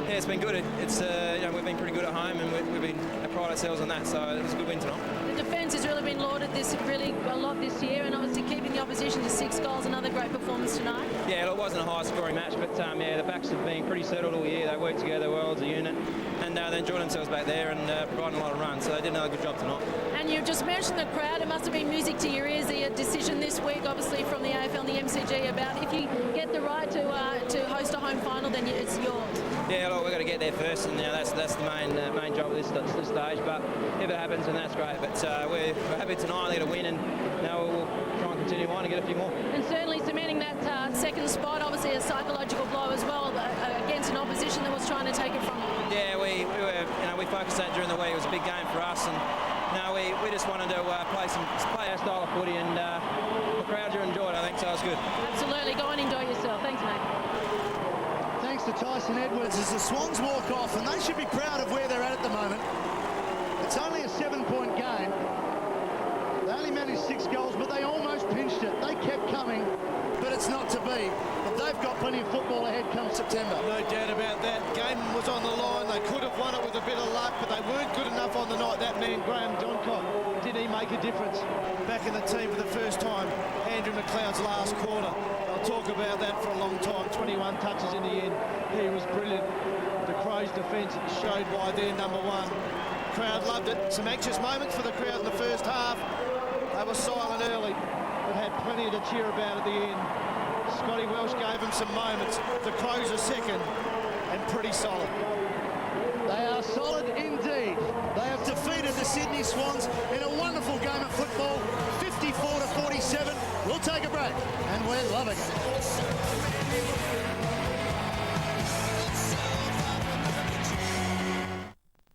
Yeah, it's been good. It's we've been pretty good at home, and we pride ourselves on that. So it was a good win tonight. The defence has really been lauded a lot this year, and obviously keeping the opposition to 6 goals. Another great performance tonight. Yeah, it wasn't a high-scoring match, but the backs have been pretty settled all year. They work together well as a unit, and they enjoyed themselves back there and providing a lot of runs. So they did another good job tonight. And you just mentioned the crowd. It must have been music to your ears. The decision this week, obviously from the AFL and the MCG, about if you get the right to host a home final, then it's yours. Yeah, look, we've got to get there first, and that's the main job at this stage. But if it happens, then that's great. But we're happy tonight to get a win, and now we'll try and continue on and get a few more. And certainly cementing that second spot, obviously a psychological blow as well against an opposition that was trying to take it from you. Yeah, we we focused that during the week. It was a big game for us, and we just wanted to play our style of footy, and the crowds enjoyed it, I think, so it was good. Absolutely. Go and enjoy yourself. Thanks, mate. Thanks to Tyson Edwards as the Swans walk off, and they should be proud of where they're at the moment. It's only a 7-point game. They only managed 6 goals, but they almost pinched it. They kept coming, but it's not to be. But they've got plenty of football ahead come September. No doubt about that. Game was on the line. They could have won it with a bit of luck, but they weren't good enough on the night. That man, Graham Johncock, did he make a difference back in the team for the first time? Andrew McLeod's last quarter. I'll talk about that for a long time. 21 touches in the end. He was brilliant. The Crows' defence showed why they're number one. Crowd loved it. Some anxious moments for the crowd in the first half. They were silent early, but had plenty to cheer about at the end. Scotty Welsh gave them some moments. The Crows are second and pretty solid. They are solid indeed. They have defeated the Sydney Swans in a wonderful game of football, 54-47. We'll take a break, and we're loving it.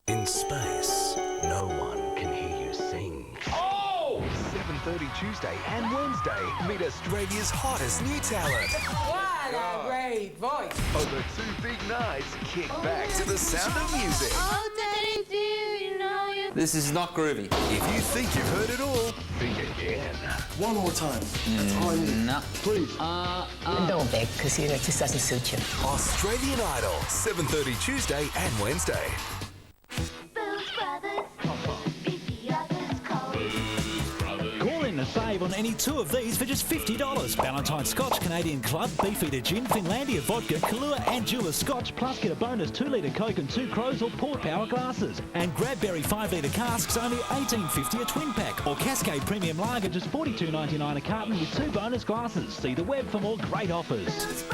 In space, no one can hear you sing. Oh! 7:30 Tuesday and Wednesday. Meet Australia's hottest new talent. What a great voice. Over 2 big nights, kick back to the sound of music. Oh, Daddy, do you know you... This is not groovy. If you think you've heard it all, think again. One more time. That's all I need. No. Please. Don't beg, because it just doesn't suit you. Australian Idol, 7:30 Tuesday and Wednesday. Call in to save on any 2 of these for just $50. Valentine Scotch, Canadian Club, Beefeater Gin, Finlandia Vodka, Kahlua and Jewel Scotch, plus get a bonus 2-litre Coke and 2 Crows or Port Power glasses. And Gradberry 5-litre casks only $18.50 a twin pack, or Cascade Premium Lager just $42.99 a carton with 2 bonus glasses. See the web for more great offers.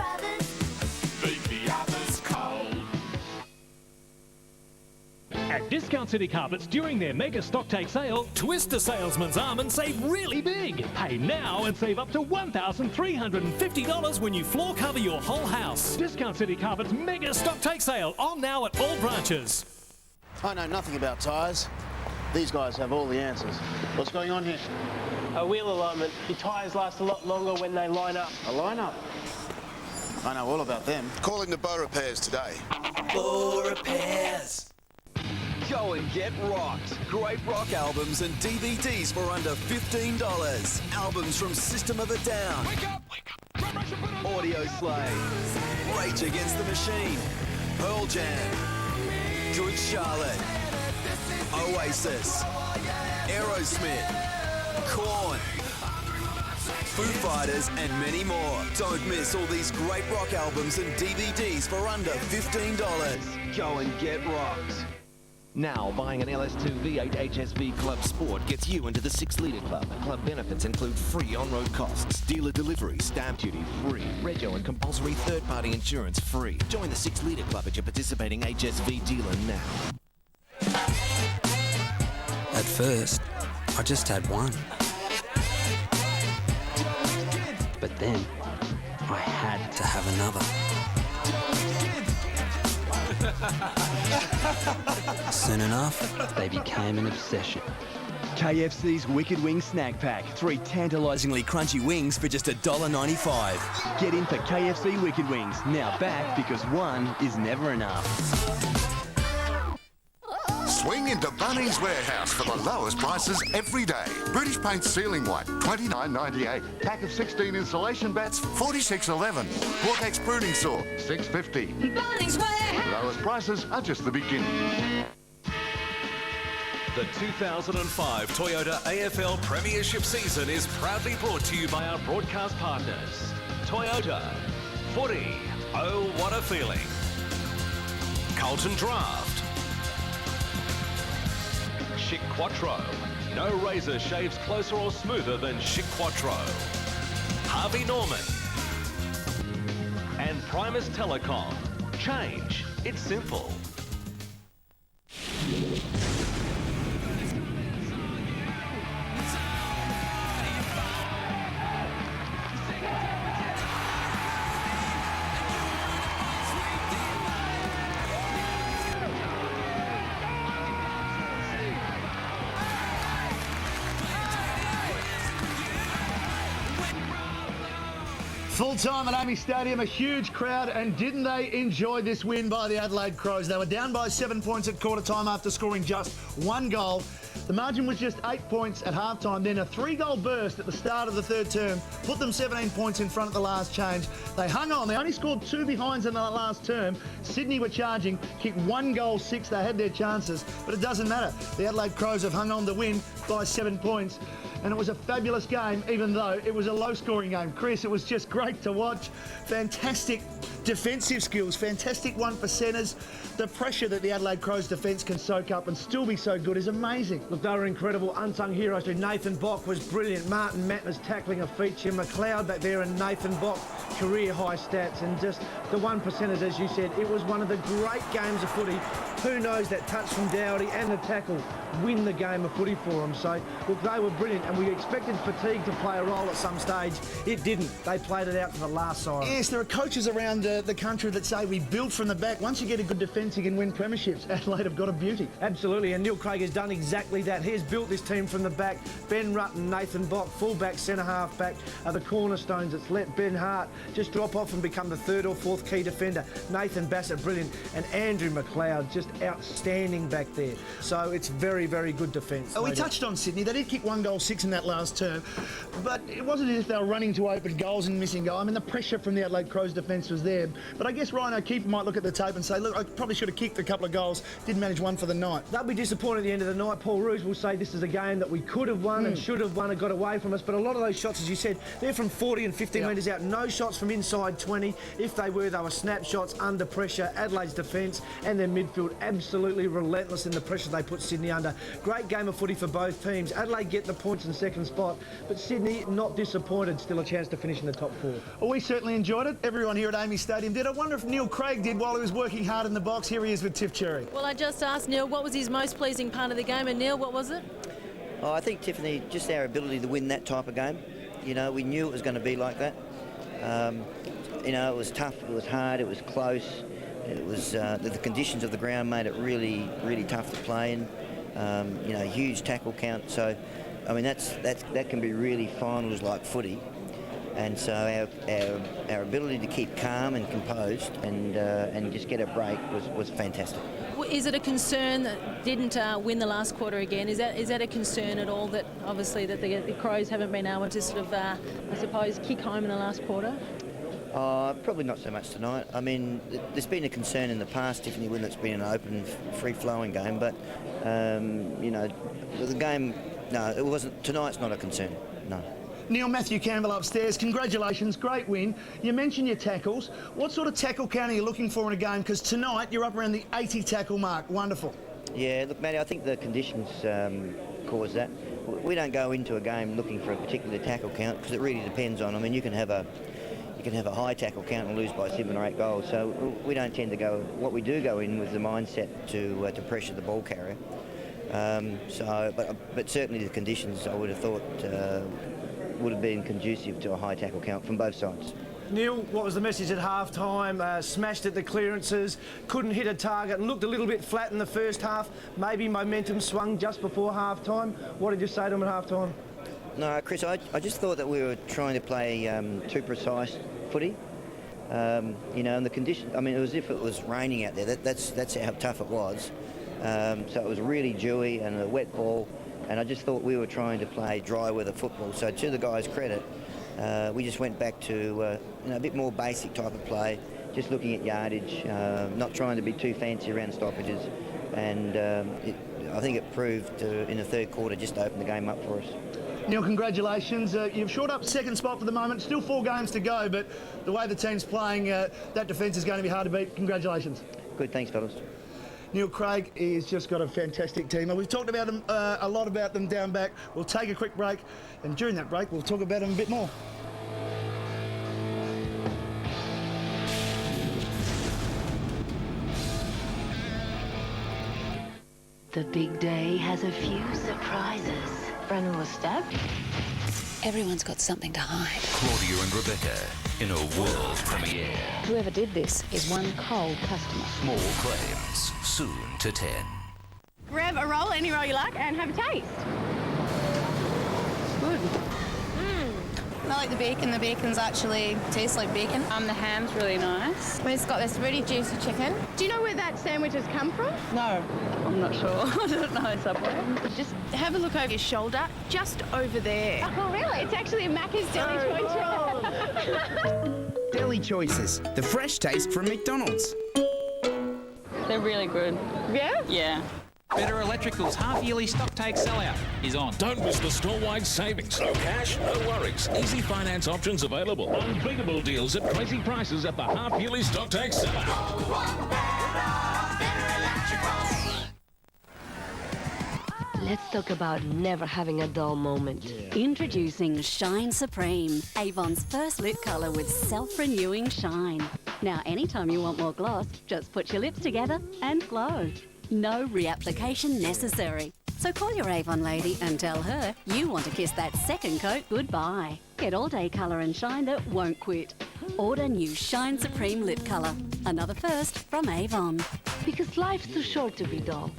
At Discount City Carpets, during their mega stock take sale, twist the salesman's arm and save really big. Pay now and save up to $1,350 when you floor cover your whole house. Discount City Carpets mega stock take sale, on now at all branches. I know nothing about tyres. These guys have all the answers. What's going on here? A wheel alignment. Your tyres last a lot longer when they line up. A line-up? I know all about them. Calling the Bow Repairs today. Bow Repairs. Go and get rocked. Great rock albums and DVDs for under $15. Albums from System of a Down, Audio Slave, Rage Against the Machine, Pearl Jam, Good Charlotte, Oasis, Aerosmith, Korn, Foo Fighters and many more. Don't miss all these great rock albums and DVDs for under $15. Go and get rocked. Now, buying an LS2 V8 HSV Club Sport gets you into the 6-litre club. Club benefits include free on-road costs, dealer delivery, stamp duty free, rego and compulsory third-party insurance free. Join the 6-litre club at your participating HSV dealer now. At first, I just had one. But then, I had to have another. Soon enough, they became an obsession. KFC's Wicked Wings Snack Pack. 3 tantalisingly crunchy wings for just $1.95. Get in for KFC Wicked Wings. Now back because one is never enough. Swing into Bunnings Warehouse for the lowest prices every day. British Paint Ceiling White, $29.98. Pack of 16 insulation bats, $46.11. Vortex Pruning Saw, $6.50. Bunnings Warehouse. Lowest prices are just the beginning. The 2005 Toyota AFL Premiership season is proudly brought to you by our broadcast partners. Toyota. Footy. Oh, what a feeling. Carlton Draft. Chic Quattro. No razor shaves closer or smoother than Chic Quattro. Harvey Norman. And Primus Telecom. Change. It's simple. Full time at Amy Stadium, a huge crowd, and didn't they enjoy this win by the Adelaide Crows? They were down by 7 points at quarter time after scoring just 1 goal. The margin was just 8 points at half time, then a 3-goal burst at the start of the third term put them 17 points in front at the last change. They hung on. They only scored 2 behinds in the last term. Sydney were charging, kicked 1 goal 6. They had their chances, but it doesn't matter. The Adelaide Crows have hung on to win by 7 points. And it was a fabulous game, even though it was a low-scoring game. Chris, it was just great to watch. Fantastic defensive skills, fantastic 1%ers. The pressure that the Adelaide Crows defence can soak up and still be so good is amazing. Look, they were incredible. Unsung heroes too. Nathan Bock was brilliant. Martin Matner's tackling a feature. McLeod back there and Nathan Bock, career-high stats. And just the 1%ers, as you said, it was one of the great games of footy. Who knows, that touch from Dowdy and the tackle win the game of footy for them. So, look, they were brilliant, and we expected fatigue to play a role at some stage. It didn't. They played it out to the last siren. Yes, there are coaches around the country that say we build from the back. Once you get a good defence, you can win premierships. Adelaide have got a beauty. Absolutely, and Neil Craig has done exactly that. He has built this team from the back. Ben Rutten, Nathan Bock, full-back, centre-half back are the cornerstones. It's let Ben Hart just drop off and become the 3rd or 4th key defender. Nathan Bassett, brilliant, and Andrew McLeod, just outstanding back there. So it's very, very good defence. We touched on Sydney. They did kick 1 goal 6 in that last term, but it wasn't as if they were running to open goals and missing goal. I mean, the pressure from the Adelaide Crows defence was there, but I guess Ryan O'Keefe might look at the tape and say, look, I probably should have kicked a couple of goals, didn't manage one for the night. They'll be disappointed at the end of the night. Paul Roos will say this is a game that we could have won and should have won and got away from us, but a lot of those shots, as you said, they're from 40 and 50 metres out. No shots from inside 20. If they were snapshots under pressure. Adelaide's defence and their midfield absolutely relentless in the pressure they put Sydney under. Great game of footy for both teams. Adelaide get the points in second spot, but Sydney not disappointed, still a chance to finish in the top 4. Well, we certainly enjoyed it. Everyone here at Amy Stadium did. I wonder if Neil Craig did while he was working hard in the box. Here he is with Tiff Cherry. Well, I just asked Neil what was his most pleasing part of the game, and Neil, what was it? Oh, I think, Tiffany, just our ability to win that type of game. You know, we knew it was going to be like that. You know, it was tough, it was hard, it was close. It was the conditions of the ground made it really, really tough to play in. You know, huge tackle count. So, I mean, that can be really finals-like footy. And so our ability to keep calm and composed and just get a break was fantastic. Is it a concern that didn't win the last quarter again? Is that a concern at all that obviously that the Crows haven't been able to sort of, I suppose, kick home in the last quarter? Probably not so much tonight. I mean, there's been a concern in the past, Tiffany, when it's been an open, free-flowing game, but, you know, the game, no, it wasn't. Tonight's not a concern, no. Neil, Matthew Campbell upstairs, congratulations, great win. You mentioned your tackles. What sort of tackle count are you looking for in a game? Because tonight you're up around the 80 tackle mark. Wonderful. Yeah, look, Matty, I think the conditions cause that. We don't go into a game looking for a particular tackle count because it really depends on, I mean, you can have a high tackle count and lose by 7 or 8 goals. So we don't tend to go. What we do go in with the mindset to pressure the ball carrier. But certainly the conditions I would have thought would have been conducive to a high tackle count from both sides. Neil, what was the message at half-time? Smashed at the clearances, couldn't hit a target and looked a little bit flat in the first half. Maybe momentum swung just before half-time. What did you say to them at half-time? No, Chris, I just thought that we were trying to play too precise footy. You know, and the condition, I mean, it was as if it was raining out there. That's how tough it was. So it was really dewy and a wet ball, and I just thought we were trying to play dry weather football. So to the guys' credit, we just went back to a bit more basic type of play, just looking at yardage, not trying to be too fancy around stoppages, and I think it proved in the third quarter just to open the game up for us. Neil, congratulations. You've shored up second spot for the moment. Still 4 games to go, but the way the team's playing, that defence is going to be hard to beat. Congratulations. Good, thanks, fellas. Neil Craig has just got a fantastic team. We've talked about them a lot about them down back. We'll take a quick break, and during that break, we'll talk about them a bit more. The big day has a few surprises. Brennan was stabbed. Everyone's got something to hide. Claudia and Rebecca in a world premiere. Whoever did this is one cold customer. Small claims, soon to 10. Grab a roll, any roll you like, and have a taste. Good. I like the bacon. The bacon's actually tastes like bacon. The ham's really nice. It's got this really juicy chicken. Do you know where that sandwich has come from? No, I'm not sure. I don't know, Subway. Just have a look over your shoulder, just over there. Oh, really? It's actually a Macca's Deli Choice roll. Deli Choices, the fresh taste from McDonald's. They're really good. Yeah? Yeah. Better Electricals half-yearly stock take sellout is on. Don't miss the store-wide savings. No cash, no worries. Easy finance options available. Unbeatable deals at crazy prices at the half-yearly stock take sellout. Let's talk about never having a dull moment. Introducing Shine Supreme, Avon's first lip colour with self-renewing shine. Now, anytime you want more gloss, just put your lips together and glow. No reapplication necessary. So call your Avon lady and tell her you want to kiss that second coat goodbye. Get all-day colour and shine that won't quit. Order new Shine Supreme lip colour. Another first from Avon. Because life's too short to be dull.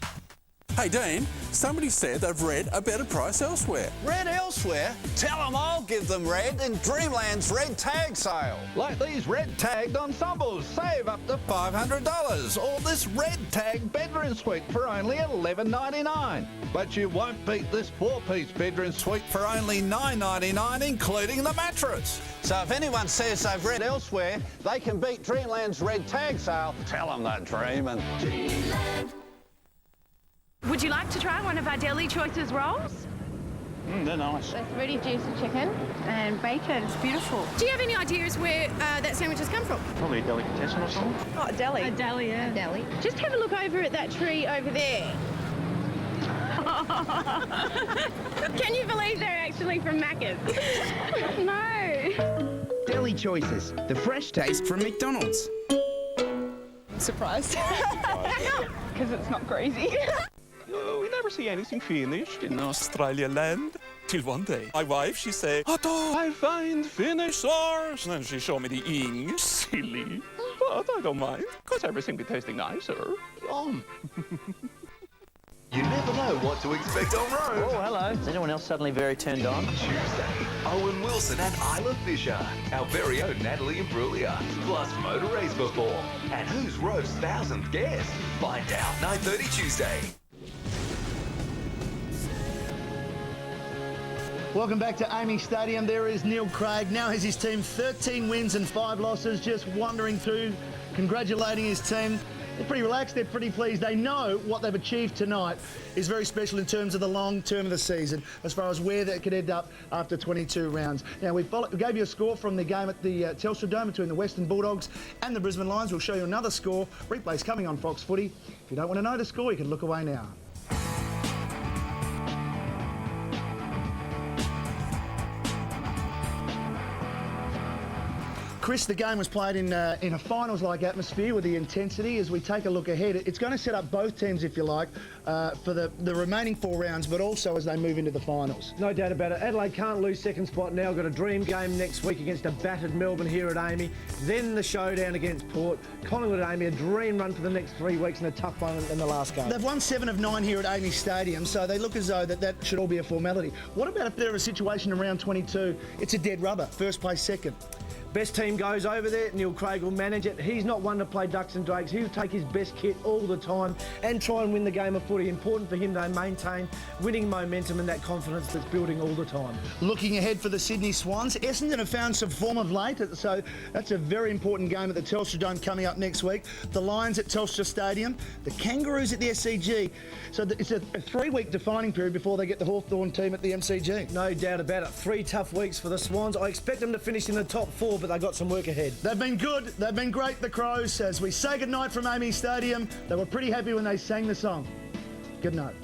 Hey Dean, somebody said they've read a better price elsewhere. Red elsewhere? Tell them I'll give them red in Dreamland's red tag sale. Like these red tagged ensembles, save up to $500. Or this red tag bedroom suite for only $11.99. But you won't beat this 4-piece bedroom suite for only $9.99, including the mattress. So if anyone says they've read elsewhere, they can beat Dreamland's red tag sale. Tell them they're dreaming. Dreamland. Would you like to try one of our Deli Choices rolls? They're nice. That's really juicy chicken and bacon. It's beautiful. Do you have any ideas where that sandwich has come from? Probably a delicatessen or something. Oh, a deli. A deli, yeah. A deli. Just have a look over at that tree over there. Can you believe they're actually from Macca's? No. Deli Choices, the fresh taste from McDonald's. Surprised. How come? Because it's not crazy. We never see anything finished in Australia land. Till one day, my wife, she say, "Otto, I find Finnish sauce." And she show me the ing. Silly. But I don't mind, because everything be tasting nicer. Yum. You never know what to expect on road. Oh, hello. Is anyone else suddenly very turned on? Tuesday, Owen Wilson and Isla Fisher. Our very own Natalie Imbruglia. Plus motor race before. And who's Rove's 1,000th guest? Find out 9:30 Tuesday. Welcome back to Amy Stadium. There is Neil Craig. Now has his team 13 wins and 5 losses, just wandering through, congratulating his team. They're pretty relaxed, they're pretty pleased. They know what they've achieved tonight is very special in terms of the long term of the season, as far as where that could end up after 22 rounds. Now, we gave you a score from the game at the Telstra Dome between the Western Bulldogs and the Brisbane Lions. We'll show you another score. Replay's coming on Fox Footy. If you don't want to know the score, you can look away now. Chris, the game was played in a finals-like atmosphere with the intensity. As we take a look ahead, it's going to set up both teams, if you like, for the remaining 4 rounds, but also as they move into the finals. No doubt about it. Adelaide can't lose second spot now. Got a dream game next week against a battered Melbourne here at Amy. Then the showdown against Port. Collingwood at Amy, a dream run for the next 3 weeks and a tough one in the last game. They've won 7 of 9 here at Amy Stadium, so they look as though that should all be a formality. What about if they're a situation in round 22? It's a dead rubber, first place, second. Best team goes over there. Neil Craig will manage it. He's not one to play ducks and drakes. He'll take his best kit all the time and try and win the game of footy. Important for him to maintain winning momentum and that confidence that's building all the time. Looking ahead for the Sydney Swans, Essendon have found some form of late, so that's a very important game at the Telstra Dome coming up next week. The Lions at Telstra Stadium, the Kangaroos at the SCG. So it's a 3-week defining period before they get the Hawthorn team at the MCG. No doubt about it. 3 tough weeks for the Swans. I expect them to finish in the top 4, but they've got some work ahead. They've been good. They've been great, the Crows. As we say goodnight from Amy Stadium, they were pretty happy when they sang the song. Good night.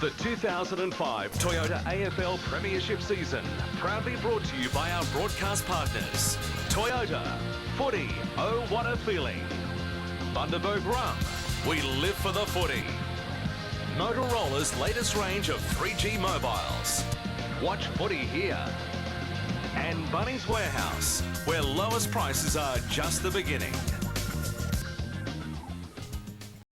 The 2005 Toyota AFL Premiership season, proudly brought to you by our broadcast partners. Toyota, footy, oh what a feeling. Bundaberg Rum, we live for the footy. Motorola's latest range of 3G mobiles. Watch footy here. And Bunnings Warehouse, where lowest prices are just the beginning.